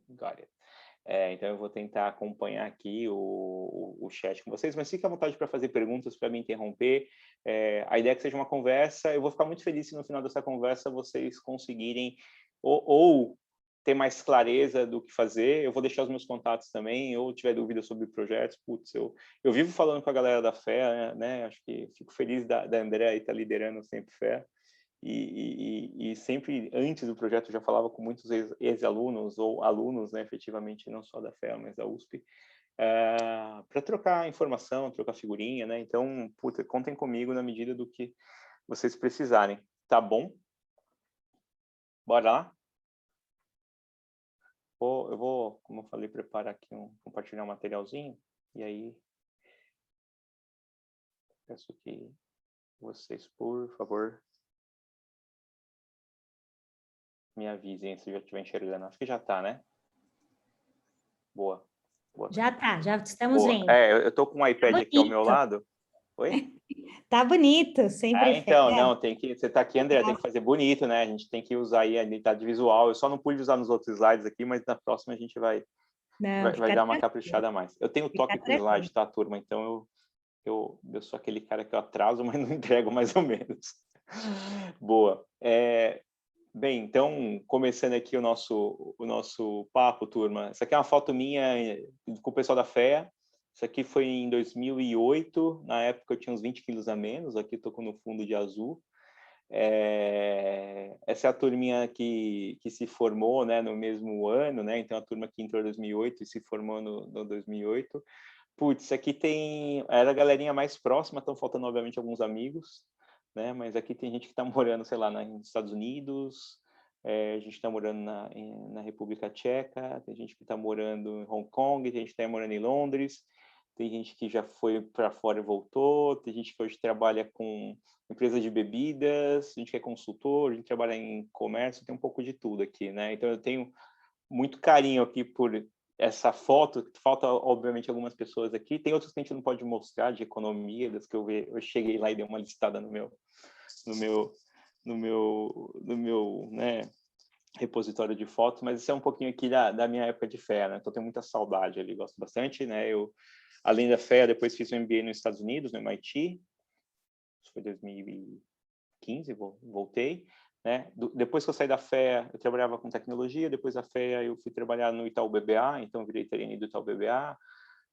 Got it. Então, eu vou tentar acompanhar aqui o chat com vocês, mas fique à vontade para fazer perguntas, para me interromper. A ideia é que seja uma conversa. Eu vou ficar muito feliz se no final dessa conversa vocês conseguirem ou ter mais clareza do que fazer. Eu vou deixar os meus contatos também, ou tiver dúvida sobre projetos. Putz, eu vivo falando com a galera da FEA, né? Acho que fico feliz da Andrea estar liderando sempre FEA. E sempre antes do projeto eu já falava com muitos ex-alunos ou alunos, né, efetivamente, não só da FEA, mas da USP, para trocar informação, trocar figurinha, né? Então, puta, contem comigo na medida do que vocês precisarem, tá bom? Bora lá? Eu vou, como eu falei, preparar aqui compartilhar um materialzinho, e aí peço que vocês, por favor, me avisem se já estiver enxergando. Acho que já está, né? Boa. Já está, já estamos vendo. Eu estou com um iPad aqui ao meu lado. Oi? Tá bonito, sempre então, não, você está aqui, André, tem que fazer bonito, né? A gente tem que usar aí a identidade visual. Eu só não pude usar nos outros slides aqui, mas na próxima a gente vai dar uma caprichada a mais. Eu tenho toque com slide, tá, turma? Então, eu sou aquele cara que eu atraso, mas não entrego mais ou menos. Boa. Bem, então, começando aqui o nosso papo, turma. Essa aqui é uma foto minha com o pessoal da FEA. Isso aqui foi em 2008. Na época eu tinha uns 20 quilos a menos. Aqui estou no fundo de azul. Essa é a turminha que se formou, né, no mesmo ano, né? Então, a turma que entrou em 2008 e se formou no 2008. Putz, aqui era a galerinha mais próxima, estão faltando, obviamente, alguns amigos, né? Mas aqui tem gente que está morando, sei lá, nos Estados Unidos, a gente está morando na República Tcheca, tem gente que está morando em Hong Kong, tem gente que está morando em Londres, tem gente que já foi para fora e voltou, tem gente que hoje trabalha com empresa de bebidas, a gente que é consultor, a gente trabalha em comércio, tem um pouco de tudo aqui, né? Então, eu tenho muito carinho aqui por essa foto. Falta, obviamente, algumas pessoas aqui. Tem outras que a gente não pode mostrar, de economia, das que eu cheguei lá e dei uma listada no meu né, repositório de fotos, mas isso é um pouquinho aqui da minha época de FEA, né? Então, eu tenho muita saudade ali, gosto bastante, né? Além da FEA, depois fiz um MBA nos Estados Unidos, no MIT. Isso foi 2015, voltei. Né? Depois que eu saí da FEA, eu trabalhava com tecnologia. Depois da FEA, eu fui trabalhar no Itaú BBA, então virei trainee do Itaú BBA.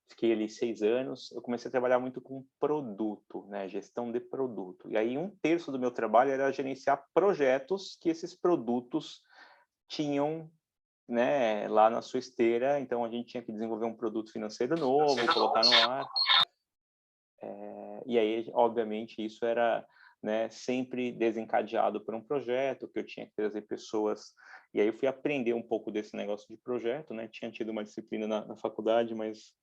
Fiquei ali 6 anos. Eu comecei a trabalhar muito com produto, né? Gestão de produto. E aí 1/3 do meu trabalho era gerenciar projetos que esses produtos tinham, né, lá na sua esteira. Então, a gente tinha que desenvolver um produto financeiro novo, colocar no ar. E aí, obviamente, isso era, né, sempre desencadeado por um projeto, que eu tinha que trazer pessoas. E aí eu fui aprender um pouco desse negócio de projeto, né? Tinha tido uma disciplina na faculdade, mas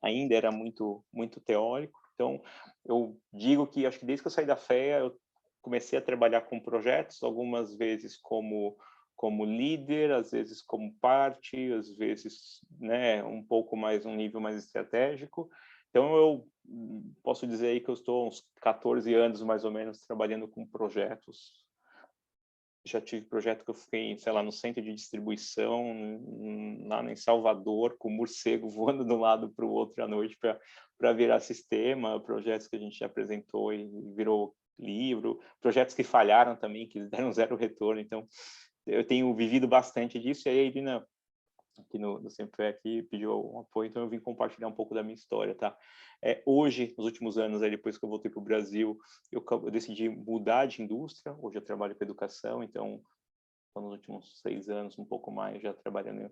ainda era muito teórico. Então, eu digo que acho que desde que eu saí da FEA, eu comecei a trabalhar com projetos, algumas vezes como líder, às vezes como parte, às vezes, né, um pouco mais, um nível mais estratégico. Então, eu posso dizer aí que eu estou uns 14 anos, mais ou menos, trabalhando com projetos. Já tive projeto que eu fiquei, sei lá, no centro de distribuição, lá em Salvador, com o morcego voando de um lado para o outro à noite para virar sistema, projetos que a gente apresentou e virou livro, projetos que falharam também, que deram 0 retorno. Então, eu tenho vivido bastante disso, e aí a Irina, aqui no Sempre aqui, pediu um apoio, então eu vim compartilhar um pouco da minha história, tá? Hoje, nos últimos anos, aí, depois que eu voltei para o Brasil, eu decidi mudar de indústria. Hoje eu trabalho com educação, então, nos últimos 6 anos, um pouco mais, já trabalhando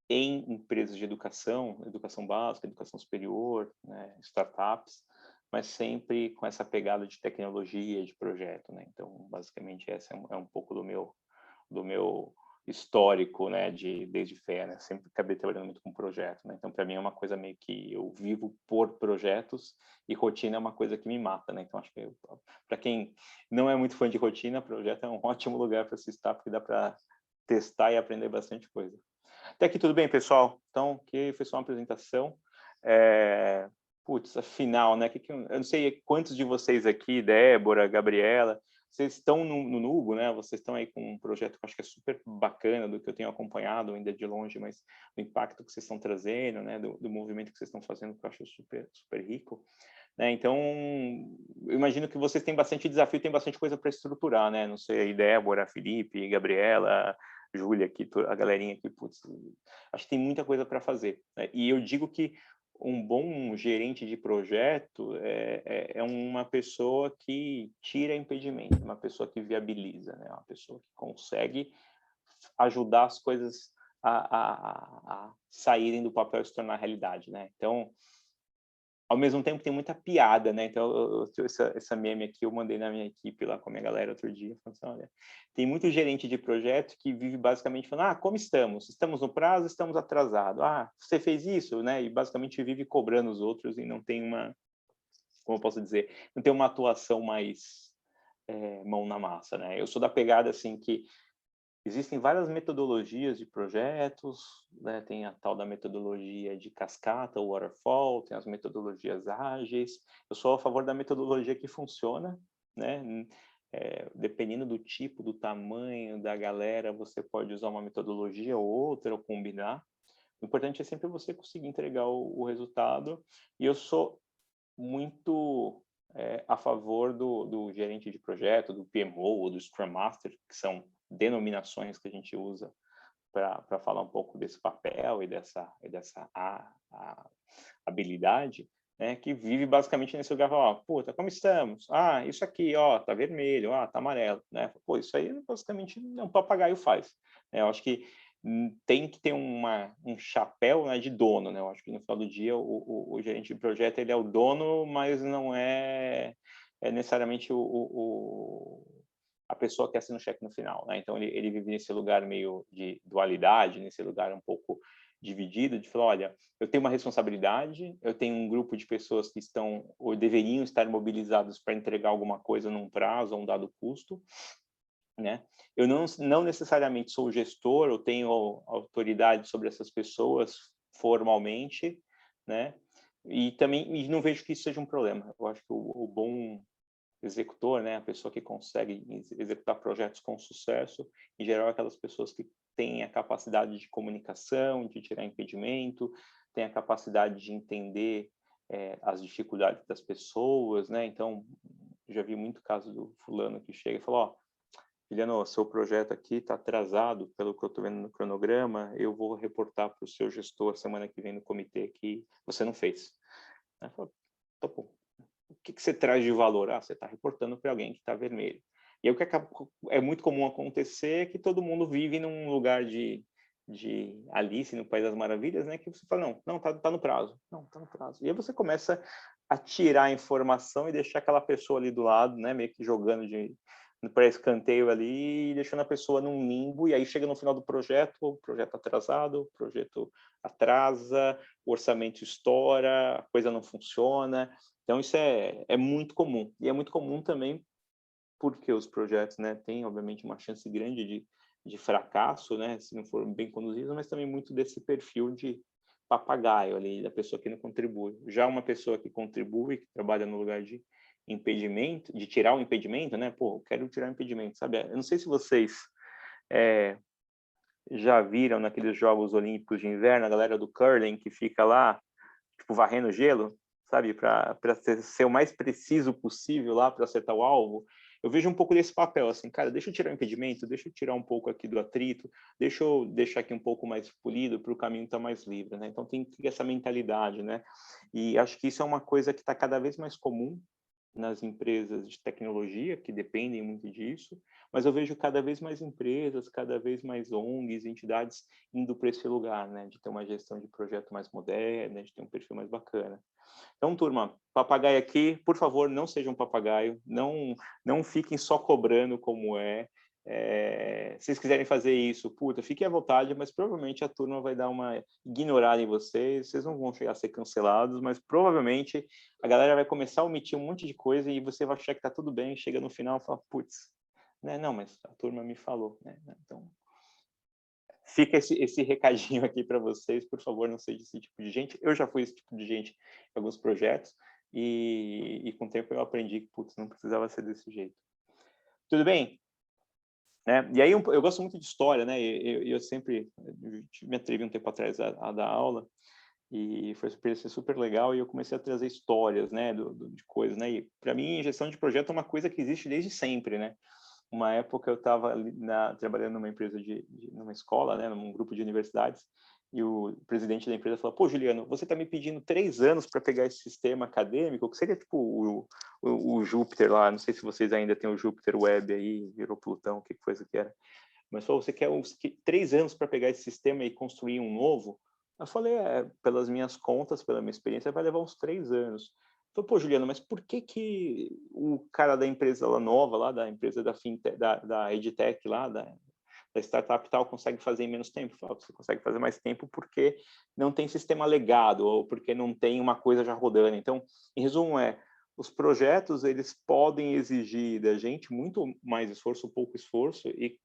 em empresas de educação básica, educação superior, né, startups, mas sempre com essa pegada de tecnologia, de projeto, né? Então, basicamente, essa é um pouco do meu histórico, né, desde FEA, né? Sempre acabei trabalhando muito com projeto, né? Então, para mim é uma coisa meio que eu vivo por projetos, e rotina é uma coisa que me mata, né? Então, acho que para quem não é muito fã de rotina, projeto é um ótimo lugar para se estar, porque dá para testar e aprender bastante coisa. Até aqui tudo bem, pessoal? Então, que foi só uma apresentação. Putz, afinal, né? Eu não sei quantos de vocês aqui, Débora, Gabriela, vocês estão no Nubo, né? Vocês estão aí com um projeto que eu acho que é super bacana, do que eu tenho acompanhado ainda de longe, mas o impacto que vocês estão trazendo, né? Do movimento que vocês estão fazendo, que eu acho super, super rico. Né? Então, eu imagino que vocês têm bastante desafio, tem bastante coisa para estruturar, né? Não sei, Débora, Felipe, Gabriela, Júlia aqui, a galerinha aqui, putz, acho que tem muita coisa para fazer. Né? E eu digo que um bom gerente de projeto é uma pessoa que tira impedimento, uma pessoa que viabiliza, né? Uma pessoa que consegue ajudar as coisas a saírem do papel e se tornar realidade, né? Então, ao mesmo tempo tem muita piada, né? Então, essa meme aqui eu mandei na minha equipe lá com a minha galera outro dia, falando assim, olha, tem muito gerente de projeto que vive basicamente falando, como estamos? Estamos no prazo, estamos atrasados. Você fez isso, né? E basicamente vive cobrando os outros e não tem como eu posso dizer, não tem uma atuação mais mão na massa, né? Eu sou da pegada, assim, que existem várias metodologias de projetos, né? Tem a tal da metodologia de cascata, o waterfall, tem as metodologias ágeis. Eu sou a favor da metodologia que funciona, né? Dependendo do tipo, do tamanho da galera, você pode usar uma metodologia ou outra, ou combinar. O importante é sempre você conseguir entregar o resultado. E eu sou muito a favor do gerente de projeto, do PMO ou do Scrum Master, que são denominações que a gente usa para falar um pouco desse papel e dessa habilidade, né, que vive basicamente nesse lugar, puta, como estamos? Isso aqui, tá vermelho, tá amarelo, né? Pô, isso aí basicamente um papagaio faz. Eu acho que tem que ter um chapéu, né, de dono, né? Eu acho que no final do dia o gerente de projeto ele é o dono, mas não é necessariamente a pessoa que assina o cheque no final, né? Então ele vive nesse lugar meio de dualidade, nesse lugar um pouco dividido, de falar, olha, eu tenho uma responsabilidade, eu tenho um grupo de pessoas que estão ou deveriam estar mobilizados para entregar alguma coisa num prazo ou um dado custo, né? Eu não necessariamente sou gestor, eu tenho autoridade sobre essas pessoas formalmente, né? E também não vejo que isso seja um problema. Eu acho que o bom executor, né, a pessoa que consegue executar projetos com sucesso, em geral, aquelas pessoas que têm a capacidade de comunicação, de tirar impedimento, têm a capacidade de entender as dificuldades das pessoas, né? Então, já vi muito caso do fulano que chega e fala, Juliano, seu projeto aqui está atrasado, pelo que eu estou vendo no cronograma, eu vou reportar para o seu gestor semana que vem no comitê que você não fez. Aí falo, tá bom. O que você traz de valor? Você está reportando para alguém que está vermelho. E aí, o que é muito comum acontecer é que todo mundo vive num lugar de Alice no País das Maravilhas, né? Que você fala, não, tá no prazo. Não, tá no prazo. E aí você começa a tirar a informação e deixar aquela pessoa ali do lado, né? Meio que jogando para escanteio ali, deixando a pessoa num limbo, e aí chega no final do projeto, o projeto atrasado, o projeto atrasa, o orçamento estoura, a coisa não funciona. Então, isso é muito comum. E é muito comum também porque os projetos, né, têm, obviamente, uma chance grande de fracasso, né, se não for bem conduzidos, mas também muito desse perfil de papagaio ali, da pessoa que não contribui. Já uma pessoa que contribui, que trabalha no lugar de impedimento, de tirar o impedimento, né, eu quero tirar o impedimento, sabe? Eu não sei se vocês já viram naqueles Jogos Olímpicos de Inverno, a galera do curling que fica lá, tipo, varrendo gelo, sabe, para ser o mais preciso possível lá para acertar o alvo. Eu vejo um pouco desse papel, assim, cara, deixa eu tirar o impedimento, deixa eu tirar um pouco aqui do atrito, deixa eu deixar aqui um pouco mais polido para o caminho estar mais livre, né? Então tem que ter essa mentalidade, né? E acho que isso é uma coisa que está cada vez mais comum nas empresas de tecnologia, que dependem muito disso, mas eu vejo cada vez mais empresas, cada vez mais ONGs, entidades indo para esse lugar, né, de ter uma gestão de projeto mais moderna, de ter um perfil mais bacana. Então, turma, papagaio aqui, por favor, não sejam papagaio, não fiquem só cobrando como se vocês quiserem fazer isso, fiquem à vontade, mas provavelmente a turma vai dar uma ignorada em vocês não vão chegar a ser cancelados, mas provavelmente a galera vai começar a omitir um monte de coisa e você vai achar que tá tudo bem, chega no final e fala, né, não, mas a turma me falou, né? Então, fica esse recadinho aqui para vocês, por favor, não seja esse tipo de gente. Eu já fui esse tipo de gente em alguns projetos e com o tempo eu aprendi que, não precisava ser desse jeito. tudo bem? Né? E aí eu gosto muito de história, né? Eu sempre me atrevi um tempo atrás a dar aula, e foi super legal, e eu comecei a trazer histórias, né, de coisas, né? E para mim, gestão de projeto é uma coisa que existe desde sempre, né? Uma época eu estava trabalhando numa empresa numa escola, né, num grupo de universidades, e o presidente da empresa falou: pô, Juliano, você está me pedindo 3 anos para pegar esse sistema acadêmico, que seria tipo o Júpiter lá, não sei se vocês ainda têm o Júpiter Web aí, virou Plutão, que coisa que era. Mas só você quer 3 anos para pegar esse sistema e construir um novo? Eu falei, pelas minhas contas, pela minha experiência, vai levar uns 3 anos. Eu falei, pô, Juliano, mas por que o cara da empresa lá nova, lá da empresa da Fintech, da EdTech lá, da startup e tal, consegue fazer em menos tempo? Eu falei, você consegue fazer mais tempo porque não tem sistema legado, ou porque não tem uma coisa já rodando. Então, em resumo, os projetos, eles podem exigir da gente muito mais esforço, pouco esforço, e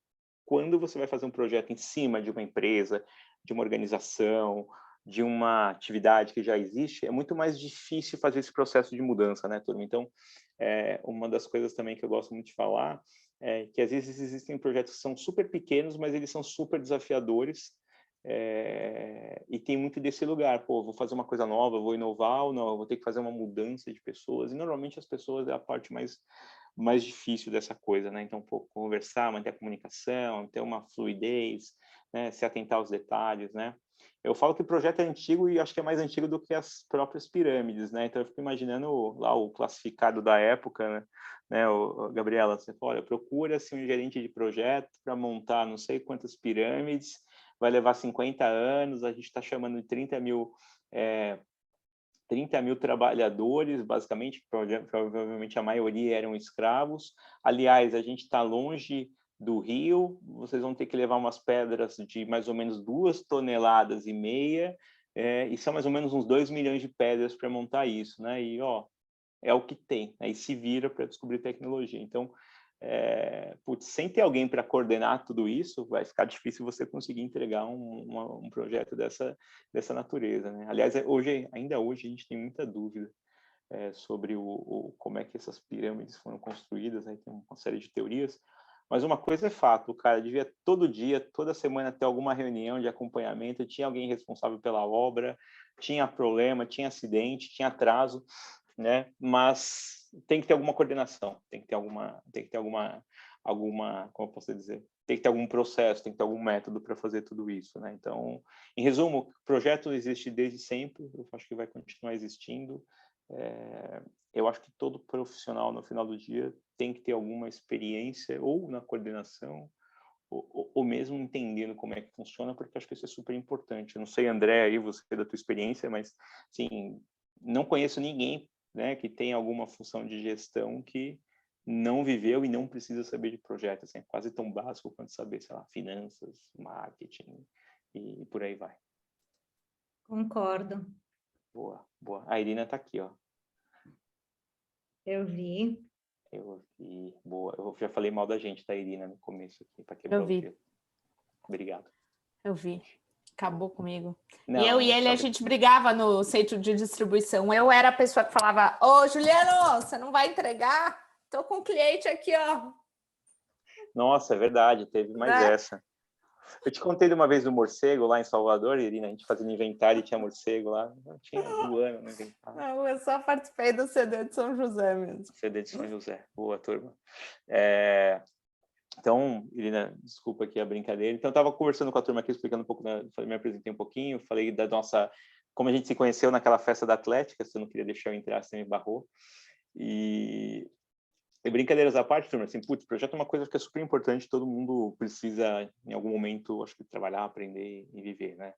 quando você vai fazer um projeto em cima de uma empresa, de uma organização, de uma atividade que já existe, é muito mais difícil fazer esse processo de mudança, né, turma? Então, uma das coisas também que eu gosto muito de falar é que às vezes existem projetos que são super pequenos, mas eles são super desafiadores, e tem muito desse lugar, pô, vou fazer uma coisa nova, vou inovar ou não, eu vou ter que fazer uma mudança de pessoas, e normalmente as pessoas é a parte mais difícil dessa coisa, né? Então, pô, conversar, manter a comunicação, ter uma fluidez, né? Se atentar aos detalhes, né? Eu falo que o projeto é antigo e acho que é mais antigo do que as próprias pirâmides, né? Então, eu fico imaginando lá o classificado da época, né? Gabriela, você fala, olha, procura-se um gerente de projeto para montar não sei quantas pirâmides, vai levar 50 anos, a gente está chamando de 30 mil trabalhadores, basicamente, provavelmente a maioria eram escravos. Aliás, a gente está longe do rio, vocês vão ter que levar umas pedras de mais ou menos 2,5 toneladas, e são mais ou menos uns 2 milhões de pedras para montar isso, né? E, é o que tem, aí se vira para descobrir tecnologia. Então, sem ter alguém para coordenar tudo isso, vai ficar difícil você conseguir entregar um projeto dessa natureza, né? Aliás, ainda hoje a gente tem muita dúvida sobre como é que essas pirâmides foram construídas, né? Tem uma série de teorias, mas uma coisa é fato, o cara devia todo dia, toda semana ter alguma reunião de acompanhamento, tinha alguém responsável pela obra, tinha problema, tinha acidente, tinha atraso, né? Mas tem que ter alguma coordenação, tem que ter alguma, como eu posso dizer, tem que ter algum processo, tem que ter algum método para fazer tudo isso, né? Então, em resumo, o projeto existe desde sempre, eu acho que vai continuar existindo. Eu acho que todo profissional, no final do dia, tem que ter alguma experiência ou na coordenação, ou mesmo entendendo como é que funciona, porque acho que isso é super importante. Eu não sei, André, aí você da tua experiência, mas, sim, não conheço ninguém, né, que tem alguma função de gestão que não viveu e não precisa saber de projetos. Assim, é quase tão básico quanto saber, sei lá, finanças, marketing e por aí vai. Concordo. Boa, boa. A Irina está aqui, ó. Eu vi. Eu vi. Boa. Eu já falei mal da gente, tá, Irina, no começo aqui, para quebrar o gelo. Obrigado. Eu vi. Acabou comigo. Não, e eu e ele, a gente brigava no centro de distribuição. Eu era a pessoa que falava, ô, Juliano, você não vai entregar? Tô com um cliente aqui, ó. Nossa, é verdade, teve mais essa. Eu te contei de uma vez do morcego lá em Salvador, Irina, a gente fazendo inventário e tinha morcego lá. Eu tinha Luana no inventário. Não, eu só participei do CD de São José mesmo. CD de São José. Boa, turma. Então, Irina, desculpa aqui a brincadeira. Então, eu estava conversando com a turma aqui, explicando um pouco, me apresentei um pouquinho, falei da nossa... Como a gente se conheceu naquela festa da Atlética, você não queria deixar eu entrar, você me barrou. E brincadeiras à parte, turma, assim, putz, projeto é uma coisa que é super importante, todo mundo precisa, em algum momento, acho que trabalhar, aprender e viver, né?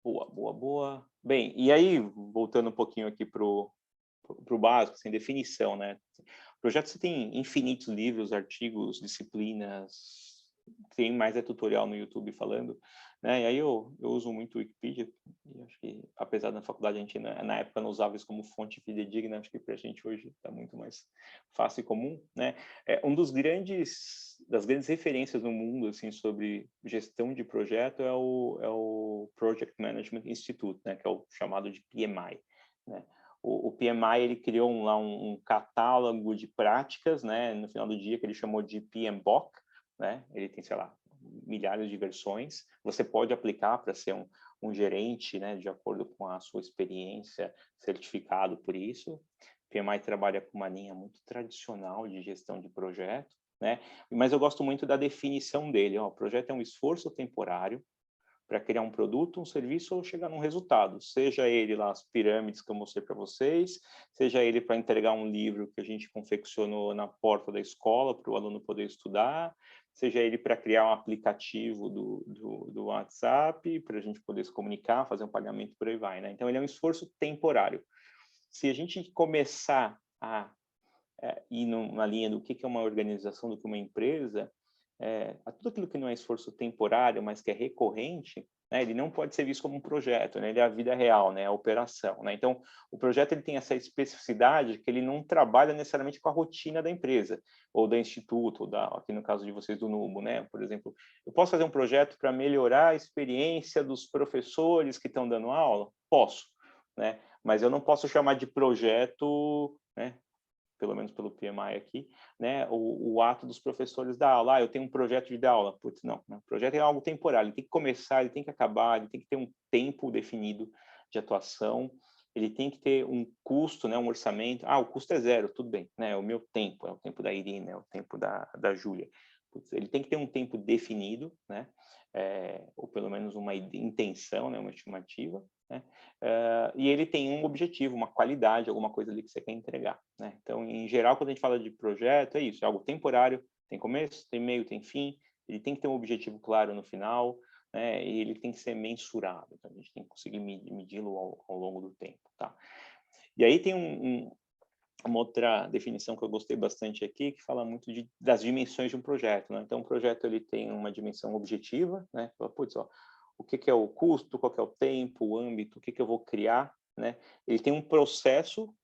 Boa, boa, boa. Bem, e aí, voltando um pouquinho aqui para o básico, sem definição, né? Projeto você tem infinitos livros, artigos, disciplinas, tem mais tutorial no YouTube falando, né? E aí eu uso muito o Wikipedia, e acho que, apesar da faculdade a gente na época não usava isso como fonte fidedigna, acho que para a gente hoje está muito mais fácil e comum, né? Das grandes referências no mundo assim sobre gestão de projeto é o Project Management Institute, né? Que é o chamado de PMI, né? o PMI, ele criou um catálogo de práticas, né, no final do dia, que ele chamou de PMBOK, né, ele tem, sei lá, milhares de versões, você pode aplicar para ser um gerente, né, de acordo com a sua experiência, certificado por isso. PMI trabalha com uma linha muito tradicional de gestão de projeto, né, mas eu gosto muito da definição dele, ó, o projeto é um esforço temporário para criar um produto, um serviço ou chegar num resultado, seja ele lá as pirâmides que eu mostrei para vocês, seja ele para entregar um livro que a gente confeccionou na porta da escola para o aluno poder estudar, seja ele para criar um aplicativo do WhatsApp, para a gente poder se comunicar, fazer um pagamento, por aí vai, né? Então, ele é um esforço temporário. Se a gente começar a ir numa linha do que é uma organização, do que é uma empresa, tudo aquilo que não é esforço temporário, mas que é recorrente, né, ele não pode ser visto como um projeto, né, ele é a vida real, né, a operação, né? Então, o projeto ele tem essa especificidade que ele não trabalha necessariamente com a rotina da empresa, ou do instituto, ou aqui no caso de vocês do NUMO, né? Por exemplo, eu posso fazer um projeto para melhorar a experiência dos professores que estão dando aula? Posso, né? Mas eu não posso chamar de projeto, né? Pelo menos pelo PMI aqui, né, o ato dos professores da aula. Eu tenho um projeto de dar aula. Putz, não, o projeto é algo temporário, ele tem que começar, ele tem que acabar, ele tem que ter um tempo definido de atuação, ele tem que ter um custo, né, um orçamento. O custo é zero, tudo bem, né, é o meu tempo, é o tempo da Irina, é o tempo da Júlia. Ele tem que ter um tempo definido, né, ou pelo menos uma intenção, né, uma estimativa, né? E ele tem um objetivo, uma qualidade, alguma coisa ali que você quer entregar, né? Então, em geral, quando a gente fala de projeto, é isso, é algo temporário, tem começo, tem meio, tem fim, ele tem que ter um objetivo claro no final, né? E ele tem que ser mensurável, então a gente tem que conseguir medi-lo ao longo do tempo, tá? E aí tem uma outra definição que eu gostei bastante aqui, que fala muito das dimensões de um projeto, né? Então, o projeto ele tem uma dimensão objetiva, né? Putz, ó, o que é o custo, qual que é o tempo, o âmbito, o que eu vou criar, né? Ele tem um processo,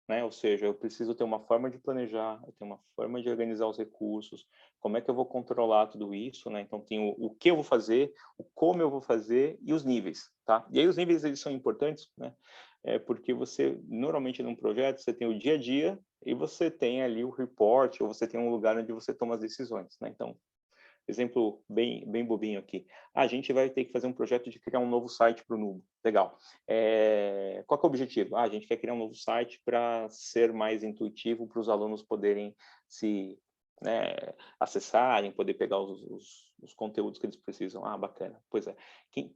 né? Ou seja, eu preciso ter uma forma de planejar, eu tenho uma forma de organizar os recursos, como é que eu vou controlar tudo isso, né? Então, tem o que eu vou fazer, o como eu vou fazer e os níveis, tá? E aí os níveis, eles são importantes, né? Porque você, normalmente num projeto, você tem o dia a dia e você tem ali o report, ou você tem um lugar onde você toma as decisões, né? Então, exemplo bem bobinho aqui. A gente vai ter que fazer um projeto de criar um novo site para o NUMO. Legal. Qual que é o objetivo? A gente quer criar um novo site para ser mais intuitivo, para os alunos poderem se, né, acessarem, poder pegar os conteúdos que eles precisam. Bacana. Pois é.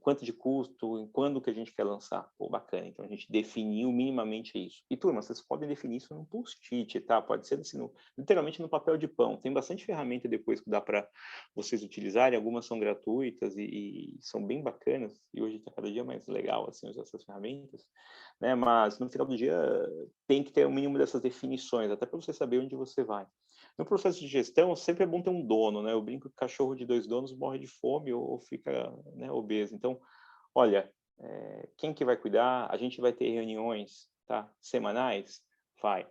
Quanto de custo? Quando que a gente quer lançar? Pô, bacana. Então, a gente definiu minimamente isso. E, turma, vocês podem definir isso num post-it, tá? Pode ser assim, literalmente no papel de pão. Tem bastante ferramenta depois que dá para vocês utilizarem, algumas são gratuitas e são bem bacanas, e hoje está cada dia mais legal assim, usar essas ferramentas, né? Mas no final do dia tem que ter o mínimo dessas definições, até para você saber onde você vai. No processo de gestão, sempre é bom ter um dono, né? Eu brinco que cachorro de 2 donos morre de fome ou fica, né, obeso. Então, olha, quem que vai cuidar? A gente vai ter reuniões, tá? Semanais? Vai.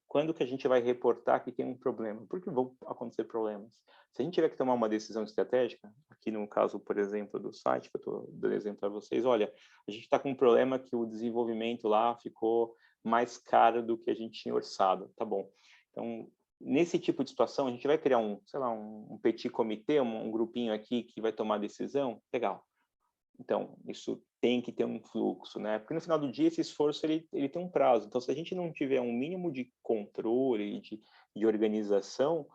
Quando que a gente vai reportar que tem um problema? Porque vão acontecer problemas. Se a gente tiver que tomar uma decisão estratégica, aqui no caso, por exemplo, do site, que eu estou dando exemplo para vocês, olha, a gente está com um problema que o desenvolvimento lá ficou mais caro do que a gente tinha orçado, tá bom. Então, nesse tipo de situação, a gente vai criar sei lá, um petit comitê, um grupinho aqui que vai tomar decisão? Legal. Então, isso tem que ter um fluxo, né? Porque no final do dia, esse esforço, ele tem um prazo. Então, se a gente não tiver um mínimo de controle, de organização,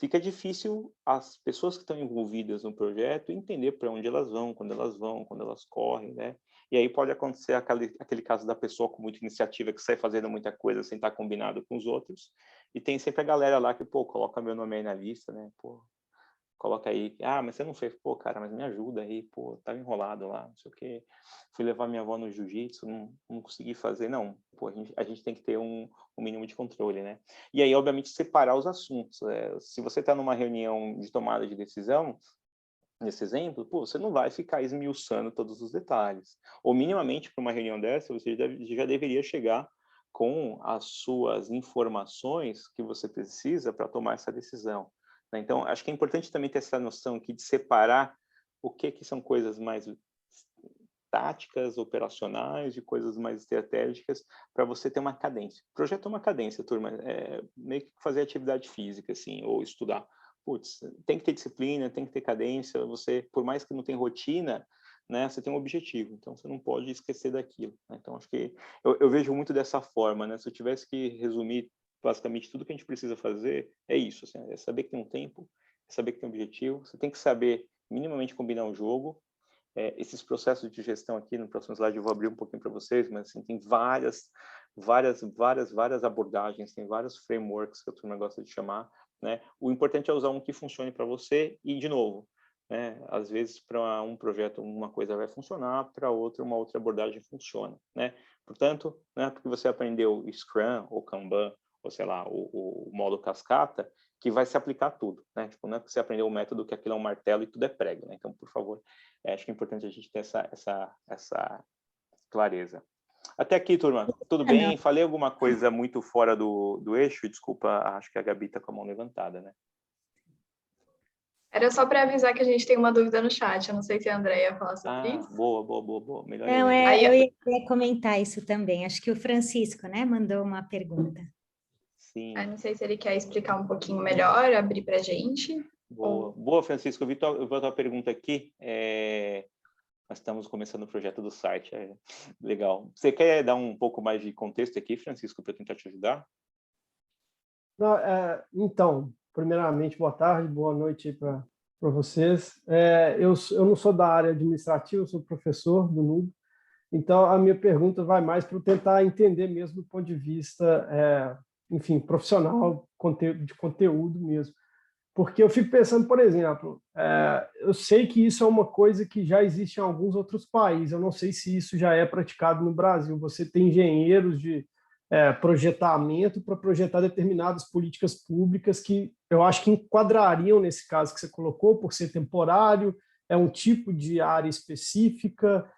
fica difícil as pessoas que estão envolvidas no projeto entender para onde elas vão, quando elas correm, né? E aí pode acontecer aquele caso da pessoa com muita iniciativa que sai fazendo muita coisa sem estar combinado com os outros, e tem sempre a galera lá que, pô, coloca meu nome aí na lista, né? Pô, coloca aí, mas você não fez, pô, cara, mas me ajuda aí, pô, tava enrolado lá, não sei o quê, fui levar minha avó no jiu-jitsu, não consegui fazer, não, pô, a gente tem que ter um mínimo de controle, né? E aí, obviamente, separar os assuntos, se você está numa reunião de tomada de decisão, nesse exemplo, pô, você não vai ficar esmiuçando todos os detalhes, ou minimamente, para uma reunião dessa, você já deveria chegar com as suas informações que você precisa para tomar essa decisão. Então, acho que é importante também ter essa noção aqui de separar o que são coisas mais táticas, operacionais, de coisas mais estratégicas, para você ter uma cadência. Projeto é uma cadência, turma, meio que fazer atividade física, assim, ou estudar. Putz, tem que ter disciplina, tem que ter cadência, você, por mais que não tenha rotina, né, você tem um objetivo, então você não pode esquecer daquilo, né? Então, acho que eu vejo muito dessa forma, né? Se eu tivesse que resumir basicamente tudo que a gente precisa fazer, é isso, assim, é saber que tem um tempo, é saber que tem um objetivo, você tem que saber minimamente combinar um jogo. Esses processos de gestão aqui, no próximo slide eu vou abrir um pouquinho para vocês, mas assim, tem várias abordagens, tem vários frameworks que a turma gosta de chamar, né? O importante é usar um que funcione para você e, de novo, né? Às vezes, para um projeto, uma coisa vai funcionar, para outro, uma outra abordagem funciona, né? Portanto, não é porque você aprendeu Scrum ou Kanban, ou sei lá, o modo cascata, que vai se aplicar a tudo, né? Tipo, não é porque você aprendeu o método que aquilo é um martelo e tudo é prego, né? Então, por favor, acho que é importante a gente ter essa clareza. Até aqui, turma, tudo bem? Falei alguma coisa muito fora do eixo? Desculpa, acho que a Gabi está com a mão levantada, né? Era só para avisar que a gente tem uma dúvida no chat. Eu não sei se a Andrea ia falar sobre isso. Boa. Melhor Não, Aí, eu ia comentar isso também. Acho que o Francisco, né, mandou uma pergunta. Sim. não sei se ele quer explicar um pouquinho melhor, abrir para a gente. Boa, Francisco. Eu vi a tua pergunta aqui. Nós estamos começando o projeto do site. Legal. Você quer dar um pouco mais de contexto aqui, Francisco, para tentar te ajudar? Não, então, primeiramente, boa tarde, boa noite para vocês. Eu não sou da área administrativa, eu sou professor do NUB, então a minha pergunta vai mais para tentar entender mesmo do ponto de vista, enfim, profissional, de conteúdo mesmo. Porque eu fico pensando, por exemplo, eu sei que isso é uma coisa que já existe em alguns outros países, eu não sei se isso já é praticado no Brasil. Você tem engenheiros de projetamento para projetar determinadas políticas públicas que eu acho que enquadrariam nesse caso que você colocou, por ser temporário, é um tipo de área específica,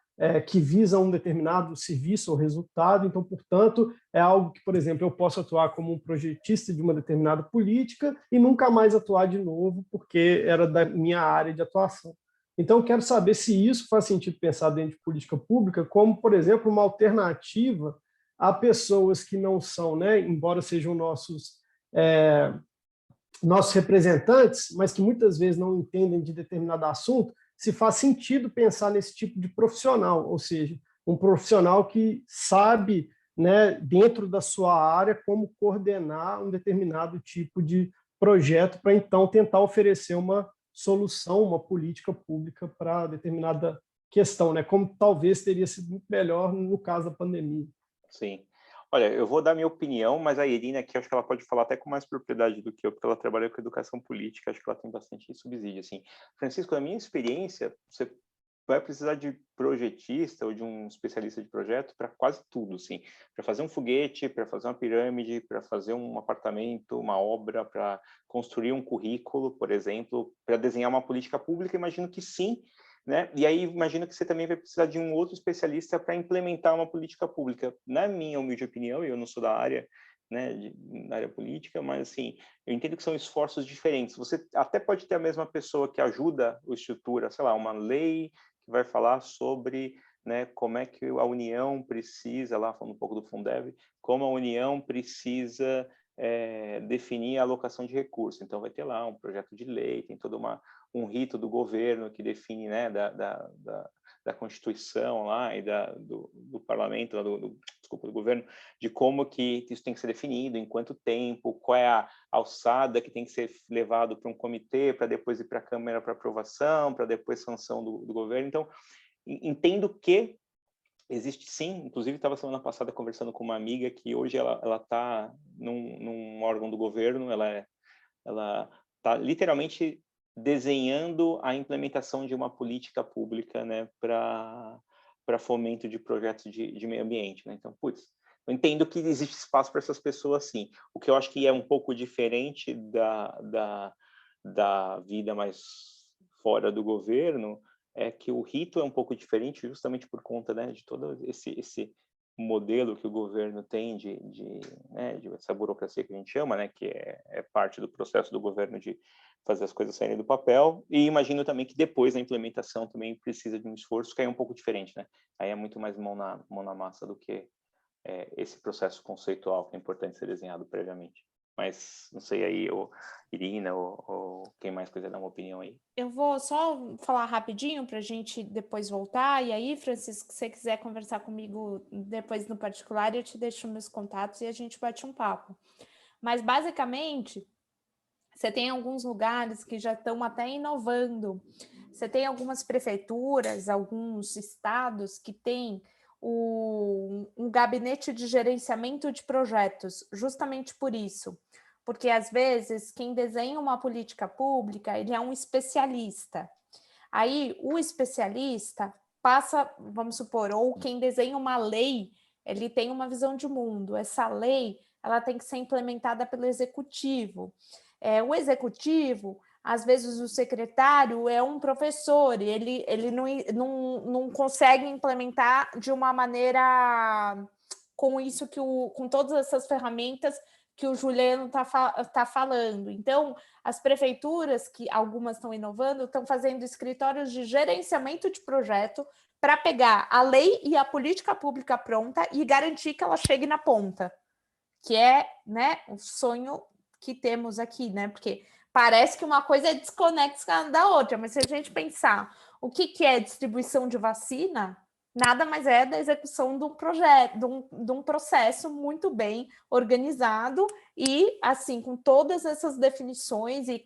que visa um determinado serviço ou resultado. Então, portanto, é algo que, por exemplo, eu posso atuar como um projetista de uma determinada política e nunca mais atuar de novo, porque era da minha área de atuação. Então, eu quero saber se isso faz sentido pensar dentro de política pública como, por exemplo, uma alternativa a pessoas que não são, né, embora sejam nossos representantes, mas que muitas vezes não entendem de determinado assunto, se faz sentido pensar nesse tipo de profissional, ou seja, um profissional que sabe, né, dentro da sua área, como coordenar um determinado tipo de projeto para, então, tentar oferecer uma solução, uma política pública para determinada questão, né, como talvez teria sido muito melhor no caso da pandemia. Sim. Olha, eu vou dar minha opinião, mas a Irina aqui, acho que ela pode falar até com mais propriedade do que eu, porque ela trabalha com educação política, acho que ela tem bastante subsídio, assim. Francisco, na minha experiência, você vai precisar de projetista ou de um especialista de projeto para quase tudo, assim. Para fazer um foguete, para fazer uma pirâmide, para fazer um apartamento, uma obra, para construir um currículo, por exemplo, para desenhar uma política pública, imagino que sim, né? E aí imagino que você também vai precisar de um outro especialista para implementar uma política pública. Na minha humilde opinião, eu não sou da área, né, da área política, mas assim, eu entendo que são esforços diferentes. Você até pode ter a mesma pessoa que ajuda a estrutura, sei lá, uma lei que vai falar sobre, né, como é que a União precisa, lá falando um pouco do Fundeb, como a União precisa definir a alocação de recursos. Então vai ter lá um projeto de lei, tem todo um rito do governo que define, né, da Constituição lá e do Parlamento, desculpa, do governo, de como que isso tem que ser definido, em quanto tempo, qual é a alçada que tem que ser levado para um comitê, para depois ir para a Câmara para aprovação, para depois sanção do governo. Então, entendo que existe sim, inclusive estava semana passada conversando com uma amiga que hoje ela está num órgão do governo, ela está literalmente desenhando a implementação de uma política pública, né, para fomento de projetos de meio ambiente, né? Então, putz, eu entendo que existe espaço para essas pessoas, sim. O que eu acho que é um pouco diferente da vida mais fora do governo é que o rito é um pouco diferente, justamente por conta, né, de todo esse modelo que o governo tem né, de essa burocracia que a gente chama, né, que é parte do processo do governo de fazer as coisas saírem do papel, e imagino também que depois da implementação também precisa de um esforço que aí é um pouco diferente, né? Aí é muito mais mão na massa do que esse processo conceitual que é importante ser desenhado previamente. Mas não sei aí, Irina, ou quem mais quiser dar uma opinião aí. Eu vou só falar rapidinho para a gente depois voltar, e aí, Francisco, se você quiser conversar comigo depois no particular, eu te deixo meus contatos e a gente bate um papo. Mas, basicamente, você tem alguns lugares que já estão até inovando. Você tem algumas prefeituras, alguns estados que têm um gabinete de gerenciamento de projetos, justamente por isso. Porque, às vezes, quem desenha uma política pública, ele é um especialista. Aí, o especialista passa, vamos supor, ou quem desenha uma lei, ele tem uma visão de mundo. Essa lei, ela tem que ser implementada pelo executivo. O executivo, às vezes o secretário é um professor, e ele não consegue implementar de uma maneira com isso com todas essas ferramentas que o Juliano tá falando. Então, as prefeituras, que algumas estão inovando, estão fazendo escritórios de gerenciamento de projeto para pegar a lei e a política pública pronta e garantir que ela chegue na ponta, que é, né, o sonho que temos aqui, né? Porque parece que uma coisa é desconexa da outra, mas se a gente pensar o que é distribuição de vacina, nada mais é da execução de um projeto, de um processo muito bem organizado e, assim, com todas essas definições e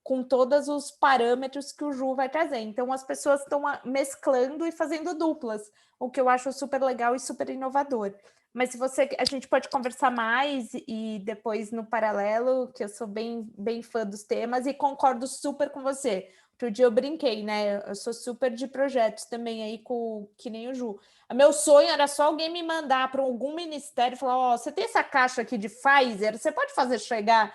com todos os parâmetros que o Ju vai trazer. Então, as pessoas estão mesclando e fazendo duplas, o que eu acho super legal e super inovador. Mas se a gente pode conversar mais e depois no paralelo, que eu sou bem, bem fã dos temas e concordo super com você. Outro dia eu brinquei, né? Eu sou super de projetos também aí, que nem o Ju. Meu sonho era só alguém me mandar para algum ministério e falar: ó, você tem essa caixa aqui de Pfizer, você pode fazer chegar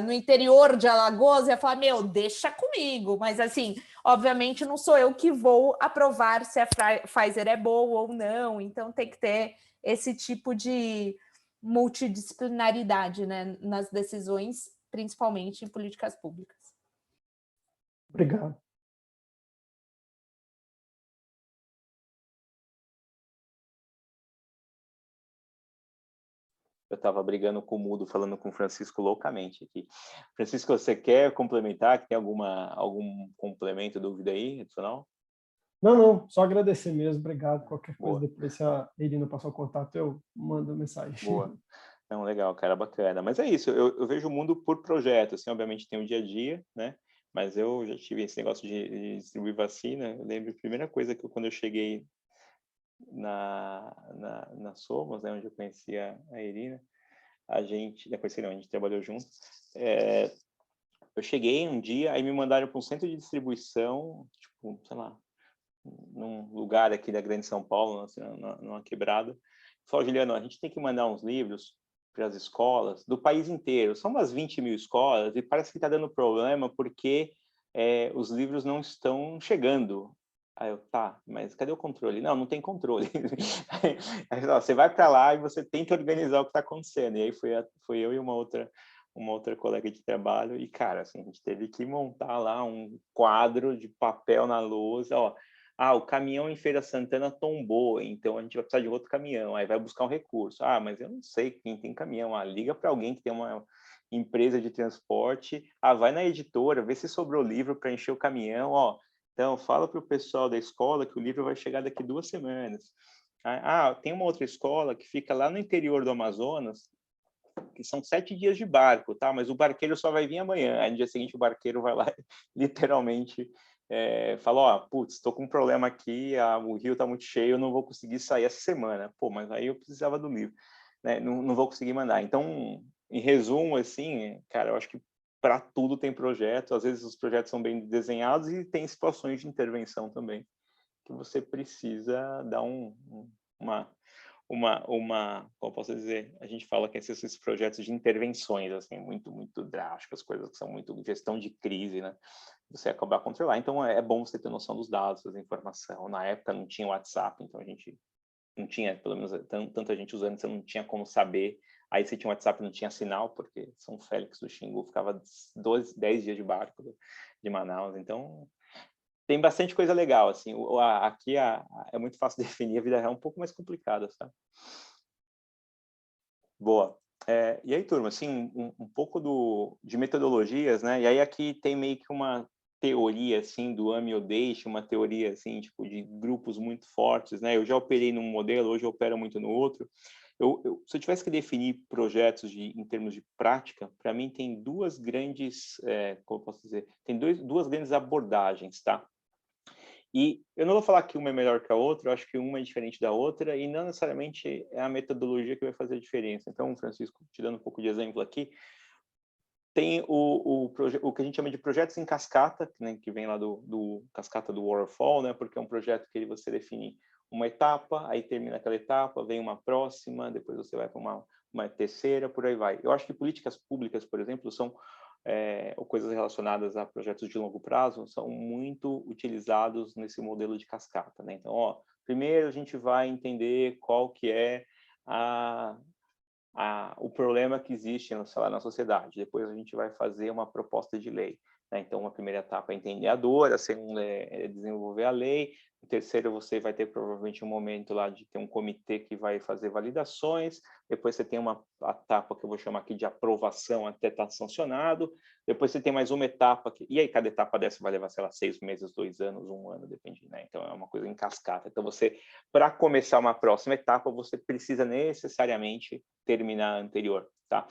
no interior de Alagoas? E eu falar: meu, deixa comigo. Mas assim, obviamente não sou eu que vou aprovar se a Pfizer é boa ou não, então tem que ter esse tipo de multidisciplinaridade, né, nas decisões, principalmente em políticas públicas. Obrigado. Eu estava brigando com o mudo, falando com o Francisco loucamente aqui. Francisco, você quer complementar? Tem algum complemento, dúvida aí, adicional? Não, só agradecer mesmo, obrigado. Qualquer coisa, Boa. depois, se a Irina passar o contato, eu mando mensagem. Boa. Não, legal, cara, bacana. Mas é isso, eu vejo o mundo por projeto, assim, obviamente tem o dia a dia, né? Mas eu já tive esse negócio de distribuir vacina. Eu lembro a primeira coisa que quando eu cheguei na Somos, né, onde eu conheci a Irina, a gente trabalhou junto. Eu cheguei um dia, aí me mandaram para um centro de distribuição, tipo, sei lá, num lugar aqui da Grande São Paulo, assim, numa quebrada. Falou: Juliano, a gente tem que mandar uns livros para as escolas do país inteiro. São umas 20 mil escolas e parece que está dando problema porque os livros não estão chegando. Aí eu, tá, mas cadê o controle? Não tem controle. Aí, você vai para lá e você tenta organizar o que está acontecendo. E aí foi eu e uma outra colega de trabalho e, cara, assim, a gente teve que montar lá um quadro de papel na lousa, ó. O caminhão em Feira Santana tombou, então a gente vai precisar de outro caminhão, aí vai buscar um recurso. Mas eu não sei quem tem caminhão. Liga para alguém que tem uma empresa de transporte, vai na editora, vê se sobrou livro para encher o caminhão, ó. Então, fala para o pessoal da escola que o livro vai chegar daqui 2 semanas. Tem uma outra escola que fica lá no interior do Amazonas, que são 7 dias de barco, tá? Mas o barqueiro só vai vir amanhã. Aí no dia seguinte o barqueiro vai lá literalmente fala: ó, putz, estou com um problema aqui, o rio está muito cheio, eu não vou conseguir sair essa semana. Pô, mas aí eu precisava do livro, né? Não vou conseguir mandar. Então, em resumo, assim, cara, eu acho que para tudo tem projeto. Às vezes os projetos são bem desenhados e tem situações de intervenção também que você precisa dar uma como posso dizer, a gente fala que esses projetos de intervenções, assim, muito, muito drásticas, coisas que são muito gestão de crise, né? Você acabar controlar. Então, é bom você ter noção dos dados, da informação. Na época não tinha WhatsApp, então a gente não tinha, pelo menos tanta gente usando, você não tinha como saber Aí você tinha um WhatsApp, não tinha sinal, porque São Félix do Xingu ficava 10 dias de barco de Manaus. Então, tem bastante coisa legal, assim. Aqui é muito fácil definir, a vida real é um pouco mais complicada, sabe? Boa. E aí, turma, assim, um pouco de metodologias, né? E aí aqui tem meio que uma teoria, assim, do ame ou deixe, uma teoria, assim, tipo, de grupos muito fortes, né? Eu já operei num modelo, hoje eu opero muito no outro. Se eu tivesse que definir projetos em termos de prática, para mim tem duas grandes, como eu posso dizer, tem duas grandes abordagens, tá? E eu não vou falar que uma é melhor que a outra, eu acho que uma é diferente da outra, e não necessariamente é a metodologia que vai fazer a diferença. Então, Francisco, te dando um pouco de exemplo aqui, tem o que a gente chama de projetos em cascata, né, que vem lá do cascata do waterfall, né, porque é um projeto que você define uma etapa, aí termina aquela etapa, vem uma próxima, depois você vai para uma terceira, por aí vai. Eu acho que políticas públicas, por exemplo, são ou coisas relacionadas a projetos de longo prazo, são muito utilizados nesse modelo de cascata, né? Então, primeiro a gente vai entender qual que é o problema que existe, sei lá, na sociedade. Depois a gente vai fazer uma proposta de lei, né? Então, a primeira etapa é entender a dor, a segunda é desenvolver a lei, o terceiro você vai ter provavelmente um momento lá de ter um comitê que vai fazer validações, depois você tem uma etapa que eu vou chamar aqui de aprovação até estar sancionado, depois você tem mais uma etapa, e aí cada etapa dessa vai levar, sei lá, 6 meses, 2 anos, 1 ano, depende, né? Então, é uma coisa em cascata. Então, para começar uma próxima etapa, você precisa necessariamente terminar a anterior, tá?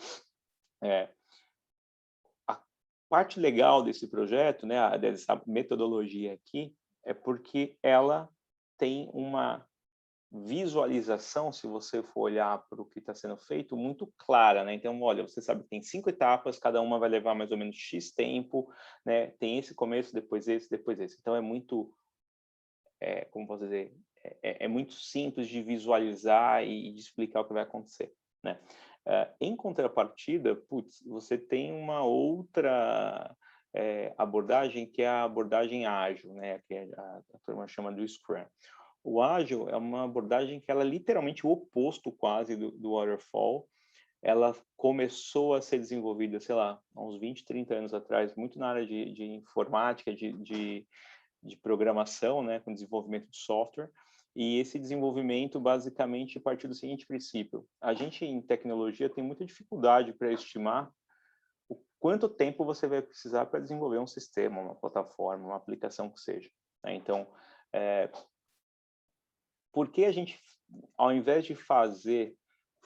A parte legal desse projeto, né, dessa metodologia aqui, é porque ela tem uma visualização, se você for olhar para o que está sendo feito, muito clara, né? Então, olha, você sabe que tem 5 etapas, cada uma vai levar mais ou menos X tempo, né? Tem esse começo, depois esse, depois esse. Então, é muito, como posso dizer, é muito simples de visualizar e de explicar o que vai acontecer, né? Em contrapartida, você tem uma outra abordagem, que é a abordagem ágil, né? Que a turma chama do Scrum. O ágil é uma abordagem que ela é literalmente o oposto quase do waterfall. Ela começou a ser desenvolvida, sei lá, há uns 20, 30 anos atrás, muito na área de informática, de programação, né, com desenvolvimento de software. E esse desenvolvimento, basicamente, partiu do seguinte princípio. A gente, em tecnologia, tem muita dificuldade para estimar o quanto tempo você vai precisar para desenvolver um sistema, uma plataforma, uma aplicação que seja, né? Então, por que a gente, ao invés de fazer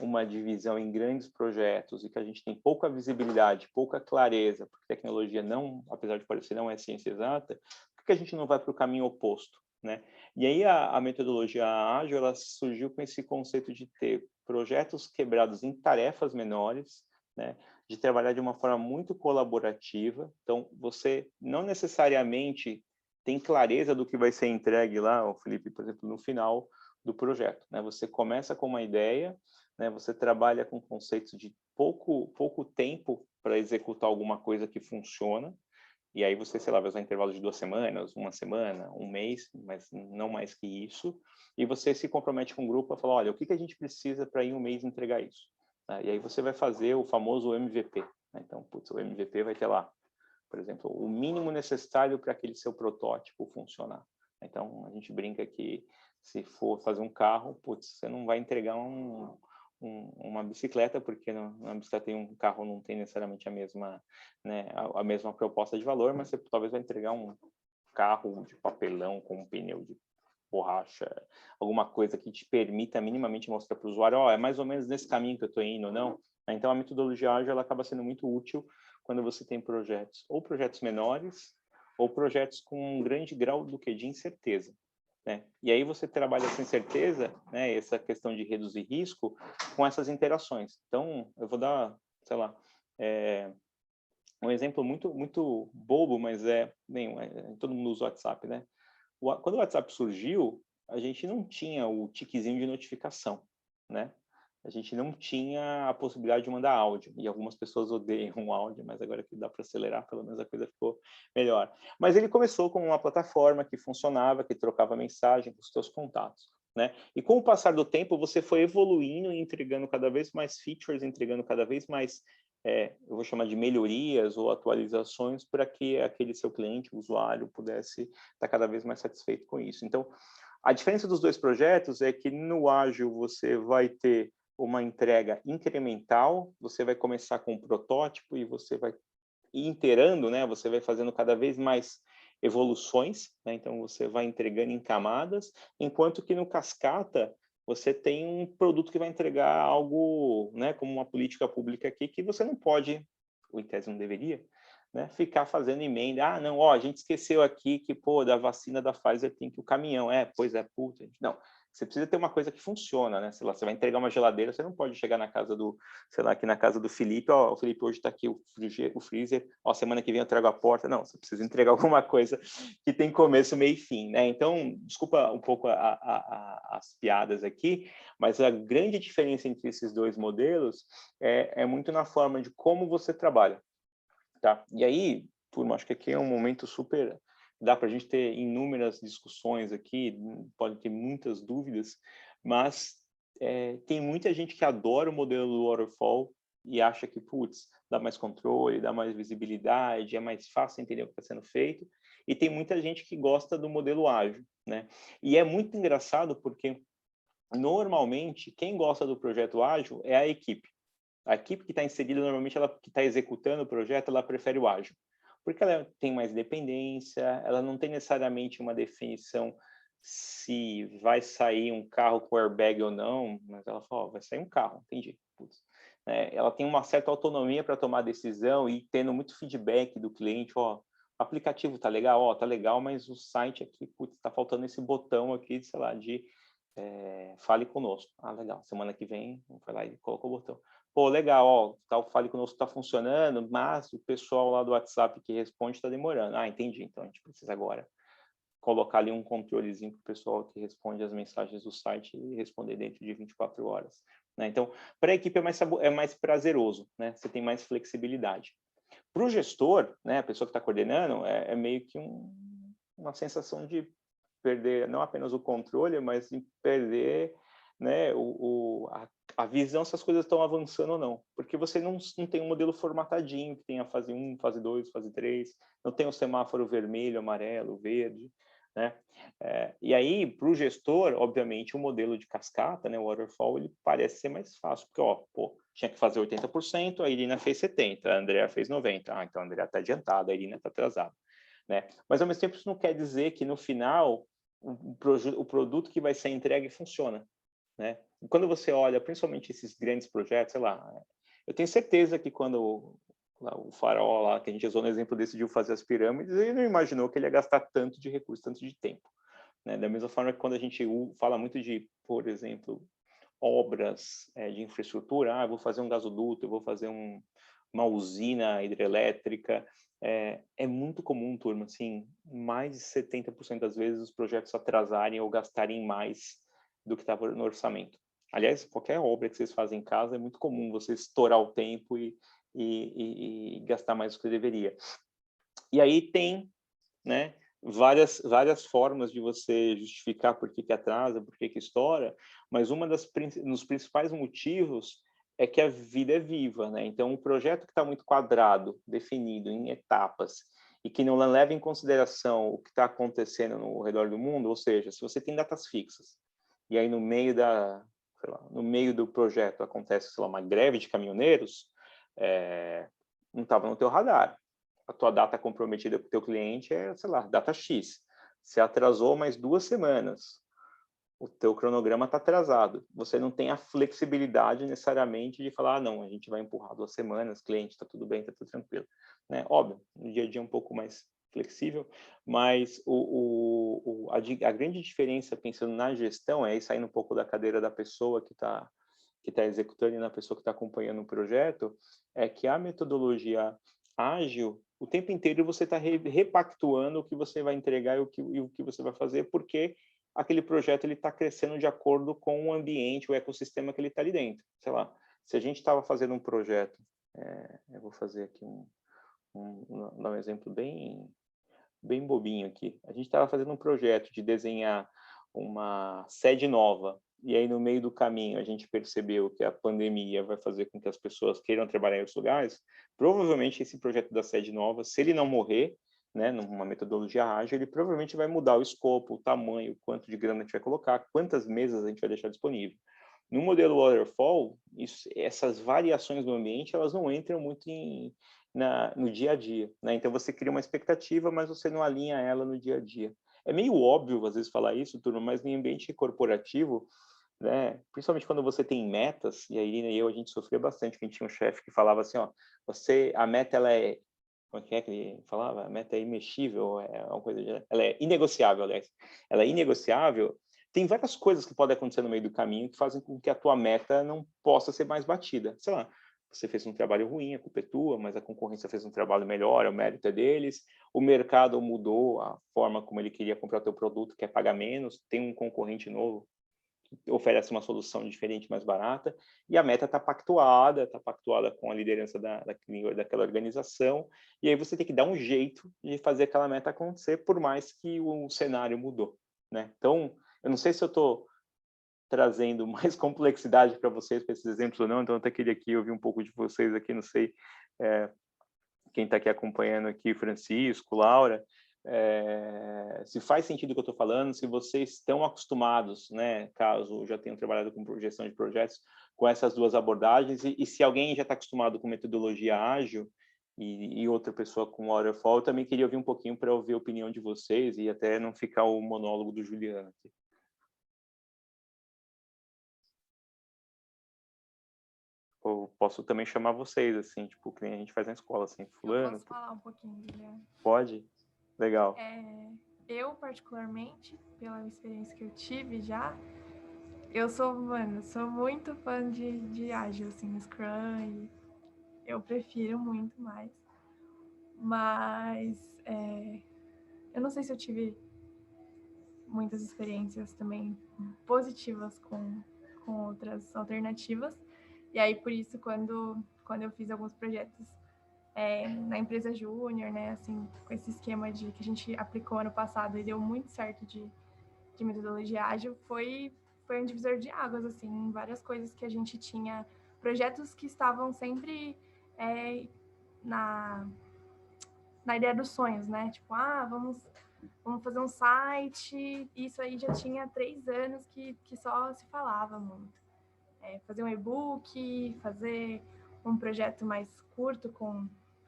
uma divisão em grandes projetos e que a gente tem pouca visibilidade, pouca clareza, porque tecnologia não, apesar de parecer, não é ciência exata, por que a gente não vai para o caminho oposto, né? E aí a metodologia ágil, ela surgiu com esse conceito de ter projetos quebrados em tarefas menores, né? De trabalhar de uma forma muito colaborativa. Então, você não necessariamente tem clareza do que vai ser entregue lá, o Felipe, por exemplo, no final do projeto, né? Você começa com uma ideia, né? Você trabalha com conceitos de pouco tempo para executar alguma coisa que funciona, e aí você, sei lá, vai usar intervalos de 2 semanas, 1 semana, 1 mês, mas não mais que isso, e você se compromete com o grupo a falar, olha, o que a gente precisa para em 1 mês entregar isso? E aí você vai fazer o famoso MVP, né? Então, o MVP vai ter lá, por exemplo, o mínimo necessário para aquele seu protótipo funcionar. Então, a gente brinca que se for fazer um carro, você não vai entregar uma bicicleta, porque na bicicleta tem um carro, não tem necessariamente a mesma, né, a mesma proposta de valor, mas você talvez vai entregar um carro de papelão com um pneu de borracha, alguma coisa que te permita minimamente mostrar para o usuário, é mais ou menos nesse caminho que eu estou indo, não? Então, a metodologia ágil, ela acaba sendo muito útil quando você tem projetos, ou projetos menores, ou projetos com um grande grau de incerteza, né? E aí você trabalha essa incerteza, né, essa questão de reduzir risco, com essas interações. Então, eu vou dar, sei lá, um exemplo muito bobo, mas todo mundo usa o WhatsApp, né? Quando o WhatsApp surgiu, a gente não tinha o tiquezinho de notificação, né? A gente não tinha a possibilidade de mandar áudio, e algumas pessoas odeiam o áudio, mas agora que dá para acelerar, pelo menos a coisa ficou melhor. Mas ele começou como uma plataforma que funcionava, que trocava mensagem com os seus contatos. né? E com o passar do tempo, você foi evoluindo e entregando cada vez mais features, entregando cada vez mais, eu vou chamar de melhorias ou atualizações para que aquele seu cliente, o usuário, pudesse estar cada vez mais satisfeito com isso. Então, a diferença dos dois projetos é que no ágil você vai ter uma entrega incremental, você vai começar com um protótipo e você vai iterando, né? Você vai fazendo cada vez mais evoluções, né? Então você vai entregando em camadas, enquanto que no cascata você tem um produto que vai entregar algo, né? Como uma política pública aqui que você não pode, ou em tese não deveria, né? Ficar fazendo emenda. Ah, não, ó, a gente esqueceu aqui que, pô, da vacina da Pfizer tem que o caminhão. Pois é, puta. Não, você precisa ter uma coisa que funciona, né? Sei lá, você vai entregar uma geladeira, você não pode chegar na casa do, sei lá, aqui na casa do Felipe, ó, o Felipe hoje está aqui o freezer, ó, semana que vem eu trago a porta. Não, você precisa entregar alguma coisa que tem começo, meio e fim, né? Então, desculpa um pouco as piadas aqui, mas a grande diferença entre esses dois modelos é muito na forma de como você trabalha. Tá? E aí, turma, acho que aqui é um momento super... Dá para a gente ter inúmeras discussões aqui, pode ter muitas dúvidas, mas tem muita gente que adora o modelo do Waterfall e acha que, putz, dá mais controle, dá mais visibilidade, é mais fácil entender o que está sendo feito. E tem muita gente que gosta do modelo ágil, né? E é muito engraçado porque, normalmente, quem gosta do projeto ágil é a equipe. A equipe que está inserida, normalmente, ela que está executando o projeto, ela prefere o ágil, porque ela tem mais dependência, ela não tem necessariamente uma definição se vai sair um carro com airbag ou não, mas ela fala, vai sair um carro, entendi. Putz. Ela tem uma certa autonomia para tomar decisão e tendo muito feedback do cliente, ó, o aplicativo tá legal, ó, tá legal, mas o site aqui, putz, tá faltando esse botão aqui, sei lá, de fale conosco. Ah, legal, semana que vem, vai lá e coloca o botão. Pô, legal, ó, tá, o Fale Conosco está funcionando, mas o pessoal lá do WhatsApp que responde está demorando. Ah, entendi, então a gente precisa agora colocar ali um controlezinho para o pessoal que responde as mensagens do site e responder dentro de 24 horas. Né? Então, para a equipe é mais prazeroso, né? Você tem mais flexibilidade. Para o gestor, né, a pessoa que está coordenando, é meio que uma sensação de perder não apenas o controle, mas de perder, né, a visão se as coisas estão avançando ou não. Porque você não tem um modelo formatadinho, que tem a fase 1, fase 2, fase 3, não tem o semáforo vermelho, amarelo, verde, né? E aí, para o gestor, obviamente, o modelo de cascata, né, o waterfall, ele parece ser mais fácil, porque, ó, pô, tinha que fazer 80%, a Irina fez 70%, a Andrea fez 90%. Ah, então a Andrea está adiantada, a Irina está atrasada. Né? Mas, ao mesmo tempo, isso não quer dizer que, no final, o produto que vai ser entregue funciona. Né? E quando você olha, principalmente esses grandes projetos, sei lá, eu tenho certeza que quando o faraó lá, que a gente usou no exemplo, decidiu fazer as pirâmides, ele não imaginou que ele ia gastar tanto de recurso, tanto de tempo. Né? Da mesma forma que quando a gente fala muito de, por exemplo, obras de infraestrutura, eu vou fazer um gasoduto, eu vou fazer uma usina hidrelétrica, é muito comum, turma, assim, mais de 70% das vezes os projetos atrasarem ou gastarem mais do que estava no orçamento. Aliás, qualquer obra que vocês fazem em casa é muito comum você estourar o tempo e gastar mais do que deveria. E aí tem, né, várias formas de você justificar por que atrasa, por que estoura, mas dos principais motivos é que a vida é viva, né? Então, um projeto que está muito quadrado, definido em etapas, e que não leva em consideração o que está acontecendo no redor do mundo, ou seja, se você tem datas fixas, e aí no meio no meio do projeto acontece, sei lá, uma greve de caminhoneiros, não estava no teu radar. A tua data comprometida com o teu cliente é, sei lá, data X. Você atrasou mais 2 semanas. O teu cronograma está atrasado. Você não tem a flexibilidade necessariamente de falar, não, a gente vai empurrar 2 semanas, cliente, está tudo bem, está tudo tranquilo. Né? Óbvio, no dia a dia é um pouco mais flexível, mas a grande diferença, pensando na gestão, aí saindo um pouco da cadeira da pessoa que está executando e na pessoa que está acompanhando o projeto, é que a metodologia ágil, o tempo inteiro você está repactuando o que você vai entregar e o que você vai fazer, porque aquele projeto ele está crescendo de acordo com o ambiente, o ecossistema que ele está ali dentro. Sei lá, se a gente estava fazendo um projeto, eu vou fazer aqui dar um exemplo bem bobinho aqui. A gente estava fazendo um projeto de desenhar uma sede nova, e aí no meio do caminho a gente percebeu que a pandemia vai fazer com que as pessoas queiram trabalhar em outros lugares, provavelmente esse projeto da sede nova, se ele não morrer, né, numa metodologia ágil, ele provavelmente vai mudar o escopo, o tamanho, o quanto de grana a gente vai colocar, quantas mesas a gente vai deixar disponível. No modelo waterfall, essas variações do ambiente, elas não entram muito no dia a dia, né? Então você cria uma expectativa, mas você não alinha ela no dia a dia. É meio óbvio, às vezes, falar isso, turma, mas no ambiente corporativo, né, principalmente quando você tem metas, e a Irina e eu, a gente sofria bastante, que a gente tinha um chefe que falava assim, ó, a meta, ela é, como é que ele falava? A meta é imexível, é uma coisa, ela é inegociável, aliás. Ela é inegociável. Tem várias coisas que podem acontecer no meio do caminho que fazem com que a tua meta não possa ser mais batida. Sei lá, você fez um trabalho ruim, a culpa é tua, mas a concorrência fez um trabalho melhor, o mérito é deles. O mercado mudou a forma como ele queria comprar o teu produto, quer pagar menos, tem um concorrente novo que oferece uma solução diferente, mais barata, e a meta está pactuada com a liderança daquela organização, e aí você tem que dar um jeito de fazer aquela meta acontecer, por mais que o cenário mudou, né? Então, eu não sei se eu estou trazendo mais complexidade para vocês, para esses exemplos ou não, então eu até queria aqui ouvir um pouco de vocês aqui, não sei quem está aqui acompanhando aqui, Francisco, Laura, se faz sentido o que eu estou falando, se vocês estão acostumados, né, caso já tenham trabalhado com gestão de projetos, com essas duas abordagens, e se alguém já está acostumado com metodologia ágil e outra pessoa com waterfall, eu também queria ouvir um pouquinho para ouvir a opinião de vocês e até não ficar o monólogo do Juliano aqui. Ou posso também chamar vocês, assim, tipo, que nem a gente faz na escola, assim, fulano. Eu posso falar um pouquinho, Guilherme? Pode? Legal. Eu, particularmente, pela experiência que eu tive já, eu sou muito fã de ágil, assim, Scrum, e eu prefiro muito mais. Mas eu não sei se eu tive muitas experiências também positivas com outras alternativas. E aí, por isso, quando eu fiz alguns projetos na empresa júnior, né, assim, com esse esquema que a gente aplicou ano passado e deu muito certo de metodologia ágil, foi um divisor de águas, assim, várias coisas que a gente tinha, projetos que estavam sempre na ideia dos sonhos, né, tipo, vamos fazer um site, isso aí já tinha 3 anos que só se falava muito. Fazer um e-book, fazer um projeto mais curto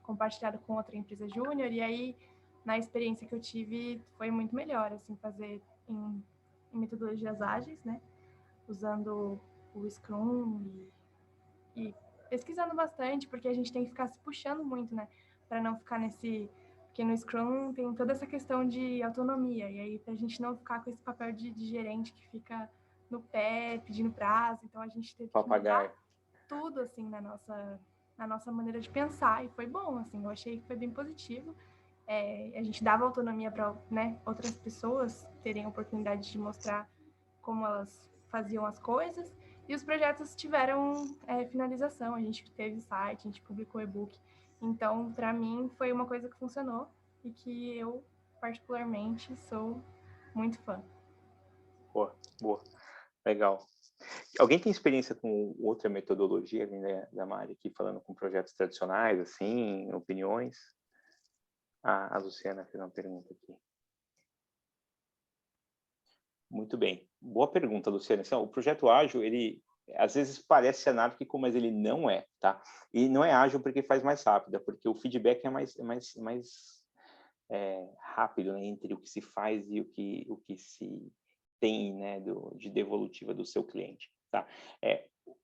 compartilhado com outra empresa júnior, e aí, na experiência que eu tive, foi muito melhor, assim, fazer em metodologias ágeis, né, usando o Scrum e pesquisando bastante, porque a gente tem que ficar se puxando muito, né, para não ficar porque no Scrum tem toda essa questão de autonomia, e aí, para a gente não ficar com esse papel de gerente que fica no pé, pedindo prazo, então a gente teve que mudar tudo, assim, na nossa maneira de pensar, e foi bom, assim, eu achei que foi bem positivo. A gente dava autonomia para, né, outras pessoas terem a oportunidade de mostrar como elas faziam as coisas, e os projetos tiveram finalização, a gente teve site, a gente publicou e-book, então, para mim, foi uma coisa que funcionou e que eu, particularmente, sou muito fã. Boa. Legal. Alguém tem experiência com outra metodologia, né, da Mari, aqui falando com projetos tradicionais, assim, opiniões? A Luciana fez uma pergunta aqui. Muito bem. Boa pergunta, Luciana. Então, o projeto ágil, ele às vezes parece anárquico, mas ele não é, tá? E não é ágil porque faz mais rápido, porque o feedback é mais rápido, né, entre o que se faz e o que se tem, né, de devolutiva do seu cliente, tá?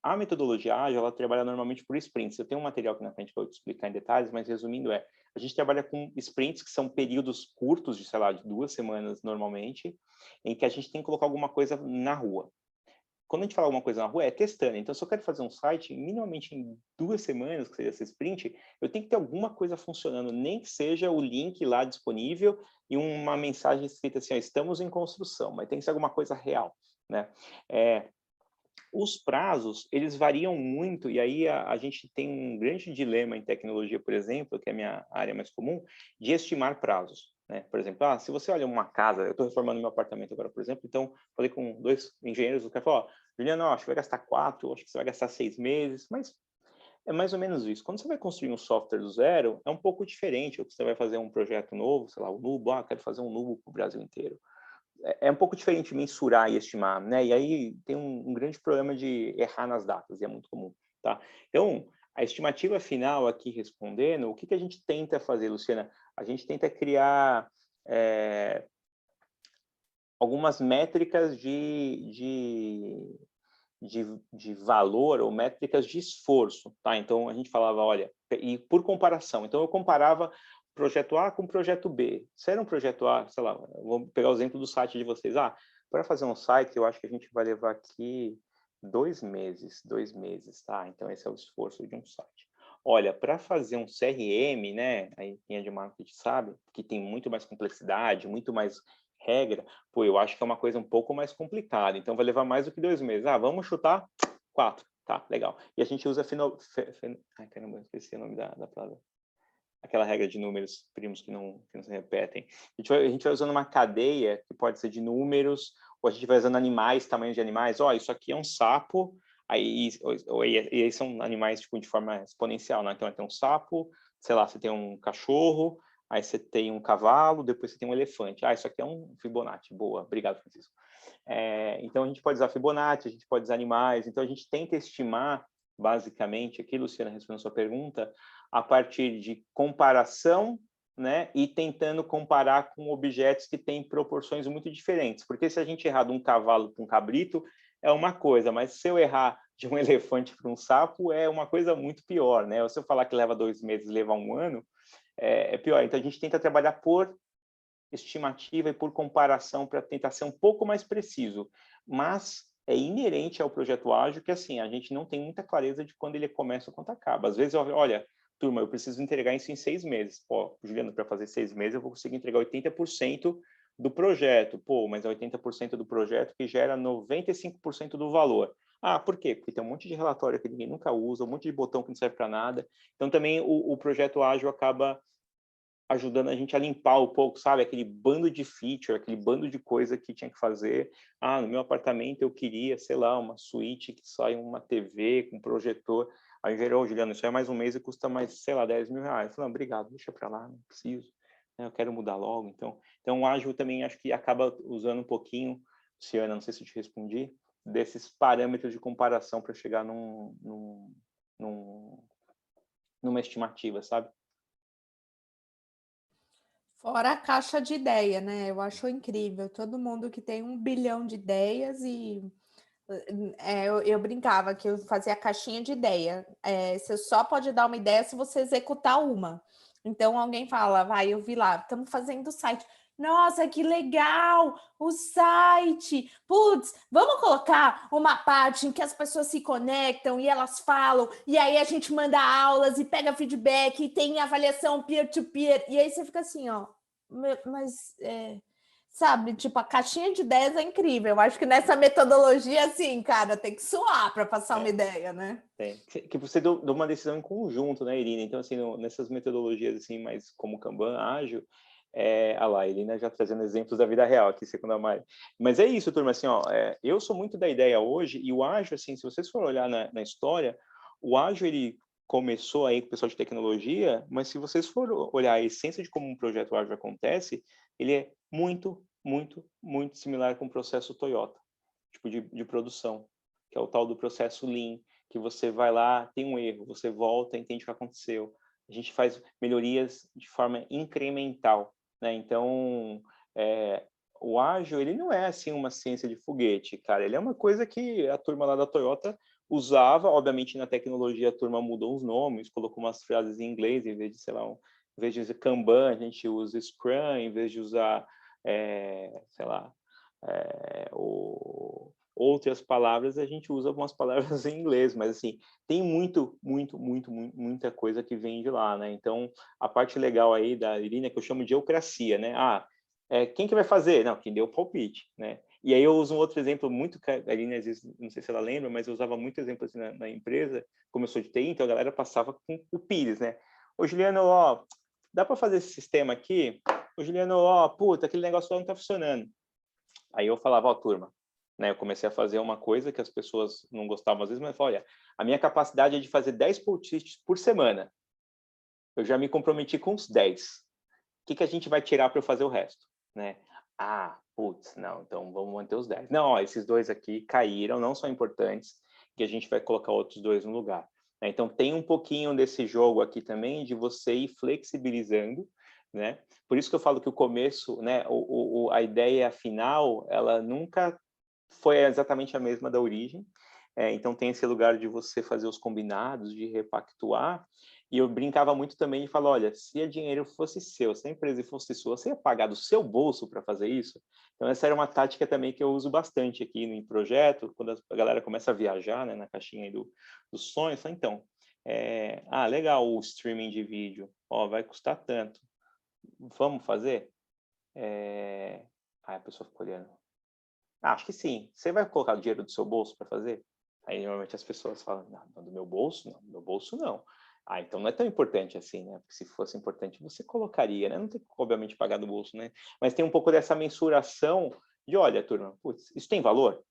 A metodologia ágil, ela trabalha normalmente por sprints. Eu tenho um material aqui na frente para eu te explicar em detalhes, mas resumindo a gente trabalha com sprints que são períodos curtos de, sei lá, de 2 semanas normalmente, em que a gente tem que colocar alguma coisa na rua. Quando a gente fala alguma coisa na rua, é testando. Então, se eu quero fazer um site, minimamente em 2 semanas, que seja esse sprint, eu tenho que ter alguma coisa funcionando, nem que seja o link lá disponível e uma mensagem escrita assim, ó, estamos em construção, mas tem que ser alguma coisa real, né? Os prazos, eles variam muito, e aí a gente tem um grande dilema em tecnologia, por exemplo, que é a minha área mais comum, de estimar prazos. né? Por exemplo, se você olha uma casa, eu estou reformando meu apartamento agora, por exemplo, então falei com 2 engenheiros, o cara falou, Juliano, acho que vai gastar 4, acho que você vai gastar 6 meses, mas é mais ou menos isso. Quando você vai construir um software do zero, é um pouco diferente. Ou você vai fazer um projeto novo, sei lá, o Nubo, quero fazer um Nubo para o Brasil inteiro. É um pouco diferente mensurar e estimar, né? E aí tem um grande problema de errar nas datas, e é muito comum, tá? Então, a estimativa final aqui respondendo, o que a gente tenta fazer, Luciana? A gente tenta criar algumas métricas de valor ou métricas de esforço, tá? Então, a gente falava, olha, e por comparação, então eu comparava projeto A com projeto B. Se era um projeto A, sei lá, vou pegar o exemplo do site de vocês. Para fazer um site, eu acho que a gente vai levar aqui 2 meses, tá? Então, esse é o esforço de um site. Olha, para fazer um CRM, né, aí quem é de marketing sabe, que tem muito mais complexidade, muito mais regra, eu acho que é uma coisa um pouco mais complicada, então vai levar mais do que 2 meses. Vamos chutar 4, tá, legal. E a gente usa ai, caramba, esqueci o nome da palavra. Aquela regra de números primos que não se repetem. A gente vai usando uma cadeia que pode ser de números, ou a gente vai usando animais, tamanho de animais. Isso aqui é um sapo, e aí são animais tipo, de forma exponencial, né? Então, tem um sapo, sei lá, você tem um cachorro, aí você tem um cavalo, depois você tem um elefante. Isso aqui é um Fibonacci. Boa, obrigado, Francisco. Então, a gente pode usar Fibonacci, a gente pode usar animais. Então, a gente tenta estimar, basicamente, aqui, Luciana, respondendo a sua pergunta, a partir de comparação, né, e tentando comparar com objetos que têm proporções muito diferentes. Porque se a gente errar de um cavalo para um cabrito, é uma coisa, mas se eu errar de um elefante para um sapo, é uma coisa muito pior, né? Ou se eu falar que leva 2 meses, leva 1 ano, é pior. Então, a gente tenta trabalhar por estimativa e por comparação para tentar ser um pouco mais preciso. Mas é inerente ao projeto ágil que, assim, a gente não tem muita clareza de quando ele começa ou quando acaba. Às vezes, olha, turma, eu preciso entregar isso em 6 meses. Juliano, para fazer 6 meses, eu vou conseguir entregar 80% do projeto. Mas é 80% do projeto que gera 95% do valor. Por quê? Porque tem um monte de relatório que ninguém nunca usa, um monte de botão que não serve para nada. Então, também o projeto ágil acaba ajudando a gente a limpar um pouco, sabe? Aquele bando de feature, aquele bando de coisa que tinha que fazer. No meu apartamento eu queria, sei lá, uma suíte que sai uma TV com projetor. Aí, Juliano, isso é mais um mês e custa mais, sei lá, 10 mil reais. Eu falei, obrigado, deixa para lá, não preciso. Eu quero mudar logo. Então o ágil também acho que acaba usando um pouquinho, Luciana, não sei se eu te respondi, desses parâmetros de comparação para chegar numa estimativa, sabe? Fora a caixa de ideia, né? Eu acho incrível. Todo mundo que tem 1 bilhão de ideias e... eu brincava que eu fazia a caixinha de ideia. Você só pode dar uma ideia se você executar uma. Então, alguém fala, eu vi lá, estamos fazendo o site. Nossa, que legal! O site! Putz, vamos colocar uma parte em que as pessoas se conectam e elas falam, e aí a gente manda aulas e pega feedback e tem avaliação peer-to-peer. E aí você fica assim, mas... sabe, tipo, a caixinha de ideias é incrível. Eu acho que nessa metodologia, assim, cara, tem que suar para passar uma ideia, né? Tem. Que você deu uma decisão em conjunto, né, Irina? Então, assim, nessas metodologias, assim, mais como Kanban, ágil, a Irina já trazendo exemplos da vida real aqui, segundo a Mari. Mas é isso, turma, assim, eu sou muito da ideia hoje, e o ágil, assim, se vocês forem olhar na história, o ágil, ele começou aí com o pessoal de tecnologia, mas se vocês forem olhar a essência de como um projeto ágil acontece, ele é muito, muito, muito similar com o processo Toyota, tipo de produção, que é o tal do processo Lean, que você vai lá, tem um erro, você volta, entende o que aconteceu. A gente faz melhorias de forma incremental, né? Então, o ágil, ele não é assim uma ciência de foguete, cara. Ele é uma coisa que a turma lá da Toyota usava. Obviamente, na tecnologia, a turma mudou os nomes, colocou umas frases em inglês, em vez de, sei lá, em vez de usar Kanban, a gente usa Scrum, em vez de usar, sei lá, outras palavras, a gente usa algumas palavras em inglês, mas assim, tem muita coisa que vem de lá, né? Então, a parte legal aí da Irina, que eu chamo de eucracia, né? Quem que vai fazer? Não, quem deu o palpite, né? E aí eu uso um outro exemplo muito, a Irina, às vezes, não sei se ela lembra, mas eu usava muito exemplo assim na empresa, como eu sou de TI, então a galera passava com o Pires, né? Ô, Juliano, dá para fazer esse sistema aqui? ô Juliano, ó, puta, aquele negócio lá não tá funcionando. Aí eu falava, ó, turma, né, eu comecei a fazer uma coisa que as pessoas não gostavam às vezes, mas eu falava, olha, a minha capacidade é de fazer 10 posts por semana. Eu já me comprometi com os 10. O que a gente vai tirar para eu fazer o resto, né? Ah, putz, não, então vamos manter os 10. Não, ó, esses 2 aqui caíram, não são importantes, que a gente vai colocar outros 2 no lugar. Então, tem um pouquinho desse jogo aqui também, de você ir flexibilizando, né? Por isso que eu falo que o começo, né, a ideia final, ela nunca foi exatamente a mesma da origem. Então, tem esse lugar de você fazer os combinados, de repactuar. E eu brincava muito também e falava, olha, se o dinheiro fosse seu, se a empresa fosse sua, você ia pagar do seu bolso para fazer isso? Então, essa era uma tática também que eu uso bastante aqui no projeto, quando a galera começa a viajar, né, na caixinha aí dos sonhos. Fala, então, legal o streaming de vídeo, ó, vai custar tanto. Vamos fazer? Aí a pessoa ficou olhando. Acho que sim. Você vai colocar o dinheiro do seu bolso para fazer? Aí, normalmente, as pessoas falam, não, do meu bolso? Não, do meu bolso, não. Então não é tão importante assim, né? Porque se fosse importante, você colocaria, né? Não tem que, obviamente, pagar do bolso, né? Mas tem um pouco dessa mensuração de, olha, turma, putz, isso tem valor?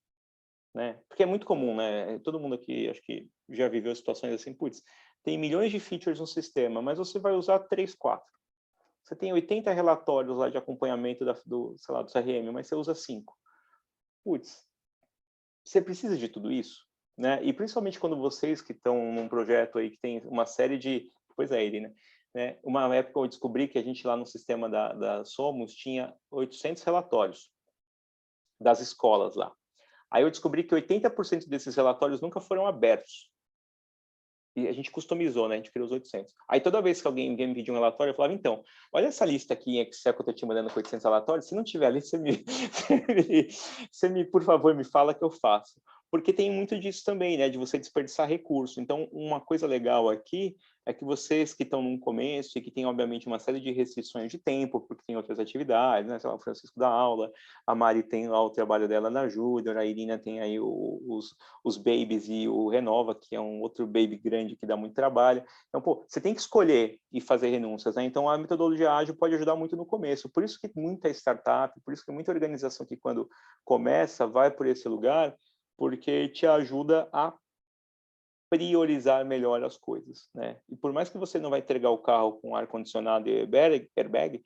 Né? Porque é muito comum, né? Todo mundo aqui, acho que já viveu situações assim, putz, tem milhões de features no sistema, mas você vai usar 3, 4. Você tem 80 relatórios lá de acompanhamento do CRM, mas você usa 5. Putz, você precisa de tudo isso? Né? E principalmente quando vocês que estão num projeto aí que tem uma série de... Pois é, Irina. Né? Uma época eu descobri que a gente lá no sistema da Somos tinha 800 relatórios das escolas lá. Aí eu descobri que 80% desses relatórios nunca foram abertos. E a gente customizou, né? A gente criou os 800. Aí toda vez que alguém me pedia um relatório, eu falava, então, olha essa lista aqui em Excel que eu estou te mandando com 800 relatórios. Se não tiver ali, por favor, me fala que eu faço. Porque tem muito disso também, né? De você desperdiçar recurso. Então, uma coisa legal aqui é que vocês que estão no começo e que tem, obviamente, uma série de restrições de tempo, porque tem outras atividades, né? Sei lá, o Francisco dá aula, a Mari tem lá o trabalho dela na Júnior, a Irina tem aí os babies e o Renova, que é um outro baby grande que dá muito trabalho. Então, pô, você tem que escolher e fazer renúncias, né? Então, a metodologia ágil pode ajudar muito no começo. Por isso que muita startup, por isso que muita organização que quando começa, vai por esse lugar, porque te ajuda a priorizar melhor as coisas, né? E por mais que você não vai entregar o carro com ar-condicionado e airbag,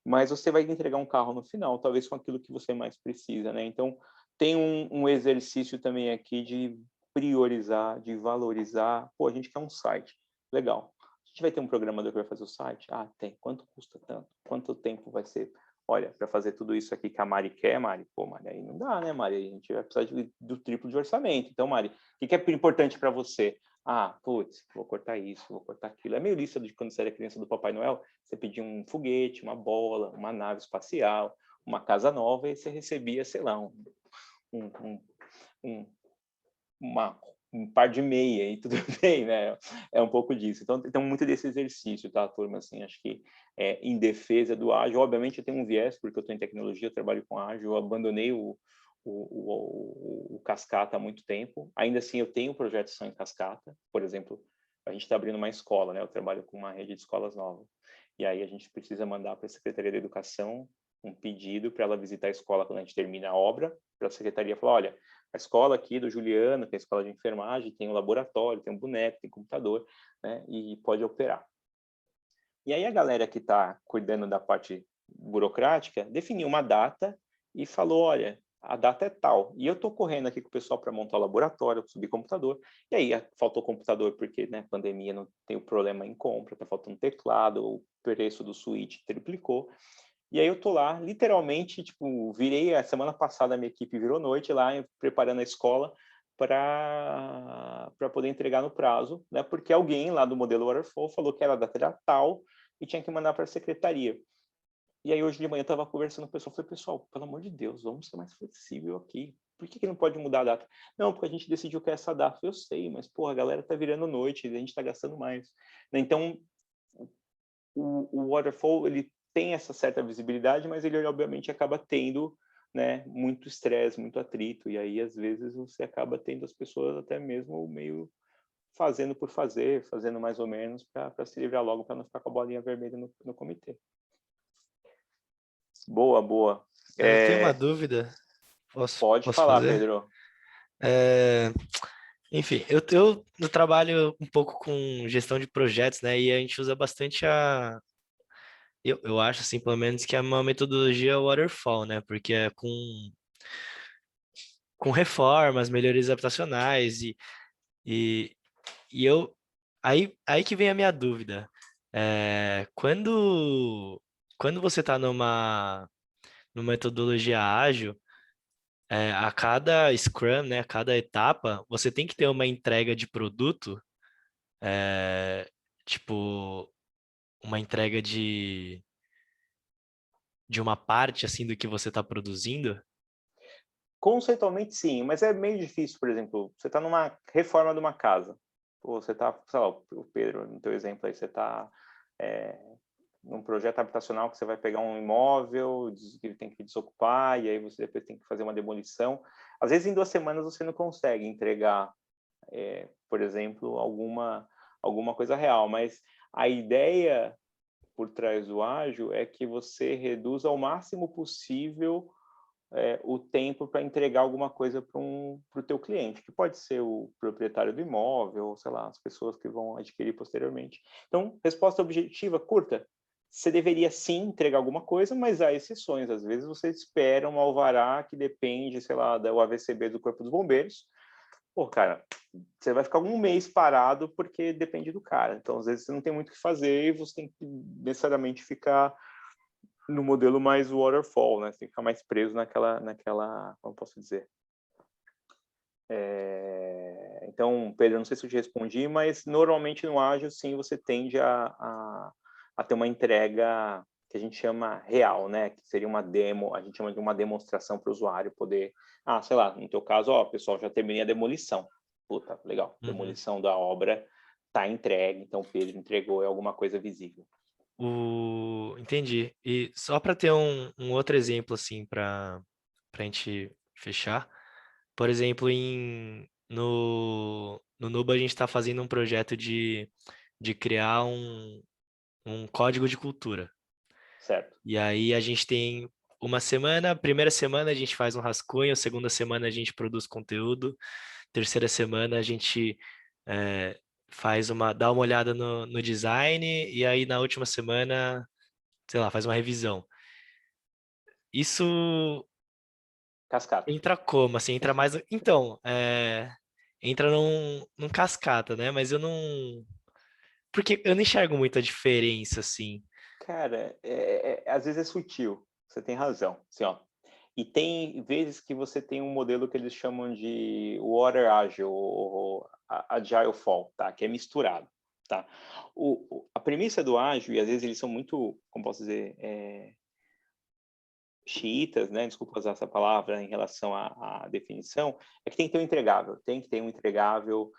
mas você vai entregar um carro no final, talvez com aquilo que você mais precisa, né? Então, tem um exercício também aqui de priorizar, de valorizar. Pô, a gente quer um site. Legal. A gente vai ter um programador que vai fazer o site? Ah, tem. Quanto custa tanto? Quanto tempo vai ser? Olha, para fazer tudo isso aqui que a Mari quer, Mari, pô, Mari, aí não dá, né, Mari? A gente vai precisar do triplo de orçamento. Então, Mari, o que é importante para você? Ah, putz, vou cortar isso, vou cortar aquilo. É meio lista de quando você era criança do Papai Noel, você pedia um foguete, uma bola, uma nave espacial, uma casa nova, e você recebia, sei lá, um par de meia e tudo bem, né? É um pouco disso. Então, tem muito desse exercício, tá, turma? Assim, acho que em defesa do ágil, obviamente eu tenho um viés, porque eu estou em tecnologia, eu trabalho com ágil, eu abandonei o Cascata há muito tempo. Ainda assim, eu tenho projetos que são em Cascata. Por exemplo, a gente está abrindo uma escola, né? Eu trabalho com uma rede de escolas novas. E aí a gente precisa mandar para a Secretaria da Educação um pedido para ela visitar a escola quando a gente termina a obra, para a secretaria falar, olha, a escola aqui do Juliano, que é a escola de enfermagem, tem um laboratório, tem um boneco, tem computador, né? E pode operar. E aí a galera que está cuidando da parte burocrática definiu uma data e falou, olha, a data é tal. E eu estou correndo aqui com o pessoal para montar o laboratório, subir computador. E aí faltou computador porque, né, pandemia não tem o problema em compra, está faltando teclado, o preço do switch triplicou. E aí eu tô lá, literalmente, tipo, virei, a semana passada a minha equipe virou noite lá, preparando a escola para poder entregar no prazo, né? Porque alguém lá do modelo Waterfall falou que a data era tal e tinha que mandar para a secretaria. E aí hoje de manhã eu estava conversando com o pessoal, falei, pessoal, pelo amor de Deus, vamos ser mais flexível aqui. Por que não pode mudar a data? Não, porque a gente decidiu que é essa data. Eu sei, mas, porra, a galera tá virando noite, a gente está gastando mais. Então, o Waterfall, ele tem essa certa visibilidade, mas ele obviamente acaba tendo, né, muito estresse, muito atrito, e aí às vezes você acaba tendo as pessoas até mesmo meio fazendo por fazer, fazendo mais ou menos para se livrar logo, para não ficar com a bolinha vermelha no comitê. Boa, boa. Eu tenho uma dúvida. Pode Posso falar, fazer? Pedro. Enfim, eu trabalho um pouco com gestão de projetos, né? E a gente usa bastante eu acho, assim, pelo menos, que é uma metodologia waterfall, né? Porque é com reformas, melhorias habitacionais e, e eu... Aí que vem a minha dúvida. Quando você está numa metodologia ágil, a cada Scrum, né, a cada etapa, você tem que ter uma entrega de produto, tipo, uma entrega de uma parte, assim, do que você está produzindo. Conceitualmente, sim, mas é meio difícil, por exemplo, você está numa reforma de uma casa. Ou você está, sei lá, o Pedro, no teu exemplo aí, você está num projeto habitacional que você vai pegar um imóvel, que ele tem que desocupar, e aí você depois tem que fazer uma demolição. Às vezes, em 2 semanas, você não consegue entregar, por exemplo, alguma coisa real, mas a ideia por trás do ágil é que você reduza ao máximo possível o tempo para entregar alguma coisa para o teu cliente, que pode ser o proprietário do imóvel, ou sei lá, as pessoas que vão adquirir posteriormente. Então, resposta objetiva, curta. Você deveria sim entregar alguma coisa, mas há exceções. Às vezes você espera um alvará que depende, sei lá, do AVCB do Corpo dos Bombeiros. Pô, cara, você vai ficar um mês parado porque depende do cara. Então, às vezes você não tem muito o que fazer e você tem que necessariamente ficar no modelo mais waterfall, né? Você tem que ficar mais preso naquela, como posso dizer? Então, Pedro, não sei se eu te respondi, mas normalmente no ágil, sim, você tende a ter uma entrega que a gente chama real, né? Que seria uma demo, a gente chama de uma demonstração para o usuário poder, sei lá, no teu caso, pessoal, já terminei a demolição. Puta, legal, demolição da obra tá entregue, então o Pedro entregou, é alguma coisa visível. Entendi. E só para ter um outro exemplo, assim, para a gente fechar. Por exemplo, no Nuba a gente está fazendo um projeto de criar um código de cultura. Certo. E aí a gente tem uma semana, a primeira semana a gente faz um rascunho, a segunda semana a gente produz conteúdo, terceira semana a gente dá uma olhada no design, e aí na última semana, sei lá, faz uma revisão. Isso Cascata. entra como? Assim, entra mais. Então, entra num cascata, né? Mas eu não. Porque eu não enxergo muita diferença, assim. Cara, às vezes é sutil, você tem razão. Assim, ó. E tem vezes que você tem um modelo que eles chamam de Water Agile, ou Agile Fall, tá? Que é misturado. Tá? A premissa do ágil, e às vezes eles são muito, como posso dizer, xiitas, né? Desculpa usar essa palavra em relação à definição, é que tem que ter um entregável,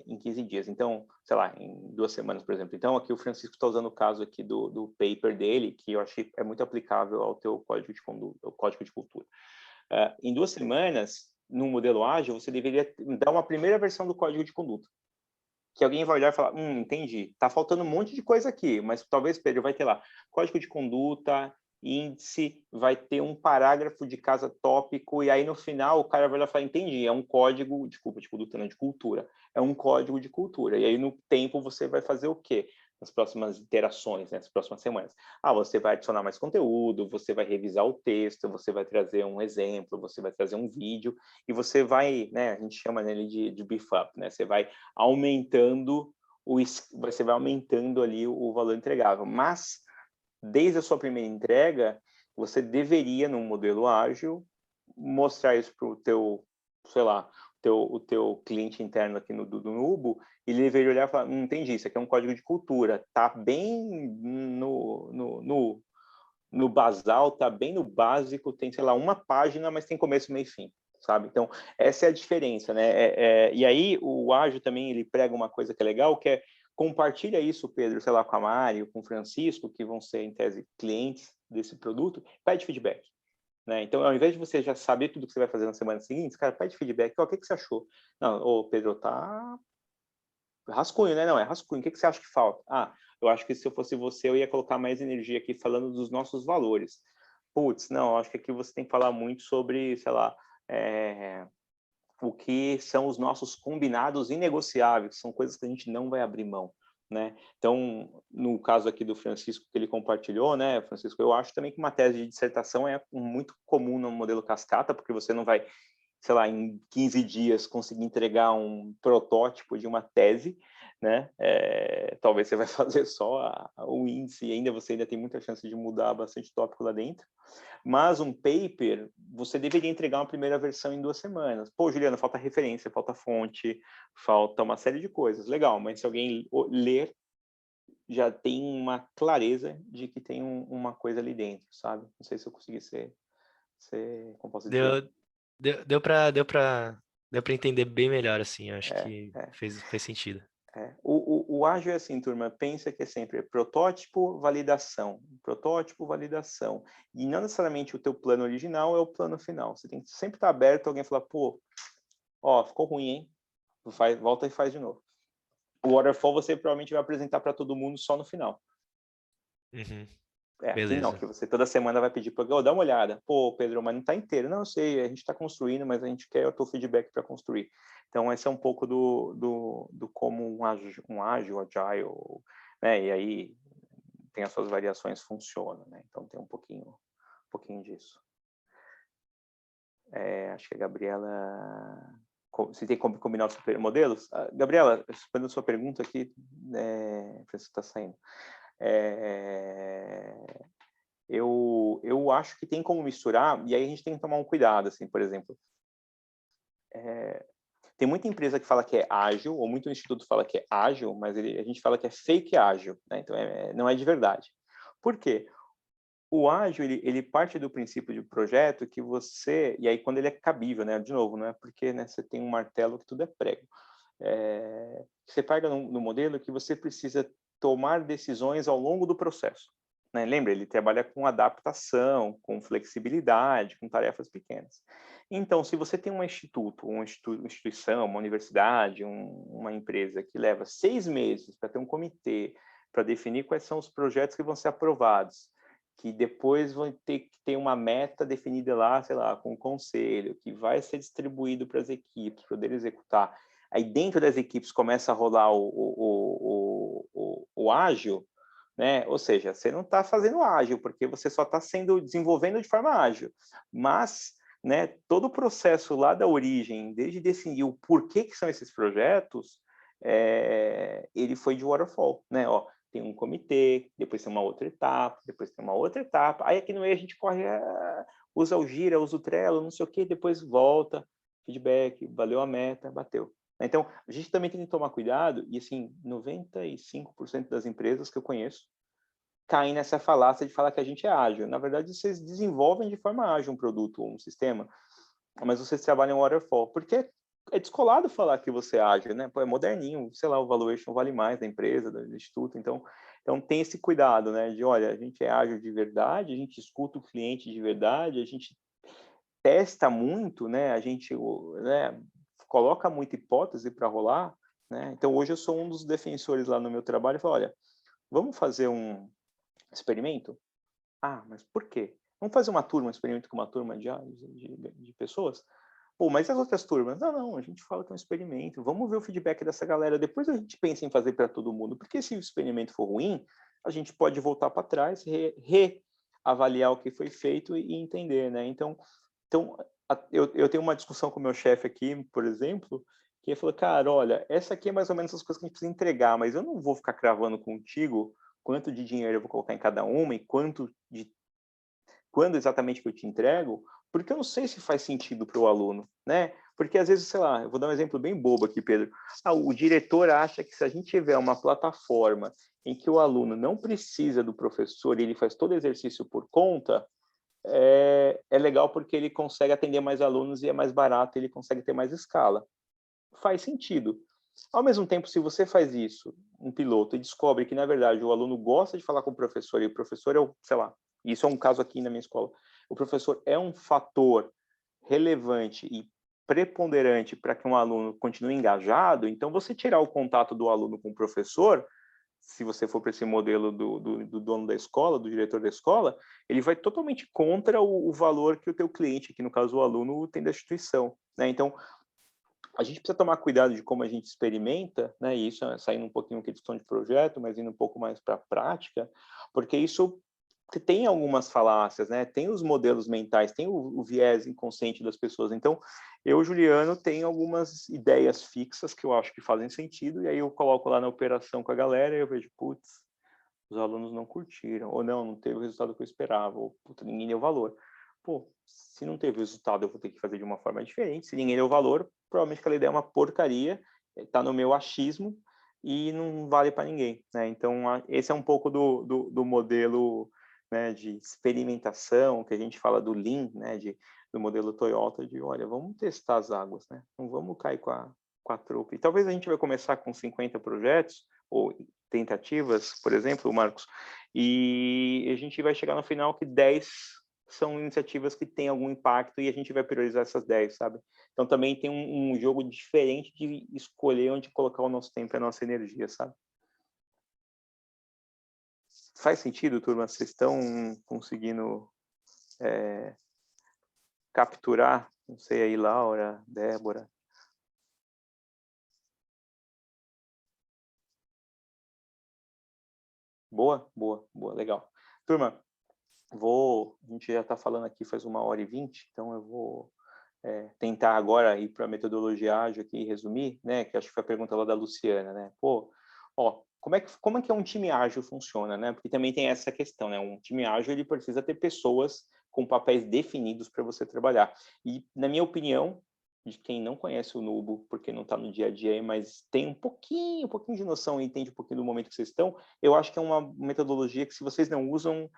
em 15 dias. Então, sei lá, em 2 semanas, por exemplo. Então, aqui o Francisco está usando o caso aqui do paper dele, que eu acho que é muito aplicável ao teu código de conduta, o código de cultura. Em 2 semanas, no modelo ágil, você deveria dar uma primeira versão do código de conduta. Que alguém vai olhar e falar, entendi, tá faltando um monte de coisa aqui, mas talvez, Pedro, vai ter lá código de conduta, índice, vai ter um parágrafo de cada tópico, e aí no final o cara vai lá e falar, entendi, é um código, desculpa, de conduta, não, de cultura, é um código de cultura, e aí no tempo você vai fazer o quê? Nas próximas iterações, nas próximas semanas. Você vai adicionar mais conteúdo, você vai revisar o texto, você vai trazer um exemplo, você vai trazer um vídeo, e você vai, né, a gente chama nele de beef up, né, você vai aumentando ali o valor entregável, mas desde a sua primeira entrega, você deveria, num modelo ágil, mostrar isso para o teu, sei lá, o teu cliente interno aqui do Nubo, e ele deveria olhar e falar, entendi, isso aqui é um código de cultura, tá bem no basal, tá bem no básico, tem, sei lá, uma página, mas tem começo, meio e fim, sabe? Então, essa é a diferença, né? E aí, o ágil também, ele prega uma coisa que é legal, que é compartilha isso, Pedro, sei lá, com a Mário, com o Francisco, que vão ser, em tese, clientes desse produto, pede feedback. Né? Então, ao invés de você já saber tudo que você vai fazer na semana seguinte, cara, pede feedback. O que você achou? Não, Pedro, tá rascunho, né? Não, é rascunho. O que você acha que falta? Eu acho que se eu fosse você, eu ia colocar mais energia aqui falando dos nossos valores. Putz, não, acho que aqui você tem que falar muito sobre, sei lá, o que são os nossos combinados inegociáveis, são coisas que a gente não vai abrir mão, né? Então, no caso aqui do Francisco, que ele compartilhou, né, Francisco, eu acho também que uma tese de dissertação é muito comum no modelo cascata, porque você não vai, sei lá, em 15 dias conseguir entregar um protótipo de uma tese, né? Talvez você vai fazer só o índice e você ainda tem muita chance de mudar bastante tópico lá dentro. Mas um paper, você deveria entregar uma primeira versão em 2 semanas. Pô, Juliana, falta referência, falta fonte, falta uma série de coisas. Legal, mas se alguém ler, já tem uma clareza de que tem uma coisa ali dentro, sabe? Não sei se eu consegui ser como posso dizer? Deu para entender bem melhor, assim. Acho que fez sentido. O ágil é assim, turma, pensa que é sempre protótipo, validação, e não necessariamente o teu plano original é o plano final. Você tem que sempre estar aberto a alguém falar, pô, ó, ficou ruim, hein? Volta e faz de novo. O waterfall você provavelmente vai apresentar para todo mundo só no final. Uhum. Aqui não, que você toda semana vai pedir para dá uma olhada. Pô, Pedro, mas não está inteiro. Não, eu sei, a gente está construindo, mas a gente quer o teu feedback para construir. Então, esse é um pouco do como um ágil, agile, né? E aí tem as suas variações, funciona, né? Então, tem um pouquinho disso. Acho que a Gabriela... Você tem como combinar os modelos? Gabriela, respondendo a sua pergunta aqui, Francisco está saindo. Eu acho que tem como misturar, e aí a gente tem que tomar um cuidado, assim, por exemplo. Tem muita empresa que fala que é ágil, ou muito instituto fala que é ágil, mas a gente fala que é fake ágil, né? Então, não é de verdade. Por quê? O ágil, ele parte do princípio de projeto que você... E aí, quando ele é cabível, né? De novo, não é porque, né, você tem um martelo que tudo é prego. Você pega no modelo que você precisa tomar decisões ao longo do processo, né? Lembra, ele trabalha com adaptação, com flexibilidade, com tarefas pequenas. Então, se você tem um instituto, uma instituição, uma universidade, uma empresa que leva 6 meses para ter um comitê, para definir quais são os projetos que vão ser aprovados, que depois vão ter que ter uma meta definida lá, sei lá, com o conselho, que vai ser distribuído para as equipes, para poder executar. Aí dentro das equipes começa a rolar o ágil, né? Ou seja, você não está fazendo ágil, porque você só está desenvolvendo de forma ágil. Mas, né, todo o processo lá da origem, desde definir o porquê que são esses projetos, ele foi de waterfall, né? Ó, tem um comitê, depois tem uma outra etapa, depois tem uma outra etapa. Aí aqui no meio a gente corre, usa o Gira, usa o Trello, não sei o quê, depois volta, feedback, valeu a meta, bateu. Então, a gente também tem que tomar cuidado, e assim, 95% das empresas que eu conheço caem nessa falácia de falar que a gente é ágil. Na verdade, vocês desenvolvem de forma ágil um produto ou um sistema, mas vocês trabalham em waterfall, porque é descolado falar que você é ágil, né? Pô, é moderninho, sei lá, o valuation vale mais da empresa, do instituto, então tem esse cuidado, né? De, olha, a gente é ágil de verdade, a gente escuta o cliente de verdade, a gente testa muito, né? A gente, né, coloca muita hipótese para rolar, né? Então, hoje eu sou um dos defensores lá no meu trabalho e falo, olha, vamos fazer um experimento? Ah, mas por quê? Vamos fazer um experimento com uma turma de pessoas? Pô, mas as outras turmas? Não, a gente fala que é um experimento, vamos ver o feedback dessa galera, depois a gente pensa em fazer para todo mundo, porque se o experimento for ruim, a gente pode voltar para trás, reavaliar o que foi feito e entender, né? Então eu tenho uma discussão com o meu chefe aqui, por exemplo, que ele falou, cara, olha, essa aqui é mais ou menos as coisas que a gente precisa entregar, mas eu não vou ficar cravando contigo quanto de dinheiro eu vou colocar em cada uma e quando exatamente que eu te entrego, porque eu não sei se faz sentido para o aluno, né? Porque às vezes, sei lá, eu vou dar um exemplo bem bobo aqui, Pedro. O diretor acha que se a gente tiver uma plataforma em que o aluno não precisa do professor e ele faz todo o exercício por conta, é legal porque ele consegue atender mais alunos e é mais barato, ele consegue ter mais escala. Faz sentido. Ao mesmo tempo, se você faz isso, um piloto, e descobre que, na verdade, o aluno gosta de falar com o professor, e o professor é sei lá, isso é um caso aqui na minha escola, o professor é um fator relevante e preponderante para que um aluno continue engajado, então você tirar o contato do aluno com o professor se você for para esse modelo do dono da escola, do diretor da escola, ele vai totalmente contra o valor que o teu cliente, que no caso o aluno, tem da instituição, né? Então, a gente precisa tomar cuidado de como a gente experimenta, né? E isso é saindo um pouquinho da questão de projeto, mas indo um pouco mais para a prática, porque isso tem algumas falácias, né? Tem os modelos mentais, tem o viés inconsciente das pessoas. Então, eu, Juliano, tenho algumas ideias fixas que eu acho que fazem sentido, e aí eu coloco lá na operação com a galera e eu vejo, putz, os alunos não curtiram, ou não teve o resultado que eu esperava, ou puta, ninguém deu valor. Pô, se não teve resultado, eu vou ter que fazer de uma forma diferente. Se ninguém deu valor, provavelmente aquela ideia é uma porcaria, está no meu achismo e não vale para ninguém, né? Então, esse é um pouco do modelo, né, de experimentação, que a gente fala do Lean, né, do modelo Toyota, de, olha, vamos testar as águas, né? Não vamos cair com a tropa. E talvez a gente vai começar com 50 projetos, ou tentativas, por exemplo, Marcos, e a gente vai chegar no final que 10 são iniciativas que têm algum impacto e a gente vai priorizar essas 10, sabe? Então também tem um jogo diferente de escolher onde colocar o nosso tempo e a nossa energia, sabe? Faz sentido, turma? Vocês estão conseguindo capturar? Não sei aí, Laura, Débora. Boa, legal. Turma, a gente já está falando aqui faz 1h20, então eu vou tentar agora ir para a metodologia ágil aqui e resumir, né? Que acho que foi a pergunta lá da Luciana, né? Pô, ó, como é que um time ágil funciona, né? Porque também tem essa questão, né? Um time ágil, ele precisa ter pessoas com papéis definidos para você trabalhar. E, na minha opinião, de quem não conhece o Nubo, porque não está no dia a dia, mas tem um pouquinho de noção e entende um pouquinho do momento que vocês estão, eu acho que é uma metodologia que, se vocês não usam,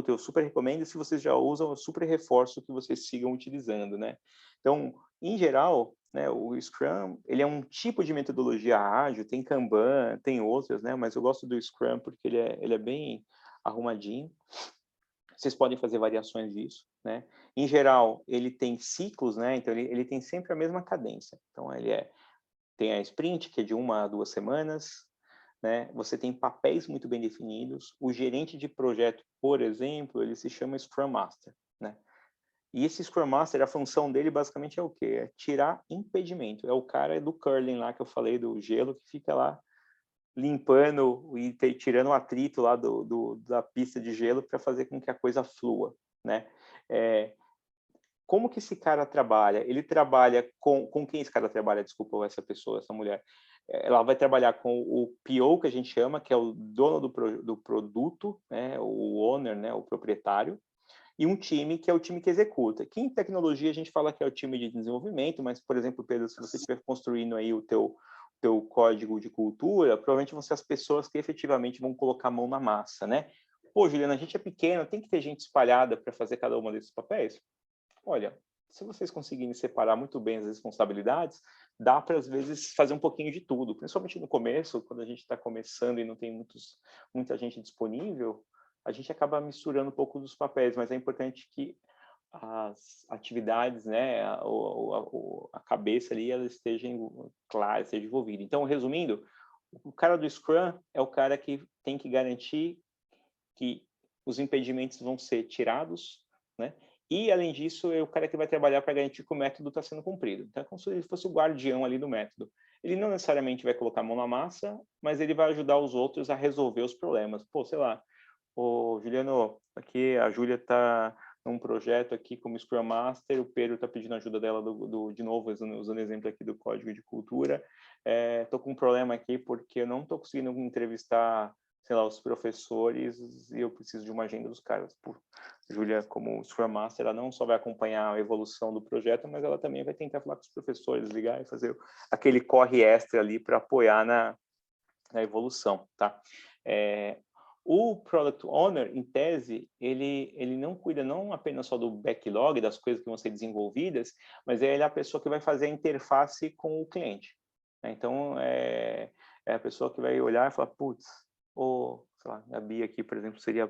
eu super recomendo, e se vocês já usam, eu super reforço que vocês sigam utilizando, né? Então, em geral, né, o Scrum, ele é um tipo de metodologia ágil, tem Kanban, tem outras, né? Mas eu gosto do Scrum porque ele é bem arrumadinho. Vocês podem fazer variações disso, né? Em geral, ele tem ciclos, né? Então, ele tem sempre a mesma cadência. Então, tem a sprint, que é de 1 a 2 semanas, né? Você tem papéis muito bem definidos. O gerente de projeto, por exemplo, ele se chama Scrum Master, né? E esse Scrum Master, a função dele basicamente é o quê? É tirar impedimento. É o cara do curling lá que eu falei, do gelo, que fica lá limpando e tirando o atrito lá da pista de gelo para fazer com que a coisa flua, né? Como que esse cara trabalha? Ele trabalha com quem esse cara trabalha? Desculpa, essa pessoa, essa mulher. Ela vai trabalhar com o PO, que a gente chama, que é o dono do produto, né? O owner, né? O proprietário. E um time, que é o time que executa. Que em tecnologia a gente fala que é o time de desenvolvimento, mas, por exemplo, Pedro, se você estiver construindo aí o teu código de cultura, provavelmente vão ser as pessoas que efetivamente vão colocar a mão na massa, né? Pô, Juliana, a gente é pequeno, tem que ter gente espalhada para fazer cada uma desses papéis? Olha, se vocês conseguirem separar muito bem as responsabilidades, dá para, às vezes, fazer um pouquinho de tudo, principalmente no começo, quando a gente está começando e não tem muita gente disponível, a gente acaba misturando um pouco dos papéis, mas é importante que as atividades, né, a cabeça ali, ela esteja clara, esteja envolvida. Então, resumindo, o cara do Scrum é o cara que tem que garantir que os impedimentos vão ser tirados, né? E, além disso, é o cara que vai trabalhar para garantir que o método está sendo cumprido. Então, é como se ele fosse o guardião ali do método. Ele não necessariamente vai colocar a mão na massa, mas ele vai ajudar os outros a resolver os problemas. Pô, sei lá, Juliano, aqui a Júlia está num projeto aqui como Scrum Master, o Pedro está pedindo ajuda dela de novo, usando exemplo aqui do código de cultura. Estou com um problema aqui porque eu não estou conseguindo entrevistar, sei lá, os professores e eu preciso de uma agenda dos caras. Júlia, como Scrum Master, ela não só vai acompanhar a evolução do projeto, mas ela também vai tentar falar com os professores, ligar e fazer aquele corre extra ali para apoiar na evolução, tá? O Product Owner, em tese, ele não cuida não apenas só do backlog, das coisas que vão ser desenvolvidas, mas ele é a pessoa que vai fazer a interface com o cliente. Então, é a pessoa que vai olhar e falar, putz, ou, sei lá, a Bia aqui, por exemplo, seria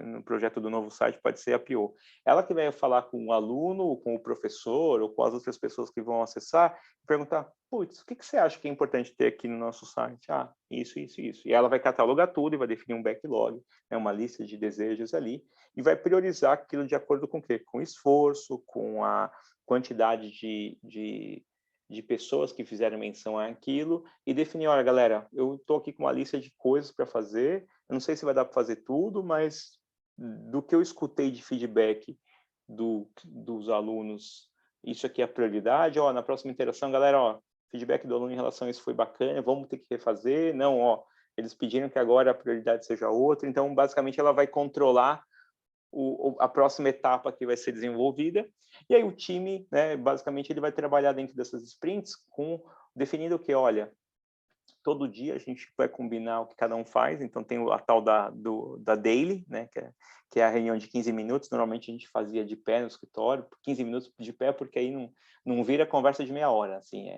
no projeto do novo site, pode ser a PO. Ela que vai falar com o aluno, com o professor, ou com as outras pessoas que vão acessar, e perguntar, putz, o que você acha que é importante ter aqui no nosso site? Ah, isso, isso, isso. E ela vai catalogar tudo e vai definir um backlog, né, uma lista de desejos ali, e vai priorizar aquilo de acordo com o quê? Com esforço, com a quantidade de pessoas que fizeram menção àquilo, e definir, olha, galera, eu estou aqui com uma lista de coisas para fazer, eu não sei se vai dar para fazer tudo, mas do que eu escutei de feedback dos alunos, isso aqui é a prioridade, ó, na próxima interação, galera, ó, feedback do aluno em relação a isso foi bacana, vamos ter que refazer, não, ó, eles pediram que agora a prioridade seja outra, então, basicamente, ela vai controlar a próxima etapa que vai ser desenvolvida, e aí o time, né, basicamente, ele vai trabalhar dentro dessas sprints definindo que, olha, todo dia a gente vai combinar o que cada um faz, então tem a tal da daily, né, que é a reunião de 15 minutos, normalmente a gente fazia de pé no escritório, 15 minutos de pé, porque aí não vira conversa de meia hora, assim,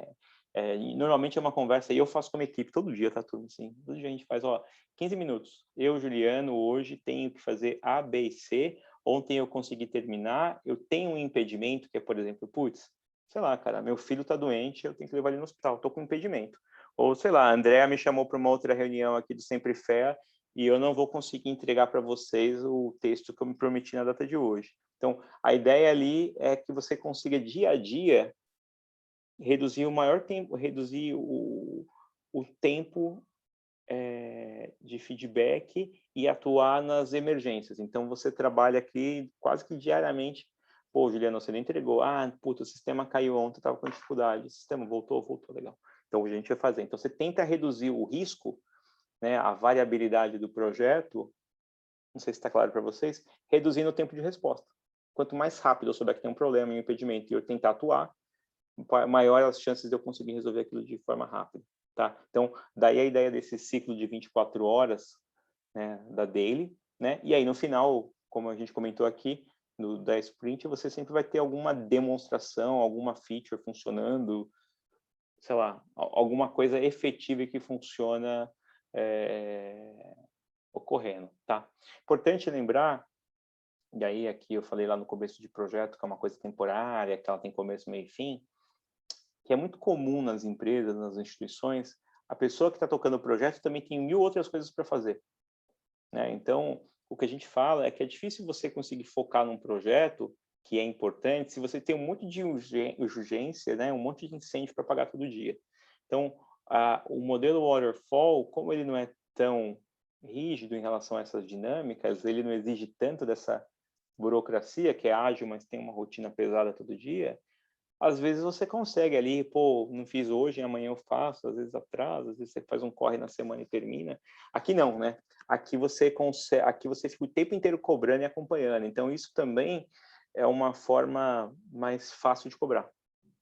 normalmente é uma conversa, e eu faço como equipe, todo dia, tá tudo assim, todo dia a gente faz, ó, 15 minutos, eu, Juliano, hoje tenho que fazer A, B e C, ontem eu consegui terminar, eu tenho um impedimento, que é, por exemplo, putz, sei lá, cara, meu filho tá doente, eu tenho que levar ele no hospital, tô com um impedimento. Ou, sei lá, a Andrea me chamou para uma outra reunião aqui do Sempre Fé e eu não vou conseguir entregar para vocês o texto que eu me prometi na data de hoje. Então, a ideia ali é que você consiga, dia a dia, reduzir o maior tempo, reduzir o tempo de feedback e atuar nas emergências. Então, você trabalha aqui quase que diariamente. Pô, Juliano, você não entregou. Ah, puta, o sistema caiu ontem, estava com dificuldade. O sistema voltou, legal. Então, a gente vai fazer. Então, você tenta reduzir o risco, né, a variabilidade do projeto, não sei se está claro para vocês, reduzindo o tempo de resposta. Quanto mais rápido eu souber que tem um problema, um impedimento, e eu tentar atuar, maior as chances de eu conseguir resolver aquilo de forma rápida. Tá? Então, daí a ideia desse ciclo de 24 horas, né, da daily, né? E aí, no final, como a gente comentou aqui, da sprint, você sempre vai ter alguma demonstração, alguma feature funcionando, sei lá, alguma coisa efetiva que funciona ocorrendo, tá? Importante lembrar, e aí aqui eu falei lá no começo de projeto que é uma coisa temporária, que ela tem começo, meio e fim, que é muito comum nas empresas, nas instituições, a pessoa que está tocando o projeto também tem 1000 outras coisas para fazer, né? Então, o que a gente fala é que é difícil você conseguir focar num projeto que é importante se você tem um monte de urgência, né? Um monte de incêndio para apagar todo dia. Então, o modelo Waterfall, como ele não é tão rígido em relação a essas dinâmicas, ele não exige tanto dessa burocracia, que é ágil, mas tem uma rotina pesada todo dia, às vezes você consegue ali, pô, não fiz hoje, amanhã eu faço, às vezes atrasa, às vezes você faz um corre na semana e termina. Aqui não, né? Aqui você consegue, aqui você fica o tempo inteiro cobrando e acompanhando. Então isso também é uma forma mais fácil de cobrar,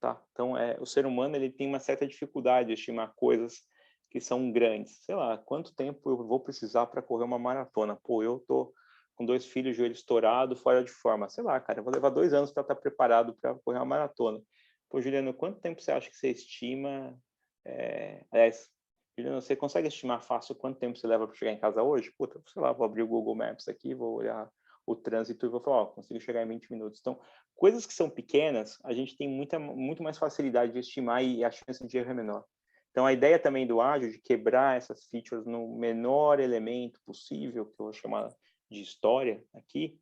tá? Então o ser humano ele tem uma certa dificuldade de estimar coisas que são grandes. Sei lá, quanto tempo eu vou precisar para correr uma maratona? Pô, eu tô com 2 filhos, joelho estourado, fora de forma. Sei lá, cara, eu vou levar 2 anos para estar preparado para correr uma maratona. Pô, Juliano, quanto tempo você acha que você estima? Aliás, Juliano, você consegue estimar fácil quanto tempo você leva para chegar em casa hoje? Puta, sei lá, vou abrir o Google Maps aqui, vou olhar o trânsito e vou falar, ó, consigo chegar em 20 minutos. Então, coisas que são pequenas, a gente tem muito mais facilidade de estimar e a chance de erro é menor. Então, a ideia também do ágil de quebrar essas features no menor elemento possível, que eu vou chamar de história aqui,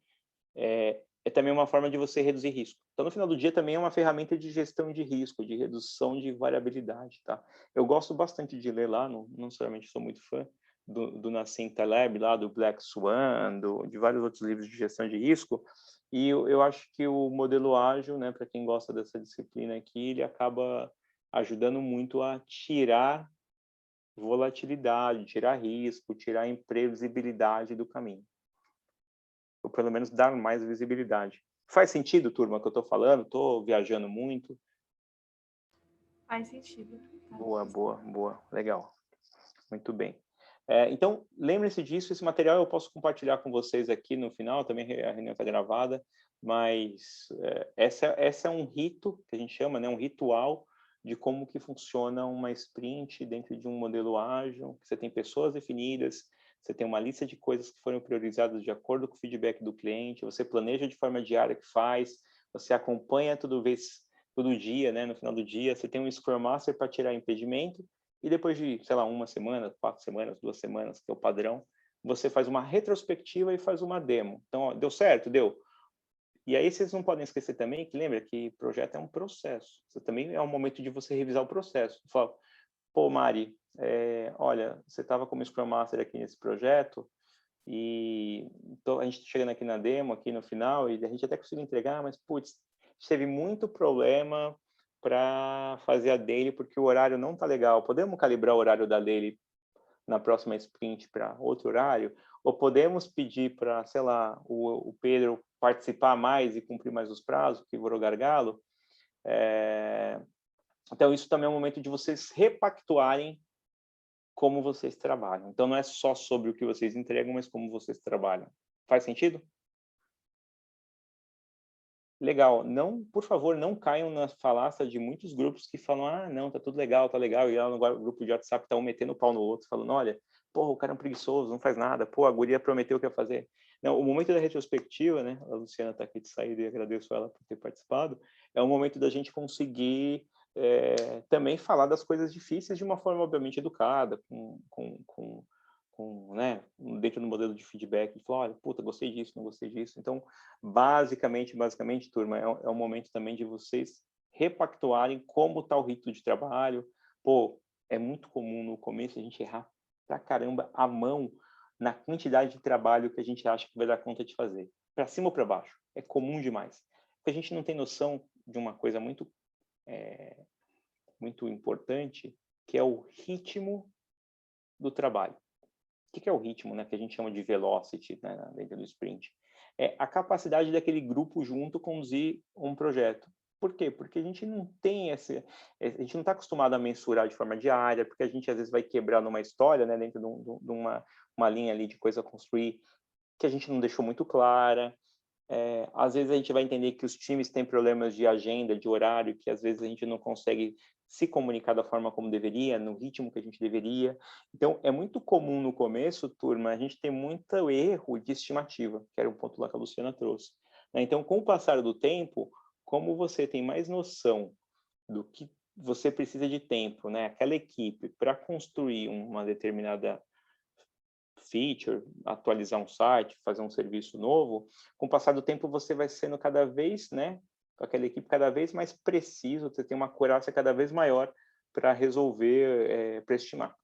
é também uma forma de você reduzir risco. Então, no final do dia, também é uma ferramenta de gestão de risco, de redução de variabilidade, tá? Eu gosto bastante de ler lá, não necessariamente sou muito fã, do Nassim Taleb, lá do Black Swan, de vários outros livros de gestão de risco, e eu acho que o modelo ágil, né, para quem gosta dessa disciplina aqui, ele acaba ajudando muito a tirar volatilidade, tirar risco, tirar imprevisibilidade do caminho. Ou pelo menos dar mais visibilidade. Faz sentido, turma, que eu estou falando? Estou viajando muito? Faz sentido. Boa. Legal. Muito bem. Então, lembre-se disso. Esse material eu posso compartilhar com vocês aqui no final. Também a reunião está gravada. Mas essa é um rito, que a gente chama, né, um ritual de como que funciona uma sprint dentro de um modelo ágil. Você tem pessoas definidas, você tem uma lista de coisas que foram priorizadas de acordo com o feedback do cliente, você planeja de forma diária que faz, você acompanha todo dia, né? No final do dia, você tem um Scrum Master para tirar impedimento, e depois de, sei lá, 1 semana, 4 semanas, 2 semanas, que é o padrão, você faz uma retrospectiva e faz uma demo. Então, ó, deu certo? Deu. E aí vocês não podem esquecer também que lembra que projeto é um processo. Você também é um momento de você revisar o processo. Fala, pô, Mari, olha, você estava como Scrum Master aqui nesse projeto e então, a gente chegando aqui na demo, aqui no final, e a gente até conseguiu entregar, mas, putz, teve muito problema para fazer a daily porque o horário não tá legal. Podemos calibrar o horário da daily na próxima sprint para outro horário? Ou podemos pedir para, sei lá, o Pedro participar mais e cumprir mais os prazos, que virou gargalo? Então, isso também é um momento de vocês repactuarem como vocês trabalham. Então, não é só sobre o que vocês entregam, mas como vocês trabalham. Faz sentido? Legal. Não, por favor, não caiam na falácia de muitos grupos que falam, ah, não, tá tudo legal, tá legal, e lá no grupo de WhatsApp tá um metendo o pau no outro, falando, olha, pô, o cara é um preguiçoso, não faz nada, pô, a guria prometeu que ia fazer. Não, o momento da retrospectiva, né, a Luciana tá aqui de saída e agradeço ela por ter participado, é o momento da gente conseguir também falar das coisas difíceis de uma forma, obviamente, educada, né, dentro do modelo de feedback, de falar, olha, puta, gostei disso, não gostei disso. Então, basicamente, turma, é um momento também de vocês repactuarem como está o ritmo de trabalho. Pô, é muito comum no começo a gente errar pra caramba a mão na quantidade de trabalho que a gente acha que vai dar conta de fazer. Para cima ou para baixo. É comum demais. Porque a gente não tem noção de uma coisa muito importante, que é o ritmo do trabalho. O que é o ritmo, né, que a gente chama de velocity, né, dentro do sprint? É a capacidade daquele grupo junto conduzir um projeto. Por quê? Porque a gente não tem a gente não está acostumado a mensurar de forma diária, porque a gente às vezes vai quebrar numa história, né, dentro de uma linha ali de coisa a construir, que a gente não deixou muito clara. Às vezes a gente vai entender que os times têm problemas de agenda, de horário, que às vezes a gente não consegue se comunicar da forma como deveria, no ritmo que a gente deveria. Então, é muito comum no começo, turma, a gente ter muito erro de estimativa, que era um ponto lá que a Luciana trouxe. Então, com o passar do tempo, como você tem mais noção do que você precisa de tempo, né? Aquela equipe para construir uma determinada feature, atualizar um site, fazer um serviço novo, com o passar do tempo você vai sendo cada vez, né, com aquela equipe cada vez mais preciso, você tem uma acurácia cada vez maior para resolver, para estimar.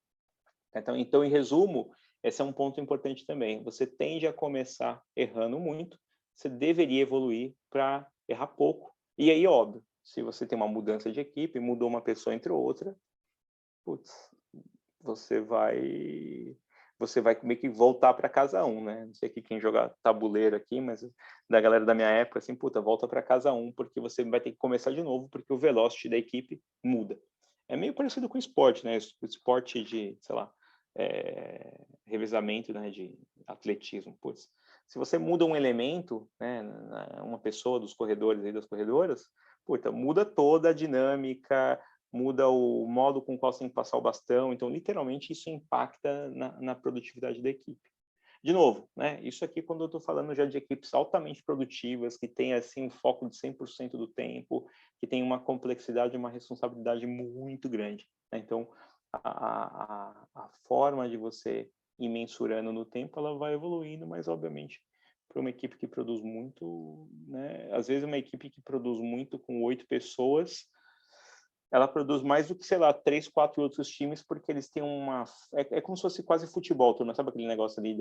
Então, em resumo, esse é um ponto importante também. Você tende a começar errando muito, você deveria evoluir para errar pouco. E aí, óbvio, se você tem uma mudança de equipe, mudou uma pessoa entre outra, putz, você vai meio que voltar para casa 1, né? Não sei aqui quem joga tabuleiro aqui, mas da galera da minha época, assim, puta, volta para casa 1, porque você vai ter que começar de novo, porque o velocity da equipe muda. É meio parecido com o esporte, né? O esporte de, sei lá, revezamento, né, de atletismo. Putz, se você muda um elemento, né, uma pessoa dos corredores e das corredoras, puta, muda toda a dinâmica, muda o modo com o qual você tem que passar o bastão. Então, literalmente, isso impacta na produtividade da equipe. De novo, né? Isso aqui quando eu estou falando já de equipes altamente produtivas, que tem assim um foco de 100% do tempo, que tem uma complexidade, uma responsabilidade muito grande, né? Então, a forma de você ir mensurando no tempo, ela vai evoluindo, mas obviamente para uma equipe que produz muito, né? Às vezes uma equipe que produz muito com 8 pessoas, ela produz mais do que, sei lá, 3, 4 outros times, porque eles têm uma... É como se fosse quase futebol, turma. Sabe aquele negócio ali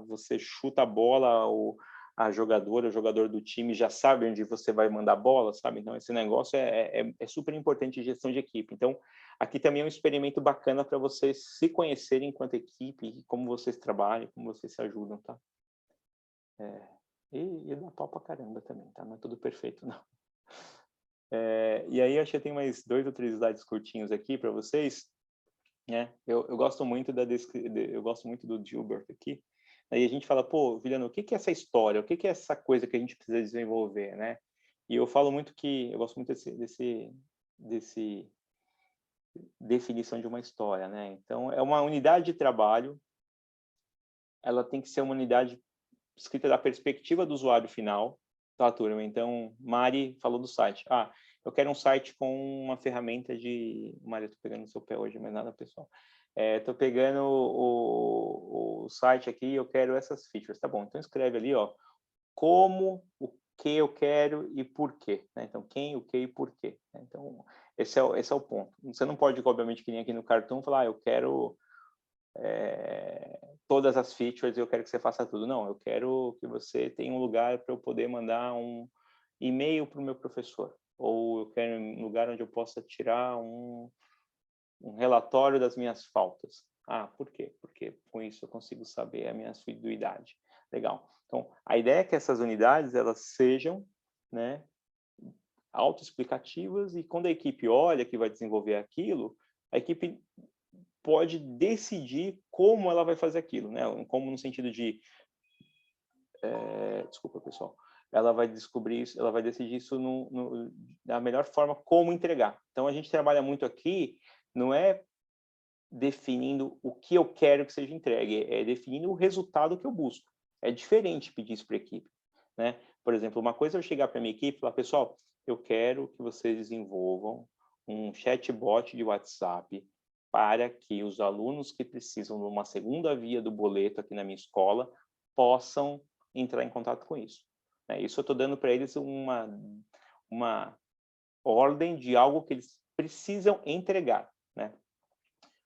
você chuta a bola, o jogador do time já sabe onde você vai mandar a bola, sabe? Então, esse negócio é super importante em gestão de equipe. Então, aqui também é um experimento bacana para vocês se conhecerem enquanto equipe, como vocês trabalham, como vocês se ajudam, tá? E dá pau pra caramba também, tá? Não é tudo perfeito, não. E aí, acho que tem mais 2 ou 3 slides curtinhos aqui para vocês, né? Eu gosto muito eu gosto muito do Gilbert aqui. Aí a gente fala, pô, Juliano, o que é essa história? O que é essa coisa que a gente precisa desenvolver, né? E eu falo muito que eu gosto muito desse definição de uma história, né? Então, é uma unidade de trabalho ela tem que ser uma unidade escrita da perspectiva do usuário final, tá, turma? Então, Mari falou do site. Ah, eu quero um site com uma ferramenta de... Mari, eu tô pegando o seu pé hoje, mas nada, pessoal. Tô pegando o site aqui, eu quero essas features. Tá bom, então escreve ali, ó, como, o que eu quero e por quê. Né? Então, quem, o que e por quê. Né? Então, esse é o ponto. Você não pode, obviamente, que nem aqui no Cartoon, falar, eu quero todas as features e eu quero que você faça tudo. Não, eu quero que você tenha um lugar para eu poder mandar um e-mail para o meu professor. Ou eu quero um lugar onde eu possa tirar um relatório das minhas faltas. Ah, por quê? Porque com isso eu consigo saber a minha assiduidade. Legal. Então, a ideia é que essas unidades, elas sejam, né, autoexplicativas, e quando a equipe olha que vai desenvolver aquilo, a equipe pode decidir como ela vai fazer aquilo, né? Como no sentido de... desculpa, pessoal. Ela vai descobrir isso, ela vai decidir isso da melhor forma como entregar. Então, a gente trabalha muito aqui, não é definindo o que eu quero que seja entregue, é definindo o resultado que eu busco. É diferente pedir isso para a equipe, né? Por exemplo, uma coisa é eu chegar para a minha equipe e falar, pessoal, eu quero que vocês desenvolvam um chatbot de WhatsApp para que os alunos que precisam de uma segunda via do boleto aqui na minha escola possam entrar em contato com isso. Isso eu estou dando para eles uma ordem de algo que eles precisam entregar, né?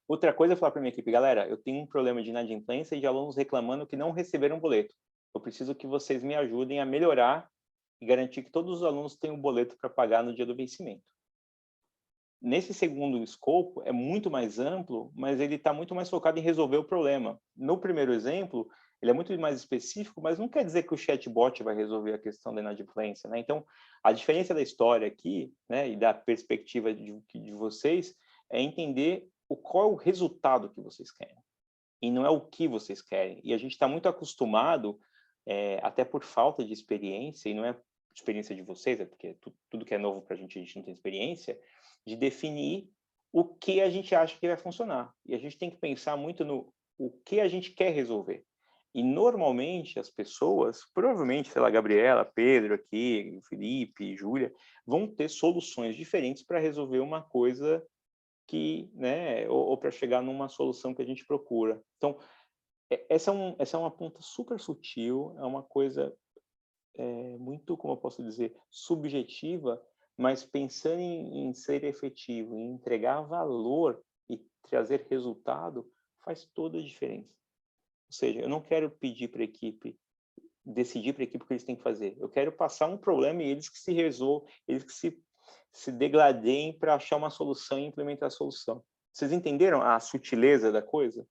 Outra coisa é falar para minha equipe, galera, eu tenho um problema de inadimplência e de alunos reclamando que não receberam boleto. Eu preciso que vocês me ajudem a melhorar e garantir que todos os alunos tenham um boleto para pagar no dia do vencimento. Nesse segundo escopo, é muito mais amplo, mas ele está muito mais focado em resolver o problema. No primeiro exemplo, ele é muito mais específico, mas não quer dizer que o chatbot vai resolver a questão da inadimplência, né? Então, a diferença da história aqui, né, e da perspectiva de vocês, é entender qual é o resultado que vocês querem, e não é o que vocês querem. E a gente está muito acostumado, até por falta de experiência, e não é experiência de vocês, é porque tudo que é novo para a gente não tem experiência, de definir o que a gente acha que vai funcionar. E a gente tem que pensar muito no o que a gente quer resolver. E, normalmente, as pessoas, provavelmente, sei lá, Gabriela, Pedro aqui, Felipe, Júlia, vão ter soluções diferentes para resolver uma coisa que, né, ou para chegar numa solução que a gente procura. Então, essa é uma ponta super sutil, é uma coisa muito, como eu posso dizer, subjetiva, mas pensando em ser efetivo, em entregar valor e trazer resultado, faz toda a diferença. Ou seja, eu não quero pedir para a equipe, decidir para a equipe o que eles têm que fazer. Eu quero passar um problema e eles que se resolvam, eles que se degladeiem para achar uma solução e implementar a solução. Vocês entenderam a sutileza da coisa?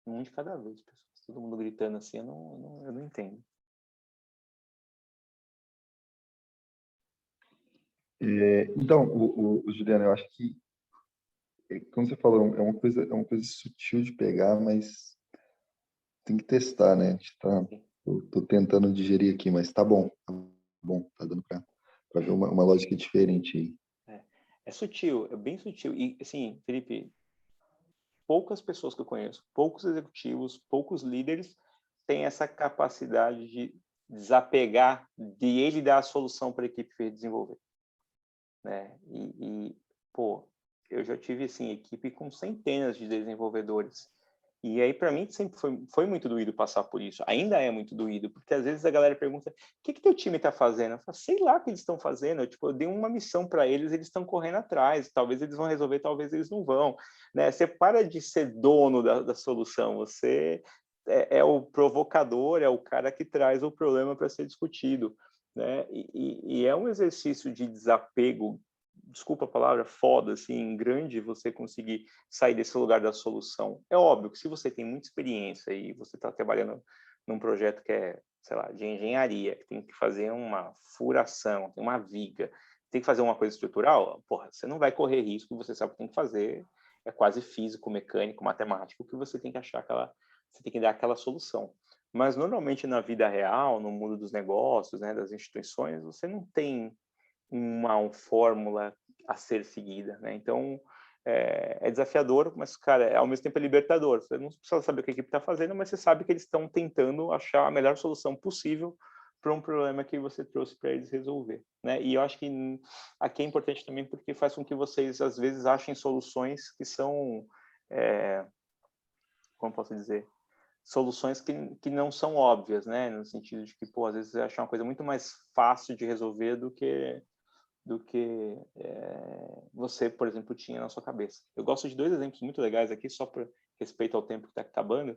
Um de cada vez, pessoal. Todo mundo gritando assim, eu não entendo. Então, Juliano, eu acho que, como você falou, é uma coisa sutil de pegar, mas tem que testar, né? Tô tentando digerir aqui, mas tá bom, tá dando para ver uma lógica diferente aí. É sutil, é bem sutil. E, assim, Felipe, poucas pessoas que eu conheço, poucos executivos, poucos líderes têm essa capacidade de desapegar de ele dar a solução para a equipe desenvolver. Né? Pô, eu já tive, assim, equipe com centenas de desenvolvedores. E aí, para mim, sempre foi muito doído passar por isso. Ainda é muito doído, porque às vezes a galera pergunta, o que teu time está fazendo? Eu falo, sei lá o que eles estão fazendo. Eu dei uma missão para eles, eles estão correndo atrás. Talvez eles vão resolver, talvez eles não vão. Né? Você para de ser dono da solução, você é o provocador, é o cara que traz o problema para ser discutido. Né? E é um exercício de desapego, desculpa a palavra, foda, assim, grande, você conseguir sair desse lugar da solução. É óbvio que se você tem muita experiência e você está trabalhando num projeto que é, sei lá, de engenharia, que tem que fazer uma furação, tem uma viga, tem que fazer uma coisa estrutural, porra, você não vai correr risco, você sabe o que tem que fazer, é quase físico, mecânico, matemático, que você tem que achar você tem que dar aquela solução. Mas, normalmente, na vida real, no mundo dos negócios, né, das instituições, você não tem uma fórmula a ser seguida, né? Então, é desafiador, mas, cara, ao mesmo tempo é libertador. Você não precisa saber o que a equipe está fazendo, mas você sabe que eles estão tentando achar a melhor solução possível para um problema que você trouxe para eles resolver, né? E eu acho que aqui é importante também porque faz com que vocês, às vezes, achem soluções que são, como posso dizer, soluções que não são óbvias, né? No sentido de que, pô, às vezes você acha uma coisa muito mais fácil de resolver do que você, por exemplo, tinha na sua cabeça. Eu gosto de 2 exemplos muito legais aqui, só por respeito ao tempo que está acabando.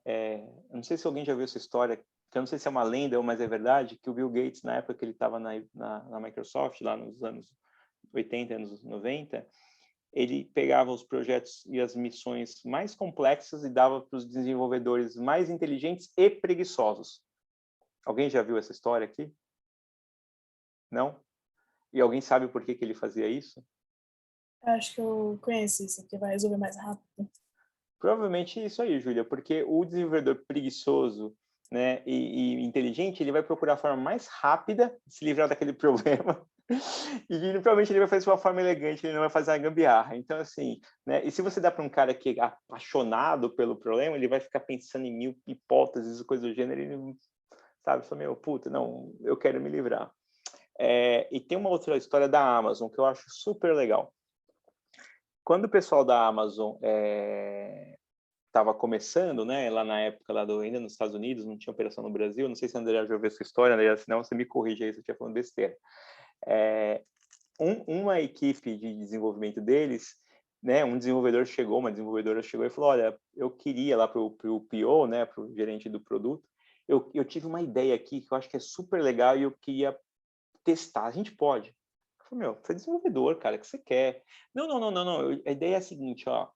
Eu não sei se alguém já viu essa história, que eu não sei se é uma lenda ou mas é verdade, que o Bill Gates, na época que ele estava na Microsoft, lá nos anos 80, anos 90, ele pegava os projetos e as missões mais complexas e dava para os desenvolvedores mais inteligentes e preguiçosos. Alguém já viu essa história aqui? Não? E alguém sabe por que ele fazia isso? Eu acho que eu conheço isso, que vai resolver mais rápido. Provavelmente isso aí, Júlia, porque o desenvolvedor preguiçoso, né, e inteligente, ele vai procurar a forma mais rápida de se livrar daquele problema e provavelmente ele vai fazer de uma forma elegante, ele não vai fazer a gambiarra. Então, assim, né, e se você dá para um cara que é apaixonado pelo problema, ele vai ficar pensando em 1000 hipóteses, coisas do gênero, e ele, sabe, só meu, puta, não, eu quero me livrar. E tem uma outra história da Amazon que eu acho super legal. Quando o pessoal da Amazon estava começando, né, lá na época, ainda nos Estados Unidos, não tinha operação no Brasil, não sei se a Andrea já ouviu essa história, Andrea, senão você me corrige aí se eu estiver falando besteira. Uma equipe de desenvolvimento deles, né, uma desenvolvedora chegou e falou, olha, eu queria lá para o PO, né, para o gerente do produto, eu tive uma ideia aqui que eu acho que é super legal e eu queria testar, a gente pode? Eu falei, meu, você é desenvolvedor, cara, o que você quer? Não, a ideia é a seguinte, ó,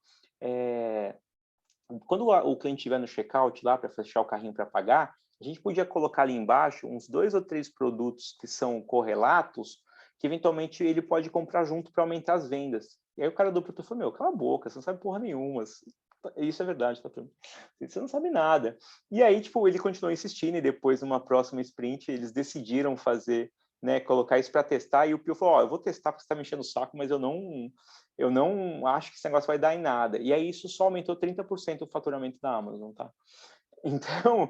quando o cliente estiver no checkout lá para fechar o carrinho para pagar, a gente podia colocar ali embaixo uns 2 ou 3 produtos que são correlatos, que eventualmente ele pode comprar junto para aumentar as vendas. E aí o cara do produto falou, meu, cala a boca, você não sabe porra nenhuma. Isso é verdade, tá? Você não sabe nada. E aí, tipo, ele continuou insistindo e depois, numa próxima sprint, eles decidiram fazer, né, colocar isso para testar, e o Pio falou, eu vou testar porque você está me enchendo o saco, mas eu não acho que esse negócio vai dar em nada. E aí isso só aumentou 30% o faturamento da Amazon, tá? Então,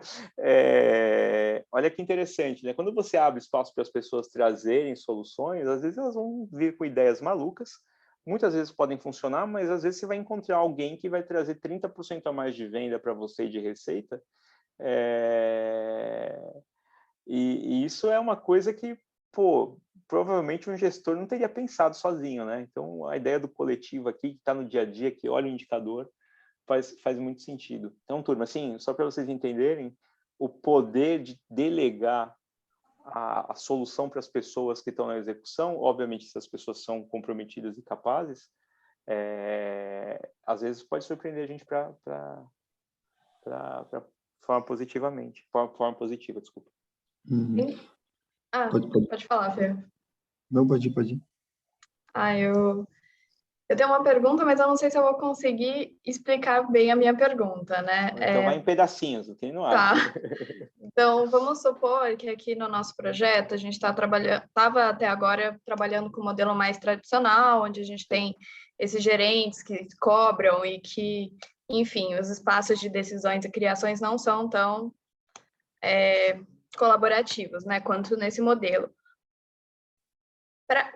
olha que interessante, né? Quando você abre espaço para as pessoas trazerem soluções, às vezes elas vão vir com ideias malucas, muitas vezes podem funcionar, mas às vezes você vai encontrar alguém que vai trazer 30% a mais de venda para você e de receita, e isso é uma coisa que, pô, provavelmente um gestor não teria pensado sozinho, né? Então, a ideia do coletivo aqui, que está no dia a dia, que olha o indicador, faz muito sentido. Então, turma, assim, só para vocês entenderem, o poder de delegar a solução para as pessoas que estão na execução, obviamente, se as pessoas são comprometidas e capazes, às vezes pode surpreender a gente para forma positiva, desculpa. Uhum. Pode falar, Fê. Não, pode ir. Eu tenho uma pergunta, mas eu não sei se eu vou conseguir explicar bem a minha pergunta, né? Então vai em pedacinhos, não tem no ar. Tá. Então, vamos supor que aqui no nosso projeto a gente estava até agora trabalhando com o modelo mais tradicional, onde a gente tem esses gerentes que cobram e que, enfim, os espaços de decisões e criações não são tão colaborativos, né, quanto nesse modelo.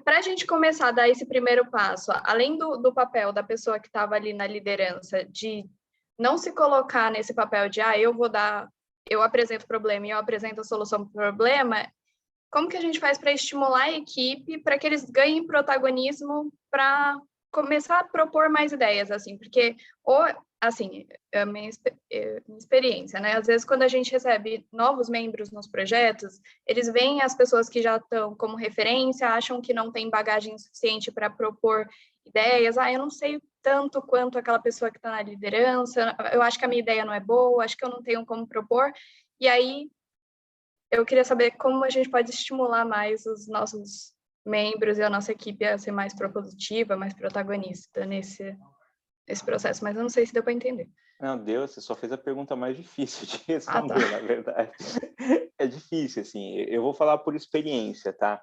Para a gente começar a dar esse primeiro passo, além do papel da pessoa que estava ali na liderança, de não se colocar nesse papel de, eu apresento o problema e eu apresento a solução para o problema, como que a gente faz para estimular a equipe, para que eles ganhem protagonismo, para começar a propor mais ideias, assim, porque, assim, é a minha experiência, né? Às vezes, quando a gente recebe novos membros nos projetos, eles veem as pessoas que já estão como referência, acham que não tem bagagem suficiente para propor ideias. Eu não sei tanto quanto aquela pessoa que está na liderança, eu acho que a minha ideia não é boa, acho que eu não tenho como propor. E aí, eu queria saber como a gente pode estimular mais os nossos membros e a nossa equipe a ser mais propositiva, mais protagonista nesse processo, mas eu não sei se deu para entender. Não, deu, você só fez a pergunta mais difícil de responder, na verdade. É difícil, assim, eu vou falar por experiência, tá?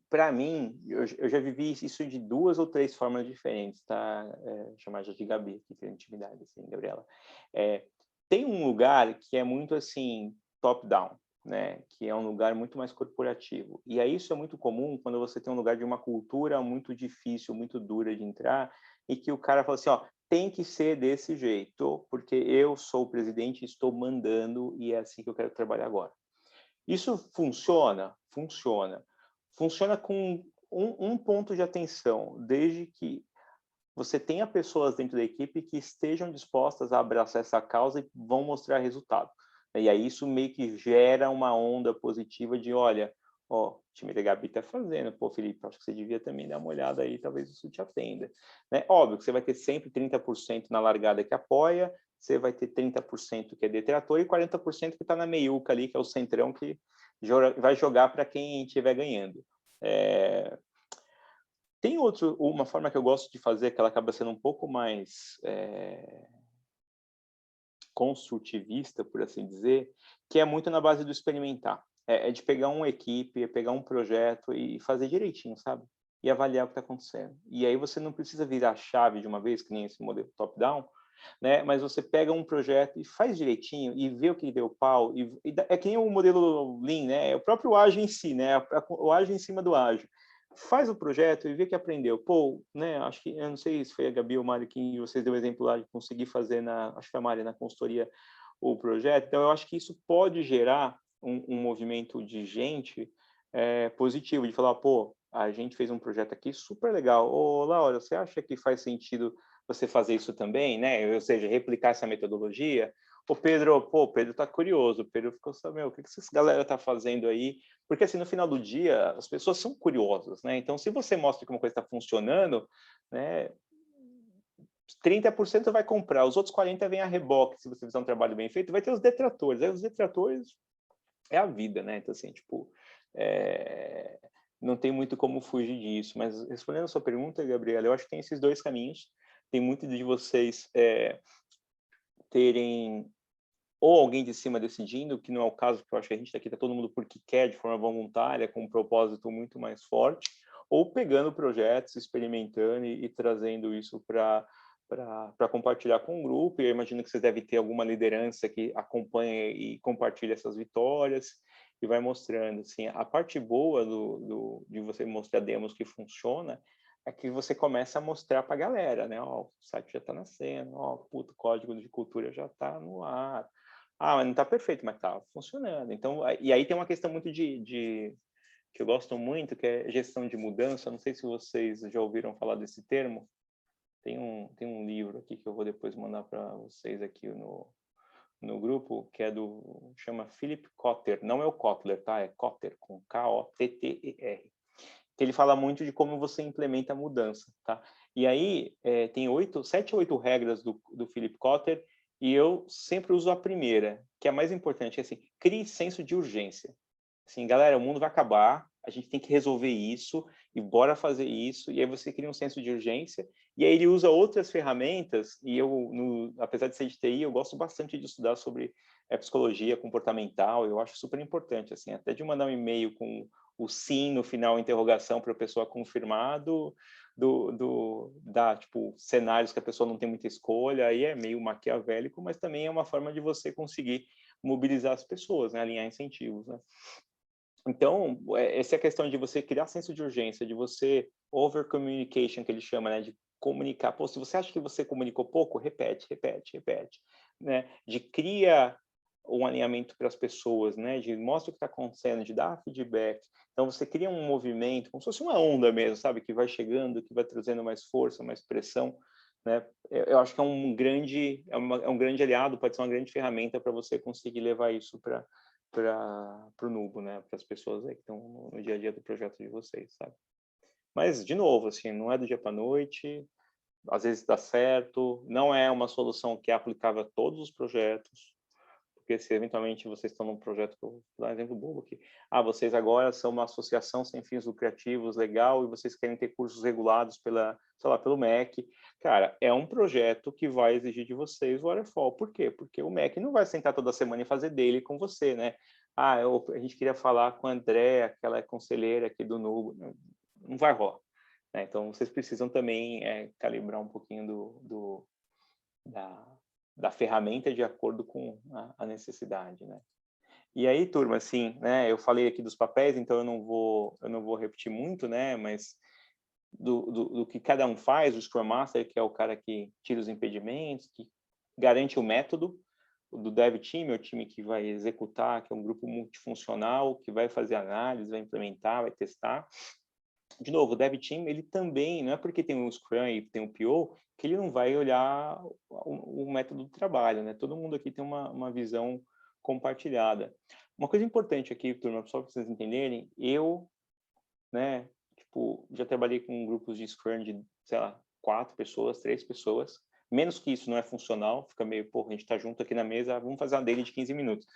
para mim, eu já vivi isso de 2 ou 3 formas diferentes, tá? Chamar já de Gabi, que tem intimidade, assim, Gabriela. Tem um lugar que é muito, assim, top-down, né? Que é um lugar muito mais corporativo. E aí isso é muito comum quando você tem um lugar de uma cultura muito difícil, muito dura de entrar, e que o cara fala assim, ó, tem que ser desse jeito, porque eu sou o presidente, estou mandando, e é assim que eu quero trabalhar agora. Isso funciona? Funciona. Funciona com um ponto de atenção, desde que você tenha pessoas dentro da equipe que estejam dispostas a abraçar essa causa e vão mostrar resultado. E aí isso meio que gera uma onda positiva de, olha, ó, o time da Gabi está fazendo, pô, Felipe, acho que você devia também dar uma olhada aí, talvez isso te atenda. Né? Óbvio que você vai ter sempre 30% na largada que apoia, você vai ter 30% que é detrator e 40% que está na meiuca ali, que é o centrão que vai jogar para quem estiver ganhando. Tem uma forma que eu gosto de fazer, que ela acaba sendo um pouco mais construtivista, por assim dizer, que é muito na base do experimentar. É de pegar uma equipe, pegar um projeto e fazer direitinho, sabe? E avaliar o que está acontecendo. E aí você não precisa virar a chave de uma vez, que nem esse modelo top-down, né? Mas você pega um projeto e faz direitinho e vê o que deu pau. É que nem o modelo Lean, né? É o próprio ágil em si, né? O ágil em cima do ágil. Faz o projeto e vê que aprendeu. Pô, né? Acho que, eu não sei se foi a Gabi ou o Mário que vocês deu o exemplo lá de conseguir fazer acho que foi a Mário na consultoria o projeto. Então, eu acho que isso pode gerar um movimento de gente positivo, de falar, pô, a gente fez um projeto aqui super legal. Ô, Laura, você acha que faz sentido você fazer isso também, né? Ou seja, replicar essa metodologia? O Pedro tá curioso. O Pedro ficou sabendo, o que essa galera tá fazendo aí? Porque, assim, no final do dia, as pessoas são curiosas, né? Então, se você mostra que uma coisa está funcionando, né, 30% vai comprar, os outros 40% vêm a reboque, se você fizer um trabalho bem feito, vai ter os detratores. Aí os detratores é a vida, né? Então, assim, tipo, não tem muito como fugir disso. Mas, respondendo a sua pergunta, Gabriela, eu acho que tem esses 2 caminhos. Tem muito de vocês terem ou alguém de cima decidindo, que não é o caso, porque eu acho que a gente aqui está todo mundo porque quer, de forma voluntária, com um propósito muito mais forte, ou pegando projetos, experimentando e trazendo isso para compartilhar com o grupo. E eu imagino que vocês devem ter alguma liderança que acompanha e compartilha essas vitórias e vai mostrando. Assim, a parte boa de você mostrar demos que funciona é que você começa a mostrar para a galera, né? Ó, o site já está nascendo, ó, o código de cultura já está no ar. Ah, mas não está perfeito, mas está funcionando. Então, e aí tem uma questão muito que eu gosto muito, que é gestão de mudança. Não sei se vocês já ouviram falar desse termo. Tem um livro aqui que eu vou depois mandar para vocês aqui no grupo, que chama Philip Kotler. Não é o Kotler, tá? É Kotler, com K-O-T-T-E-R. Que ele fala muito de como você implementa a mudança, tá? E aí tem 7 ou 8 regras do Philip Kotler, e eu sempre uso a primeira, que é a mais importante, é assim, crie senso de urgência. Assim, galera, o mundo vai acabar, a gente tem que resolver isso, e bora fazer isso, e aí você cria um senso de urgência, e aí ele usa outras ferramentas, e apesar de ser de TI, eu gosto bastante de estudar sobre psicologia comportamental, eu acho super importante, assim, até de mandar um e-mail com o sim no final, interrogação, para a pessoa confirmar, tipo, cenários que a pessoa não tem muita escolha, aí é meio maquiavélico, mas também é uma forma de você conseguir mobilizar as pessoas, né? Alinhar incentivos, né? Então, essa é a questão de você criar senso de urgência, de você over-communication, que ele chama, né? De comunicar. Pô, se você acha que você comunicou pouco, repete, né? De cria um alinhamento para as pessoas, né? De mostra o que está acontecendo, de dar feedback. Então, você cria um movimento, como se fosse uma onda mesmo, sabe? Que vai chegando, que vai trazendo mais força, mais pressão, né? Eu acho que é um grande aliado, pode ser uma grande ferramenta para você conseguir levar isso para o Nubo, né? Para as pessoas aí que estão no dia a dia do projeto de vocês, sabe? Mas, de novo, assim, não é do dia para a noite, às vezes dá certo, não é uma solução que é aplicável a todos os projetos, porque se eventualmente vocês estão num projeto, vou dar um exemplo bobo aqui, vocês agora são uma associação sem fins lucrativos legal e vocês querem ter cursos regulados pelo MEC, cara, é um projeto que vai exigir de vocês o waterfall. Por quê? Porque o MEC não vai sentar toda semana e fazer daily com você, né? A gente queria falar com a Andréa, que ela é conselheira aqui do Nubo, não vai rolar, né? Então, vocês precisam também calibrar um pouquinho da ferramenta de acordo com a necessidade, né? E aí, turma, assim, né, eu falei aqui dos papéis, então eu não vou repetir muito, né, mas do que cada um faz, o Scrum Master, que é o cara que tira os impedimentos, que garante o método, o do Dev Team, é o time que vai executar, que é um grupo multifuncional, que vai fazer análise, vai implementar, vai testar. De novo, o Dev Team, ele também, não é porque tem um Scrum e tem um PO, que ele não vai olhar o método do trabalho, né? Todo mundo aqui tem uma visão compartilhada. Uma coisa importante aqui, turma, só para vocês entenderem, eu, né, tipo, já trabalhei com grupos de Scrum de, sei lá, 4 pessoas, 3 pessoas, menos que isso não é funcional, fica meio, pô, a gente tá junto aqui na mesa, vamos fazer uma daily de 15 minutos.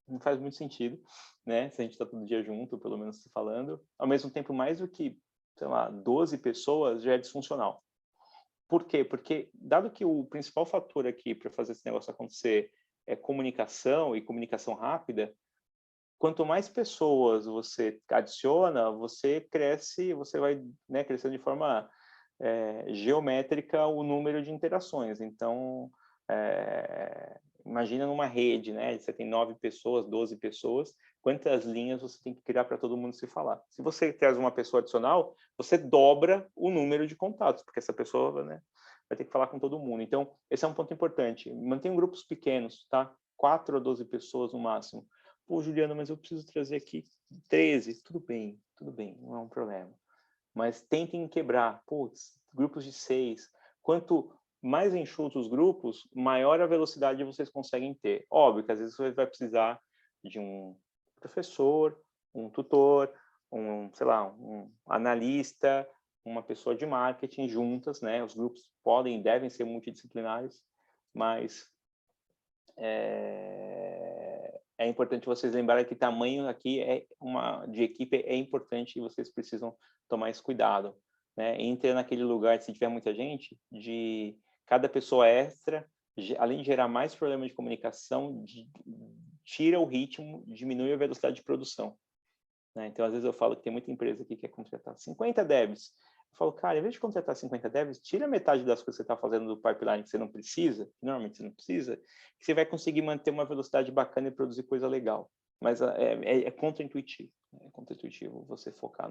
Não faz muito sentido, né? Se a gente está todo dia junto, pelo menos se falando. Ao mesmo tempo, mais do que, sei lá, 12 pessoas já é disfuncional. Por quê? Porque, dado que o principal fator aqui para fazer esse negócio acontecer é comunicação e comunicação rápida, quanto mais pessoas você adiciona, você cresce, você vai, né, crescendo de forma geométrica o número de interações. Então, imagina numa rede, né? Você tem 9 pessoas, 12 pessoas, quantas linhas você tem que criar para todo mundo se falar. Se você traz uma pessoa adicional, você dobra o número de contatos, porque essa pessoa, né, vai ter que falar com todo mundo. Então, esse é um ponto importante. Mantenham grupos pequenos, tá? 4 a 12 pessoas no máximo. Pô, Juliana, mas eu preciso trazer aqui 13. Tudo bem, não é um problema. Mas tentem quebrar. Putz, grupos de 6. Quanto mais enxutos os grupos, maior a velocidade vocês conseguem ter. Óbvio que às vezes você vai precisar de um professor, um tutor, sei lá, um analista, uma pessoa de marketing juntas, né? Os grupos podem e devem ser multidisciplinares, mas é importante vocês lembrarem que tamanho aqui de equipe é importante e vocês precisam tomar esse cuidado, né? Entre naquele lugar, se tiver muita gente, de cada pessoa extra, além de gerar mais problemas de comunicação, tira o ritmo, diminui a velocidade de produção, né? Então, às vezes eu falo que tem muita empresa aqui que quer contratar 50 devs. Eu falo, cara, em vez de contratar 50 devs, tira metade das coisas que você está fazendo do pipeline que você não precisa, que normalmente você não precisa, que você vai conseguir manter uma velocidade bacana e produzir coisa legal. Mas é contra-intuitivo. É contra-intuitivo você focar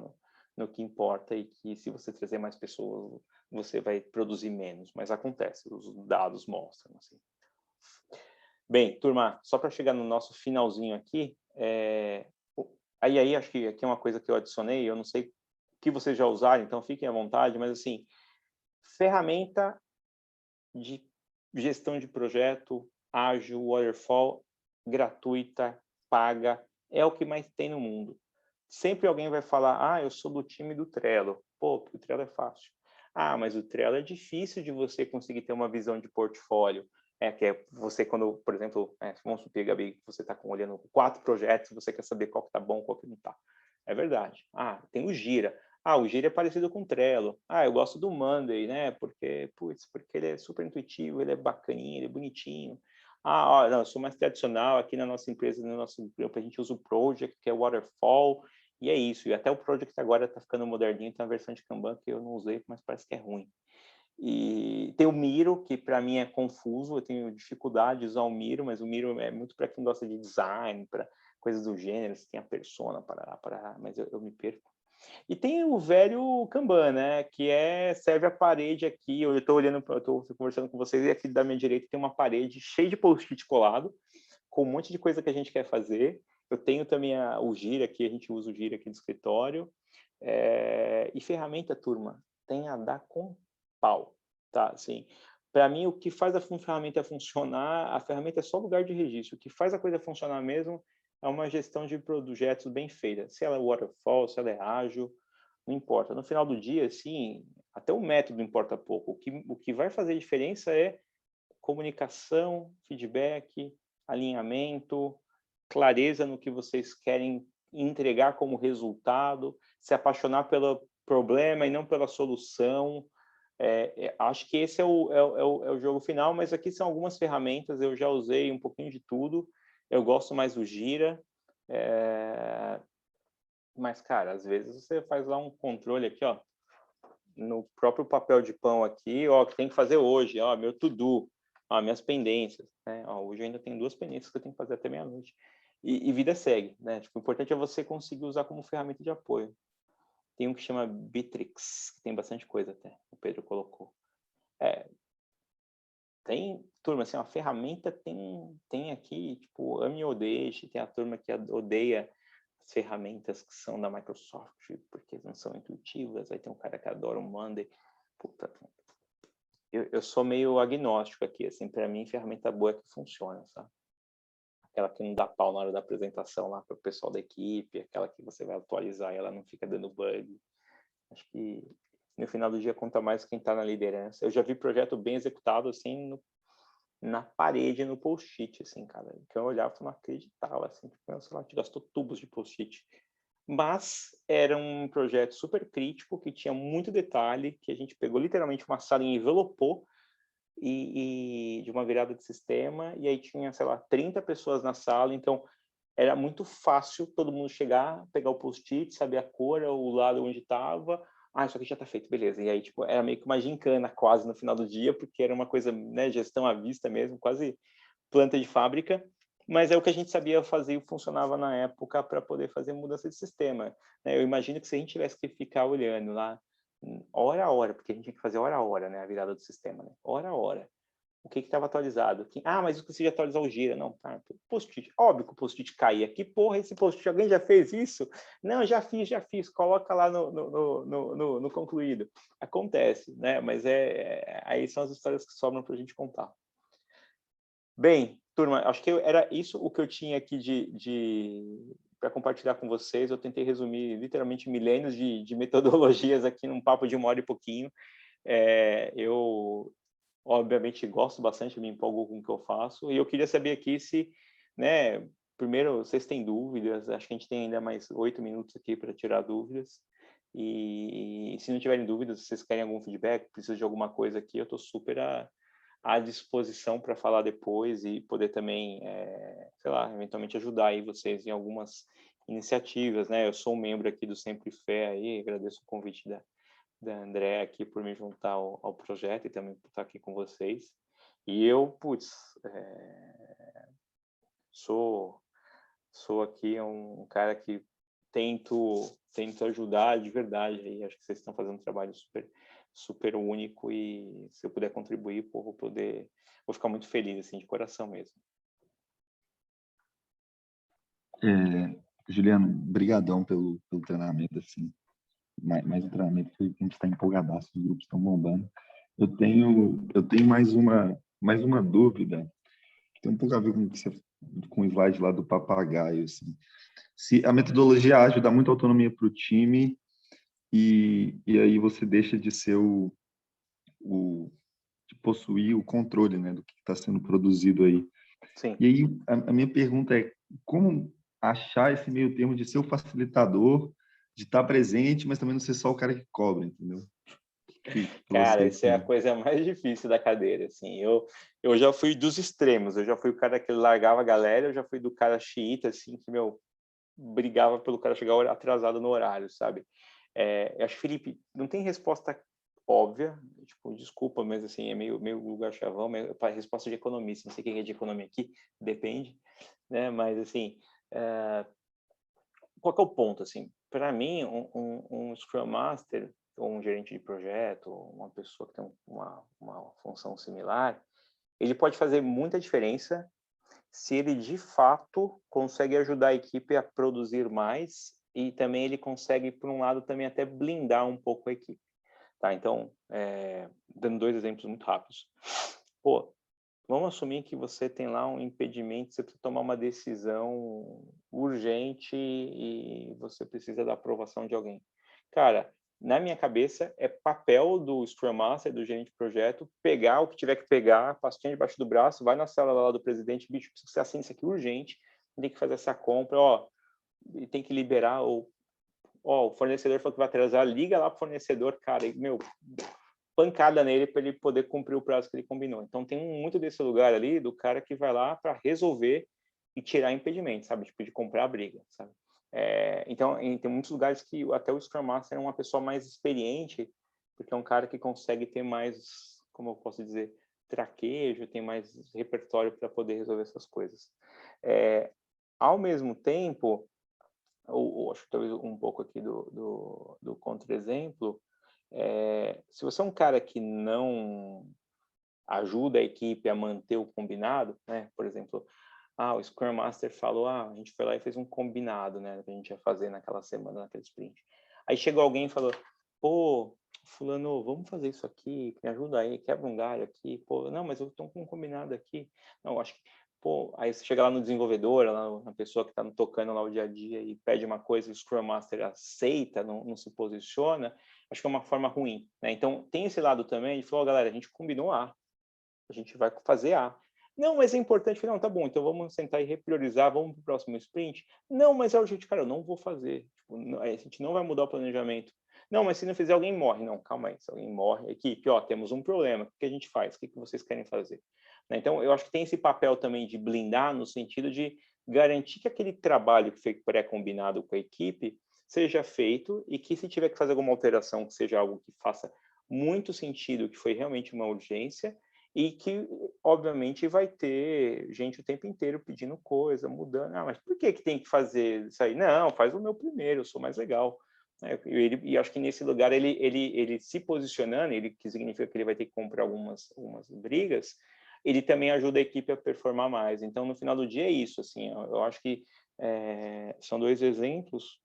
no que importa e que se você trazer mais pessoas, você vai produzir menos. Mas acontece, os dados mostram. Assim. Bem, turma, só para chegar no nosso finalzinho aqui, aí acho que aqui é uma coisa que eu adicionei, eu não sei que vocês já usaram, então fiquem à vontade, mas assim, ferramenta de gestão de projeto, ágil, waterfall, gratuita, paga, é o que mais tem no mundo. Sempre alguém vai falar, eu sou do time do Trello. Pô, o Trello é fácil. Mas o Trello é difícil de você conseguir ter uma visão de portfólio. Que é você quando, por exemplo, vamos supor, Gabi, que você está olhando 4 projetos, você quer saber qual que está bom, qual que não está. É verdade. Tem o Gira. O Gira é parecido com o Trello. Eu gosto do Monday, né? Porque ele é super intuitivo, ele é bacaninho, ele é bonitinho. Não, eu sou mais tradicional aqui na nossa empresa, no nosso grupo, a gente usa o Project, que é o Waterfall, e é isso. E até o Project agora está ficando moderninho, tem uma versão de Kanban que eu não usei, mas parece que é ruim. E tem o Miro, que para mim é confuso, eu tenho dificuldade de usar o Miro, mas o Miro é muito para quem gosta de design, para coisas do gênero, você tem a persona, mas eu me perco. E tem o velho Kanban, né, que serve a parede aqui, eu estou olhando, eu estou conversando com vocês, e aqui da minha direita tem uma parede cheia de post-it colado, com um monte de coisa que a gente quer fazer. Eu tenho também o Gira aqui, a gente usa o Gira aqui no escritório. E ferramenta, turma, tem a dar com pau, tá? Assim, para mim, o que faz a ferramenta funcionar, a ferramenta é só lugar de registro. O que faz a coisa funcionar mesmo é uma gestão de projetos bem feita. Se ela é waterfall, se ela é ágil, não importa. No final do dia, assim, até o método importa pouco. O que vai fazer diferença é comunicação, feedback, alinhamento, clareza no que vocês querem entregar como resultado, se apaixonar pelo problema e não pela solução. Acho que esse é o jogo final, mas aqui são algumas ferramentas, eu já usei um pouquinho de tudo, eu gosto mais do Gira, mas, cara, às vezes você faz lá um controle aqui, ó, no próprio papel de pão aqui, ó, que tem que fazer hoje, ó, meu to-do, ó, minhas pendências, né? Ó, hoje eu ainda tenho 2 pendências que eu tenho que fazer até meia-noite. E vida segue, né? Tipo, o importante é você conseguir usar como ferramenta de apoio. Tem um que chama Bitrix, que tem bastante coisa até, o Pedro colocou. Turma, assim, uma ferramenta tem aqui, tipo, ame ou deixe, tem a turma que odeia as ferramentas que são da Microsoft, porque não são intuitivas, aí tem um cara que adora o Monday. Puta, eu sou meio agnóstico aqui, assim, para mim, ferramenta boa é que funciona, sabe? Aquela que não dá pau na hora da apresentação lá para o pessoal da equipe, aquela que você vai atualizar e ela não fica dando bug. Acho que no final do dia conta mais quem está na liderança. Eu já vi projeto bem executado, assim, na parede, no post-it, assim, cara. Que eu olhava e não acreditava, assim, tipo, sei lá, te gastou tubos de post-it. Mas era um projeto super crítico, que tinha muito detalhe, que a gente pegou literalmente uma sala e envelopou, e de uma virada de sistema, e aí tinha, sei lá, 30 pessoas na sala, então era muito fácil todo mundo chegar, pegar o post-it, saber a cor, o lado onde estava, isso aqui já está feito, beleza. E aí, tipo, era meio que uma gincana quase no final do dia, porque era uma coisa, né, gestão à vista mesmo, quase planta de fábrica, mas é o que a gente sabia fazer e funcionava na época para poder fazer mudança de sistema, né? Eu imagino que se a gente tivesse que ficar olhando lá, hora a hora, porque a gente tinha que fazer hora a hora, né, a virada do sistema, né? Hora a hora. O que estava atualizado? Mas eu esqueci de atualizar o Gira. Não, tá. Post-it. Óbvio que o post-it caía. Que porra esse post-it? Alguém já fez isso? Não, já fiz. Coloca lá no concluído. Acontece, né? Mas aí são as histórias que sobram para a gente contar. Bem, turma, acho que era isso o que eu tinha aqui para compartilhar com vocês. Eu tentei resumir literalmente milênios de metodologias aqui num papo de 1 hora e pouquinho. Eu obviamente gosto bastante, me empolgo com o que eu faço, e eu queria saber aqui se, né, primeiro, vocês têm dúvidas, acho que a gente tem ainda mais 8 minutos aqui para tirar dúvidas, e se não tiverem dúvidas, se vocês querem algum feedback, precisam de alguma coisa aqui, eu estou super à disposição para falar depois e poder também, sei lá, eventualmente ajudar aí vocês em algumas iniciativas, né, eu sou um membro aqui do Sempre Fé aí, agradeço o convite da André aqui por me juntar ao projeto e também por estar aqui com vocês. E eu, sou aqui um cara que tento ajudar de verdade. E acho que vocês estão fazendo um trabalho super único e se eu puder contribuir, vou ficar muito feliz, assim, de coração mesmo. Juliano, brigadão pelo treinamento, assim. Mais um treinamento que a gente está empolgadaço, os grupos estão bombando. Eu tenho mais uma dúvida, que tem um pouco a ver com o slide lá do papagaio, assim. Se a metodologia ágil dá muita autonomia para o time e aí você deixa de ser de possuir o controle, né, do que está sendo produzido aí. Sim. E aí a minha pergunta é como achar esse meio termo de ser o facilitador, de estar presente, mas também não ser só o cara que cobra, entendeu? Cara, isso é a coisa mais difícil da cadeira, assim. Eu já fui dos extremos, eu já fui o cara que largava a galera, eu já fui do cara xiita, assim, que, brigava pelo cara chegar atrasado no horário, sabe? Eu acho que, Felipe, não tem resposta óbvia, tipo, desculpa, mas, assim, é meio lugar chavão, mas resposta de economista, não sei o que é de economia aqui, depende, né? Mas, assim, qual que é o ponto, assim? Para mim, um Scrum Master, ou um gerente de projeto, uma pessoa que tem uma função similar, ele pode fazer muita diferença se ele, de fato, consegue ajudar a equipe a produzir mais e também ele consegue, por um lado, também até blindar um pouco a equipe. Tá? Então, dando 2 exemplos muito rápidos. Vamos assumir que você tem lá um impedimento, você precisa tomar uma decisão urgente e você precisa da aprovação de alguém. Cara, na minha cabeça, é papel do Scrum Master, do gerente de projeto, pegar o que tiver que pegar, pastinha debaixo do braço, vai na sala lá do presidente, bicho, precisa ser assim, isso aqui é urgente, tem que fazer essa compra, ó, e tem que liberar, ou, ó, o fornecedor falou que vai atrasar, liga lá pro fornecedor, cara, e, meu, pancada nele para ele poder cumprir o prazo que ele combinou. Então, tem muito desse lugar ali, do cara que vai lá para resolver e tirar impedimento, sabe? Tipo, de comprar a briga, sabe? Então, tem muitos lugares que até o Scrum Master é uma pessoa mais experiente, porque é um cara que consegue ter mais, como eu posso dizer, traquejo, tem mais repertório para poder resolver essas coisas. Ao mesmo tempo, acho que talvez um pouco aqui do contra-exemplo, se você é um cara que não ajuda a equipe a manter o combinado, né? Por exemplo, o Scrum Master falou, a gente foi lá e fez um combinado, né, que a gente ia fazer naquela semana, naquele sprint. Aí chegou alguém e falou, pô, fulano, vamos fazer isso aqui, me ajuda aí, quebra um galho aqui, pô, não, mas eu tô com um combinado aqui. Não, acho que, pô, aí você chega lá no desenvolvedor, lá na pessoa que tá tocando lá o dia a dia e pede uma coisa, o Scrum Master aceita, não se posiciona, acho que é uma forma ruim, né? Então, tem esse lado também, de falar, galera, a gente combinou A, a gente vai fazer A. Não, mas é importante. Não, tá bom, então vamos sentar e repriorizar, vamos para o próximo sprint. Não, mas é o jeito, cara, eu não vou fazer. Tipo, a gente não vai mudar o planejamento. Não, mas se não fizer, alguém morre. Não, calma aí, se alguém morre, equipe, ó, temos um problema, o que a gente faz? O que vocês querem fazer? Então, eu acho que tem esse papel também de blindar, no sentido de garantir que aquele trabalho que foi pré-combinado com a equipe seja feito e que, se tiver que fazer alguma alteração, que seja algo que faça muito sentido, que foi realmente uma urgência, e que, obviamente, vai ter gente o tempo inteiro pedindo coisa, mudando. Mas por que tem que fazer isso aí? Não, faz o meu primeiro, eu sou mais legal. E acho que nesse lugar, ele se posicionando, que significa que ele vai ter que comprar algumas brigas, ele também ajuda a equipe a performar mais. Então, no final do dia, é isso. Assim, eu acho que são dois exemplos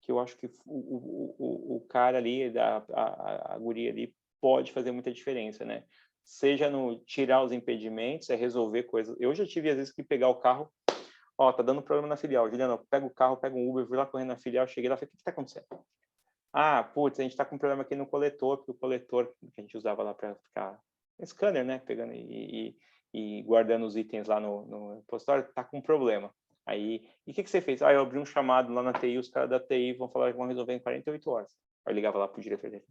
que eu acho que o cara ali, a guria ali, pode fazer muita diferença, né? Seja no tirar os impedimentos, resolver coisas. Eu já tive, às vezes, que pegar o carro, tá dando problema na filial. Juliano, pega o carro, pega um Uber, fui lá correndo na filial, cheguei lá, falei, o que está acontecendo? Putz, a gente está com problema aqui no coletor, porque o coletor que a gente usava lá para ficar scanner, né, pegando e guardando os itens lá no repositório, está com problema. Aí, e o que você fez? Eu abri um chamado lá na TI, os caras da TI vão falar que vão resolver em 48 horas. Aí eu ligava lá pro diretor dele.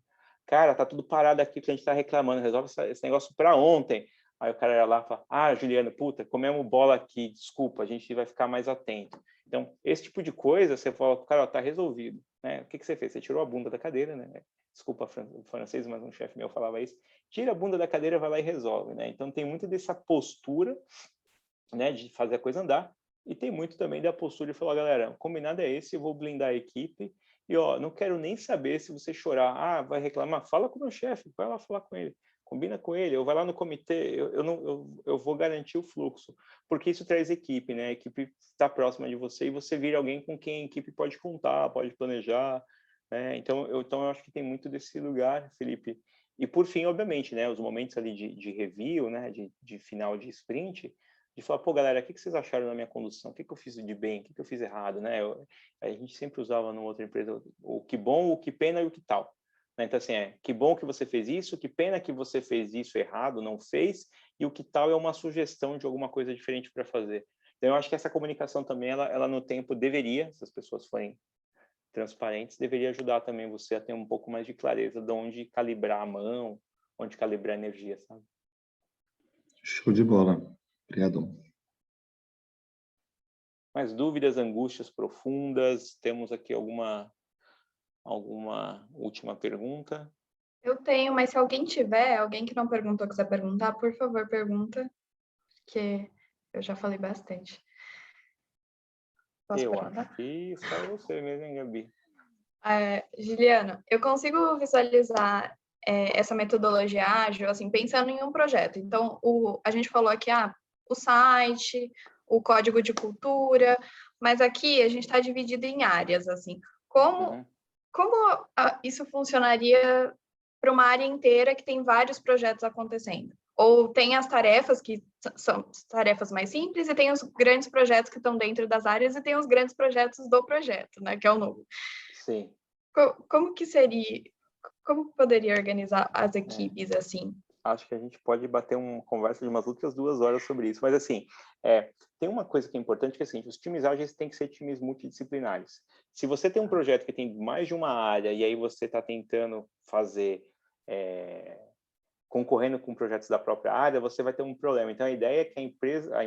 Cara, tá tudo parado aqui, que a gente tá reclamando, resolve esse negócio para ontem. Aí o cara ia lá e fala, Juliano, puta, comemos bola aqui, desculpa, a gente vai ficar mais atento. Então, esse tipo de coisa, você fala pro cara, tá resolvido, né? O que você fez? Você tirou a bunda da cadeira, né? Desculpa o francês, mas um chefe meu falava isso. Tira a bunda da cadeira, vai lá e resolve, né? Então, tem muito dessa postura, né, de fazer a coisa andar, e tem muito também da postura de falar, galera, o combinado é esse, eu vou blindar a equipe, e, não quero nem saber se você chorar, vai reclamar, fala com o meu chefe, vai lá falar com ele, combina com ele, ou vai lá no comitê, eu vou garantir o fluxo, porque isso traz equipe, né? A equipe está próxima de você e você vira alguém com quem a equipe pode contar, pode planejar, né? Então eu acho que tem muito desse lugar, Felipe. E por fim, obviamente, né, os momentos ali de review, né, de final de sprint, de falar, pô, galera, o que vocês acharam da minha condução? O que eu fiz de bem? O que eu fiz errado, né? A gente sempre usava numa outra empresa o que bom, o que pena e o que tal. Então, assim, que bom que você fez isso, que pena que você fez isso errado, não fez, e o que tal é uma sugestão de alguma coisa diferente para fazer. Então, eu acho que essa comunicação também, ela no tempo deveria, se as pessoas forem transparentes, deveria ajudar também você a ter um pouco mais de clareza de onde calibrar a mão, onde calibrar a energia, sabe? Show de bola. Obrigado. Mais dúvidas, angústias profundas? Temos aqui alguma última pergunta? Eu tenho, mas se alguém tiver, alguém que não perguntou, quiser perguntar, por favor, pergunta, que eu já falei bastante. Posso perguntar? Acho que só você mesmo, hein, Gabi? Juliano, eu consigo visualizar essa metodologia ágil, assim, pensando em um projeto. Então, a gente falou aqui, o site, o código de cultura, mas aqui a gente está dividido em áreas, assim. Como isso funcionaria para uma área inteira que tem vários projetos acontecendo? Ou tem as tarefas que são tarefas mais simples e tem os grandes projetos que estão dentro das áreas e tem os grandes projetos do projeto, né, que é o novo. Sim. como que seria, como poderia organizar as equipes assim? Acho que a gente pode bater uma conversa de umas outras 2 horas sobre isso, mas assim, tem uma coisa que é importante, que é assim, os times ágeis têm que ser times multidisciplinares. Se você tem um projeto que tem mais de uma área, e aí você está tentando fazer, concorrendo com projetos da própria área, você vai ter um problema. Então, a ideia é que a empresa, a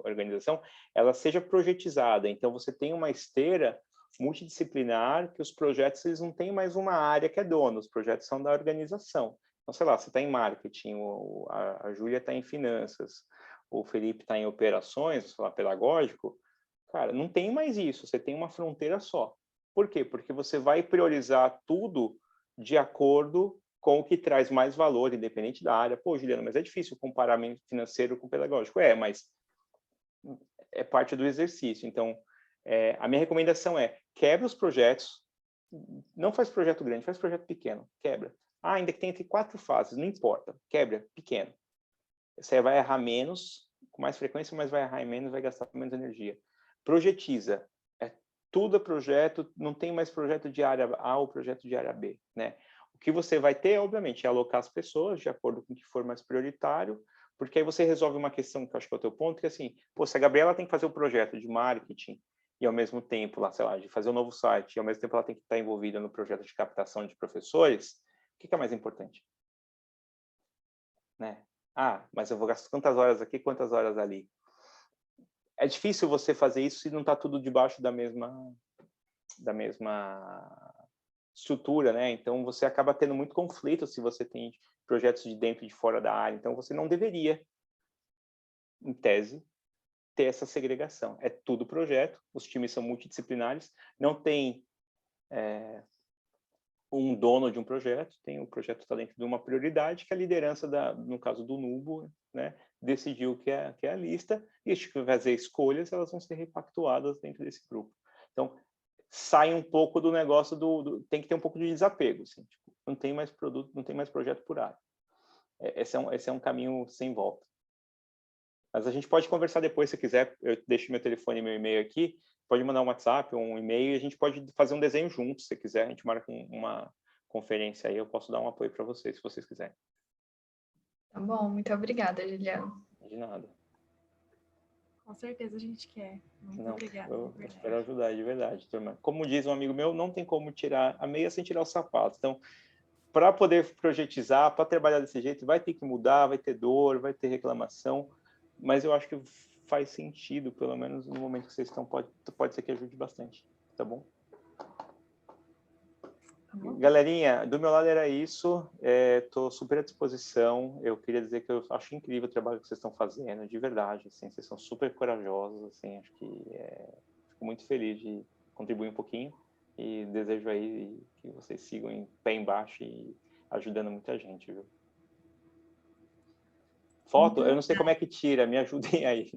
organização, ela seja projetizada. Então, você tem uma esteira multidisciplinar, que os projetos, eles não têm mais uma área que é dono, os projetos são da organização. Então, sei lá, você está em marketing, a Júlia está em finanças, o Felipe está em operações, sei lá, pedagógico. Cara, não tem mais isso, você tem uma fronteira só. Por quê? Porque você vai priorizar tudo de acordo com o que traz mais valor, independente da área. Pô, Juliana, mas é difícil comparar financeiro com pedagógico. Mas é parte do exercício. Então, a minha recomendação é, quebra os projetos, não faz projeto grande, faz projeto pequeno, quebra. Ainda que tenha entre 4 fases, não importa, quebra, pequeno. Você vai errar menos, com mais frequência, mas vai errar menos, vai gastar menos energia. Projetiza. Tudo é projeto, não tem mais projeto de área A ou projeto de área B, né? O que você vai ter, obviamente, é alocar as pessoas de acordo com o que for mais prioritário, porque aí você resolve uma questão que eu acho que é o teu ponto, que é assim, pô, se a Gabriela tem que fazer o projeto de marketing e ao mesmo tempo, lá, sei lá, de fazer um novo site, e ao mesmo tempo ela tem que estar envolvida no projeto de captação de professores, o que é mais importante? Né? Mas eu vou gastar quantas horas aqui, quantas horas ali? É difícil você fazer isso se não está tudo debaixo da mesma estrutura, né? Então, você acaba tendo muito conflito se você tem projetos de dentro e de fora da área. Então, você não deveria, em tese, ter essa segregação. É tudo projeto, os times são multidisciplinares, não tem um dono de um projeto, tem o projeto está dentro de uma prioridade, que a liderança, no caso do Nubo, né, decidiu que é a lista, e se fazer escolhas, elas vão ser repactuadas dentro desse grupo. Então, sai um pouco do negócio tem que ter um pouco de desapego, assim, tipo, não tem mais produto, não tem mais projeto por área. Esse é um caminho sem volta. Mas a gente pode conversar depois, se quiser, eu deixo meu telefone e meu e-mail aqui, pode mandar um WhatsApp ou um e-mail, e a gente pode fazer um desenho juntos, se quiser, a gente marca uma conferência aí, eu posso dar um apoio para vocês, se vocês quiserem. Tá bom, muito obrigada, Juliana. De nada. Com certeza a gente quer. Muito obrigada. Eu espero ajudar, de verdade, turma. Como diz um amigo meu, não tem como tirar a meia sem tirar o sapato. Então, para poder projetizar, para trabalhar desse jeito, vai ter que mudar, vai ter dor, vai ter reclamação, mas eu acho que faz sentido, pelo menos no momento que vocês estão, pode ser que ajude bastante, tá bom? Galerinha, do meu lado era isso, estou super à disposição. Eu queria dizer que eu acho incrível o trabalho que vocês estão fazendo, de verdade, assim, vocês são super corajosos, assim, acho que fico muito feliz de contribuir um pouquinho e desejo aí que vocês sigam em pé embaixo e ajudando muita gente, viu? Foto, eu não sei como é que tira, me ajudem aí.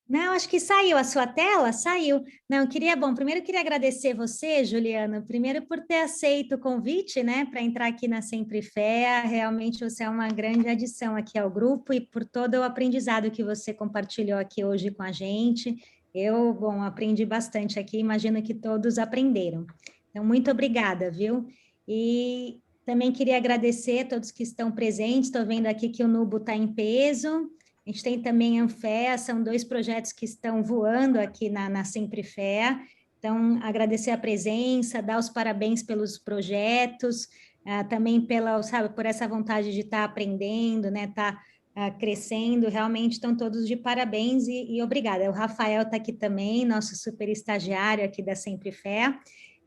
Não, acho que saiu a sua tela, saiu. Não, primeiro eu queria agradecer você, Juliana, primeiro por ter aceito o convite, né, para entrar aqui na Sempre Fé. Realmente você é uma grande adição aqui ao grupo e por todo o aprendizado que você compartilhou aqui hoje com a gente. Eu, aprendi bastante aqui, imagino que todos aprenderam. Então, muito obrigada, viu? E também queria agradecer a todos que estão presentes, estou vendo aqui que o Nubo está em peso. A gente tem também a Anfé, são 2 projetos que estão voando aqui na Sempre Fé. Então, agradecer a presença, dar os parabéns pelos projetos, também por essa vontade de estar aprendendo, né, estar crescendo, realmente estão todos de parabéns e obrigada. O Rafael está aqui também, nosso super estagiário aqui da Sempre Fé.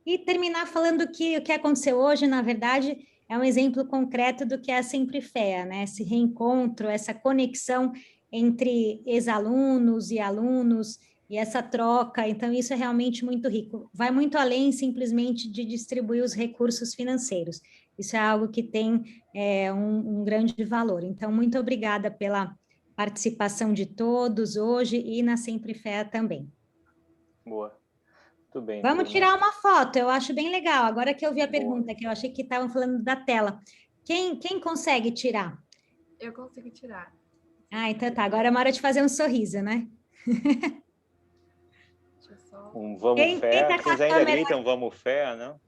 E terminar falando que o que aconteceu hoje, na verdade, é um exemplo concreto do que é a Sempre Fé, né? Esse reencontro, essa conexão entre ex-alunos e alunos, e essa troca, então isso é realmente muito rico. Vai muito além simplesmente de distribuir os recursos financeiros. Isso é algo que tem um grande valor. Então, muito obrigada pela participação de todos hoje e na Sempre Fé também. Boa. Tudo bem. Vamos tirar uma foto, eu acho bem legal. Agora que eu vi a pergunta, que eu achei que estavam falando da tela. Quem consegue tirar? Eu consigo tirar. Então tá. Agora é uma hora de fazer um sorriso, né? Deixa eu Só... Um vamos Quem fé. tá com a Vocês ainda câmera- gritam vamos fé, não?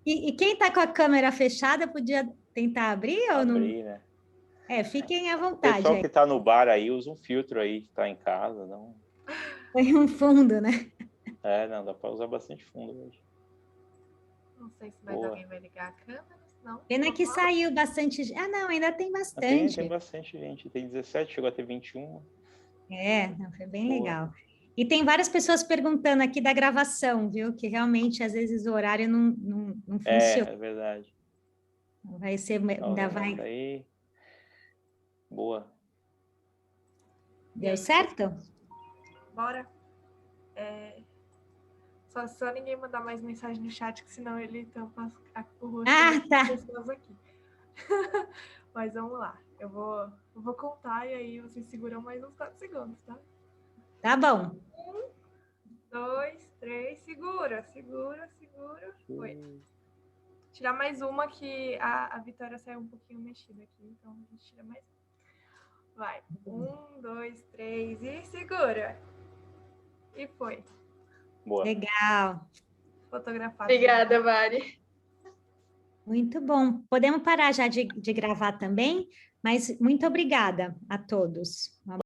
E quem está com a câmera fechada podia tentar abrir ou não? Abrir, né? Fiquem à O vontade pessoal aí. que está no bar aí, usa um filtro aí, que está em casa, não? Põe um fundo, né? Não, dá para usar bastante fundo hoje. Não sei se mais Boa. alguém vai ligar a câmera, senão... Pena que vamos lá. saiu bastante. Ah, não, ainda tem Tem bastante. bastante gente. Tem 17, chegou a ter 21. Não, foi bem Boa. legal. E tem várias pessoas perguntando aqui da gravação, viu? Que realmente, às vezes, o horário não funciona. É verdade. Vai ser, ainda vai... Aí. Boa. Deu certo? Bora. Só ninguém mandar mais mensagem no chat, que senão ele tampa o rosto das pessoas aqui. Mas vamos lá. Eu vou contar e aí vocês seguram mais uns 4 segundos, tá? Tá bom. 1, 2, 3, segura. Foi. Tirar mais uma que a Vitória saiu um pouquinho mexida aqui, então a gente tira mais uma. Vai. 1, 2, 3 e segura. E foi. Boa. Legal. Fotografado. Obrigada, Mari. Muito bom. Podemos parar já de gravar também, mas muito obrigada a todos.